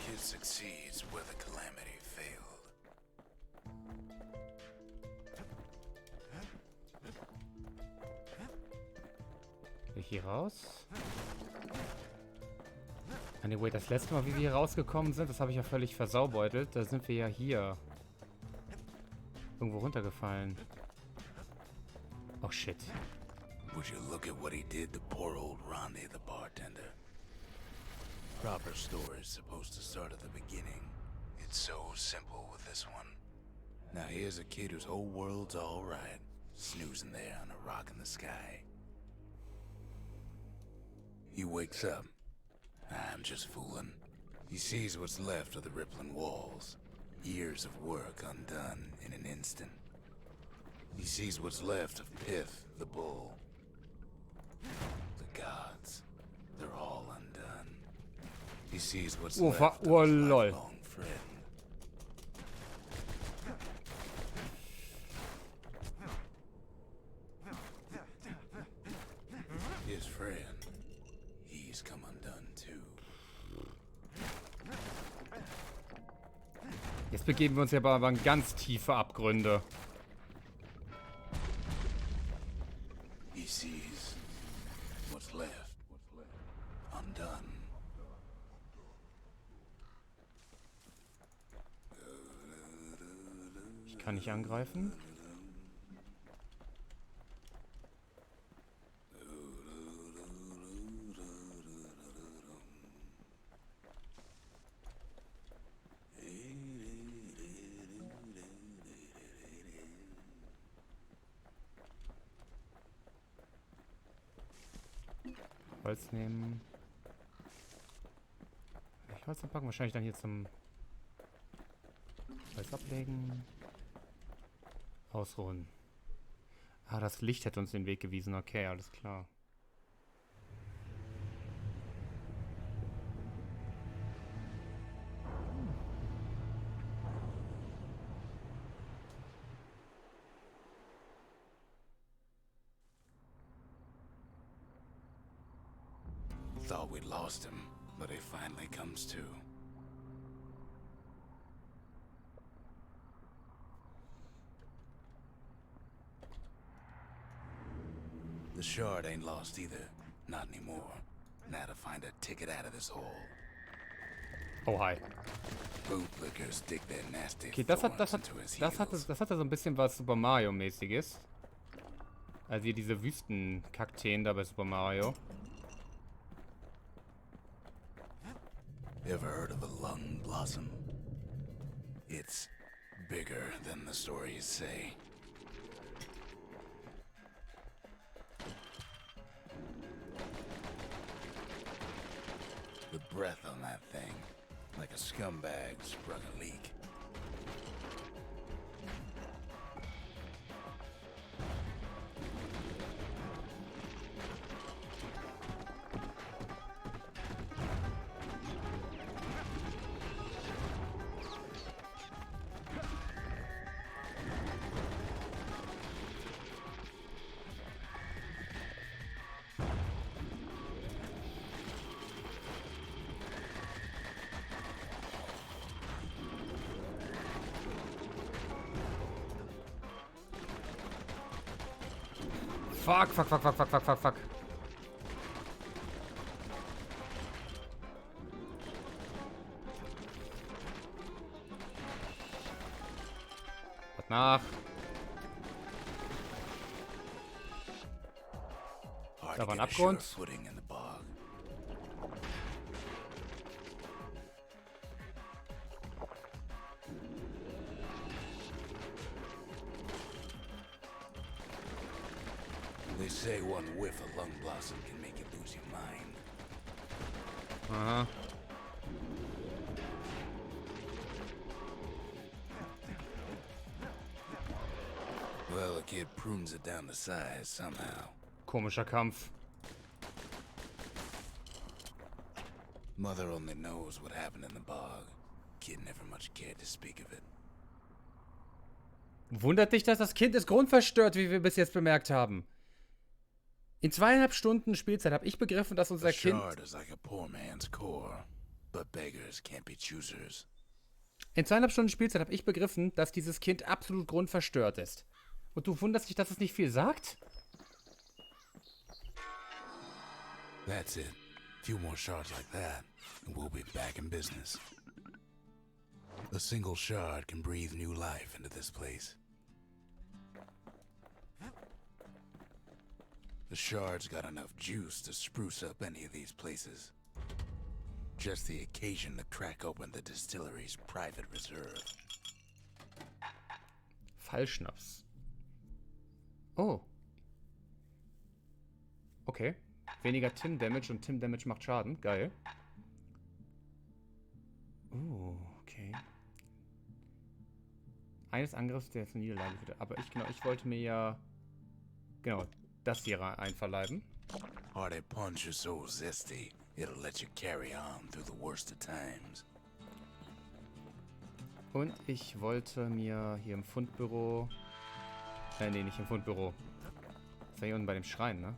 Kid succeeds where the Calamity failed. Hier raus. Anyway, das letzte Mal, wie wir hier rausgekommen sind, das habe ich ja völlig versaubeutelt. Da sind wir ja hier irgendwo runtergefallen. Oh shit. Would you look at what he did to poor old Ronde the bartender? Proper story is supposed to start at the beginning. It's so simple with this one. Now here's a kid whose whole world's all right, snoozing there on a rock in the sky. He wakes up. I'm just fooling. He sees what's left of the rippling walls. Years of work undone in an instant. He sees what's left of Pith, the bull. The gods, they're all undone. He sees what's left of his lifelong friend. His friend, he's come undone too. Jetzt begeben wir uns ja aber in ganz tiefe Abgründe. He sees what's left undone. Ich kann nicht angreifen. Holz nehmen. Ich Holz packen, wahrscheinlich dann hier zum Holz ablegen. Ausruhen. Ah, das Licht hätte uns den Weg gewiesen. Okay, alles klar. Thought we'd lost him, but he finally comes to. The shard ain't lost either. Not anymore. Now to find a ticket out of this hole. Oh, hi. Bootlickers stick their nasty Okay, thorns into his heels. das hatte so ein bisschen was Super Mario-mäßiges. Also hier diese Wüstenkakteen da bei Super Mario. Ever heard of a lung blossom? It's bigger than the stories say. The breath on that thing, like a scumbag sprung a leak. Fuck, fuck, fuck, fuck, fuck, fuck, fuck, fuck. Was nach? Da war ein Abgrund. Footing in the bog. They say one whiff of lung blossom can make you lose your mind. Aha. Well, a kid prunes it down to size somehow. Komischer Kampf. Mother only knows what happened in the bog. Kid never much cared to speak of it. Wundert dich, dass das Kind ist grundverstört, wie wir bis jetzt bemerkt haben. In 2,5 Stunden Spielzeit habe ich begriffen, dass unser Kind... In 2,5 Stunden Spielzeit habe ich begriffen, dass dieses Kind absolut grundverstört ist. Und du wunderst dich, dass es nicht viel sagt? That's it. Few more shards like that, and we'll be back in business. A single shard can breathe new life into this place. The shard's got enough juice to spruce up any of these places. Just the occasion to crack open the distillery's private reserve. Fallschnaps. Oh. Okay. Weniger Tim-Damage und Tim-Damage macht Schaden. Geil. Okay. Eines Angriffs, der jetzt eine Niederlage würde. Aber ich wollte mir ja... Genau, das hier einverleiben. Hearty punch is so zesty, it'll let you carry on through the worst of times. Und ich wollte mir hier im Fundbüro... nee, nicht im Fundbüro. Das war hier unten bei dem Schrein, ne?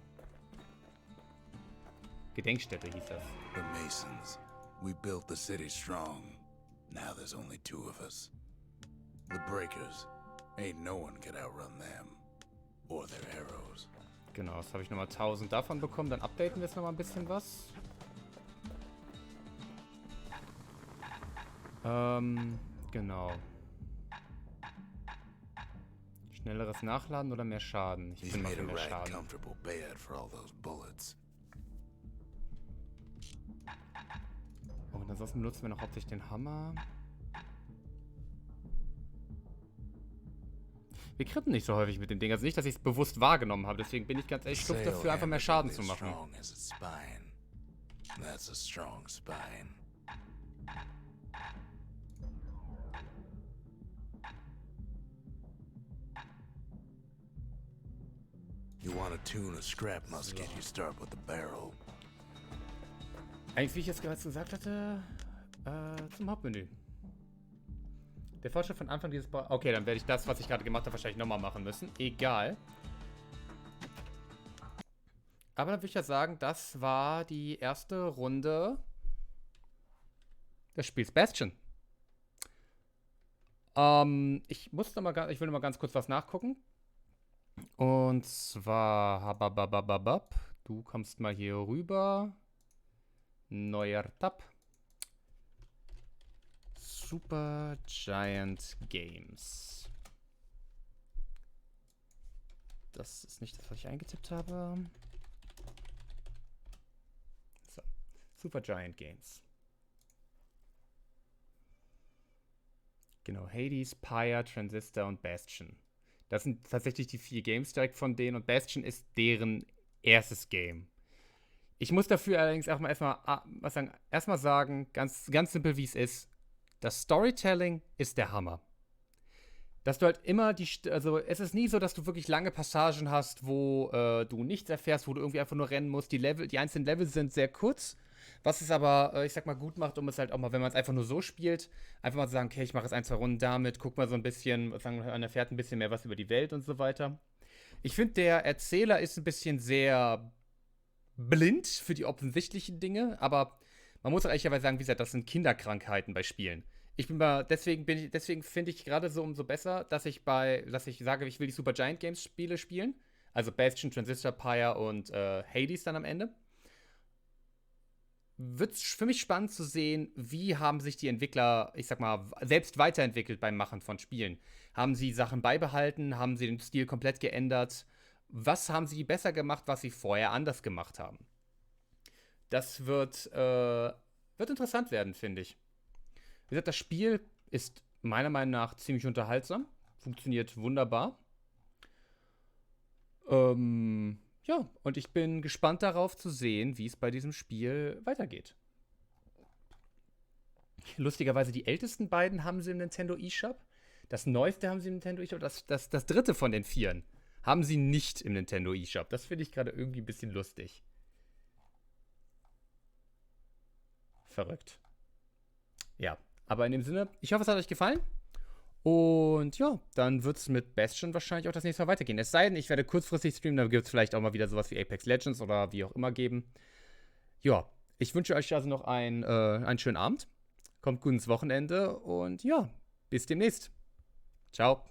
Gedenkstätte hieß das. The Masons. We built the city strong. Now there's only 2 of us. The Breakers. Ain't no one could outrun them. Or their arrows. Genau, das habe ich nochmal 1000 davon bekommen. Dann updaten wir jetzt nochmal ein bisschen was. Genau. Schnelleres Nachladen oder mehr Schaden? Ich bin mal für mehr Schaden. Und ansonsten benutzen wir noch hauptsächlich den Hammer. Wir kritten nicht so häufig mit dem Ding. Also nicht, dass ich es bewusst wahrgenommen habe. Deswegen bin ich ganz ehrlich stumpf dafür, einfach mehr Schaden zu machen. You want to tune a scrap musket, you start with the barrel. Eigentlich, wie ich jetzt gerade gesagt hatte, zum Hauptmenü. Der Fortschritt von Anfang dieses... Okay, dann werde ich das, was ich gerade gemacht habe, wahrscheinlich nochmal machen müssen. Egal. Aber dann würde ich ja sagen, das war die erste Runde des Spiels Bastion. Ich will noch mal ganz kurz was nachgucken. Und zwar... Du kommst mal hier rüber. Neuer Tab. Super Giant Games. das ist nicht das, was ich eingetippt habe. So. Supergiant Games. Genau, Hades, Pyre, Transistor und Bastion. Das sind tatsächlich die 4 Games direkt von denen und Bastion ist deren erstes Game. Ich muss dafür allerdings auch mal erstmal sagen, ganz, ganz simpel wie es ist, das Storytelling ist der Hammer. Dass du halt immer also es ist nie so, dass du wirklich lange Passagen hast, wo du nichts erfährst, wo du irgendwie einfach nur rennen musst. Die einzelnen Level sind sehr kurz, was es aber, ich sag mal, gut macht, um es halt auch mal, wenn man es einfach nur so spielt, einfach mal zu sagen, okay, ich mache jetzt 1, 2 Runden damit, guck mal so ein bisschen, man erfährt ein bisschen mehr was über die Welt und so weiter. Ich finde, der Erzähler ist ein bisschen sehr blind für die offensichtlichen Dinge, aber man muss auch ehrlicherweise sagen, wie gesagt, das sind Kinderkrankheiten bei Spielen. Deswegen finde ich gerade so umso besser, dass ich sage, ich will die Supergiant Games Spiele spielen. Also Bastion, Transistor, Pyre und Hades dann am Ende. Wird es für mich spannend zu sehen, wie haben sich die Entwickler, ich sag mal, selbst weiterentwickelt beim Machen von Spielen. Haben sie Sachen beibehalten? Haben sie den Stil komplett geändert? Was haben sie besser gemacht, was sie vorher anders gemacht haben? Das wird interessant werden, finde ich. Wie gesagt, das Spiel ist meiner Meinung nach ziemlich unterhaltsam. Funktioniert wunderbar. Ja, und ich bin gespannt darauf zu sehen, wie es bei diesem Spiel weitergeht. Lustigerweise, die ältesten beiden haben sie im Nintendo eShop. Das neueste haben sie im Nintendo eShop. Das dritte von den 4 haben sie nicht im Nintendo eShop. Das finde ich gerade irgendwie ein bisschen lustig. Verrückt. Ja, aber in dem Sinne, ich hoffe, es hat euch gefallen. Und ja, dann wird es mit Bastion wahrscheinlich auch das nächste Mal weitergehen. Es sei denn, ich werde kurzfristig streamen, dann wird es vielleicht auch mal wieder sowas wie Apex Legends oder wie auch immer geben. Ja, ich wünsche euch also noch einen schönen Abend. Kommt gut ins Wochenende und ja, bis demnächst. Ciao.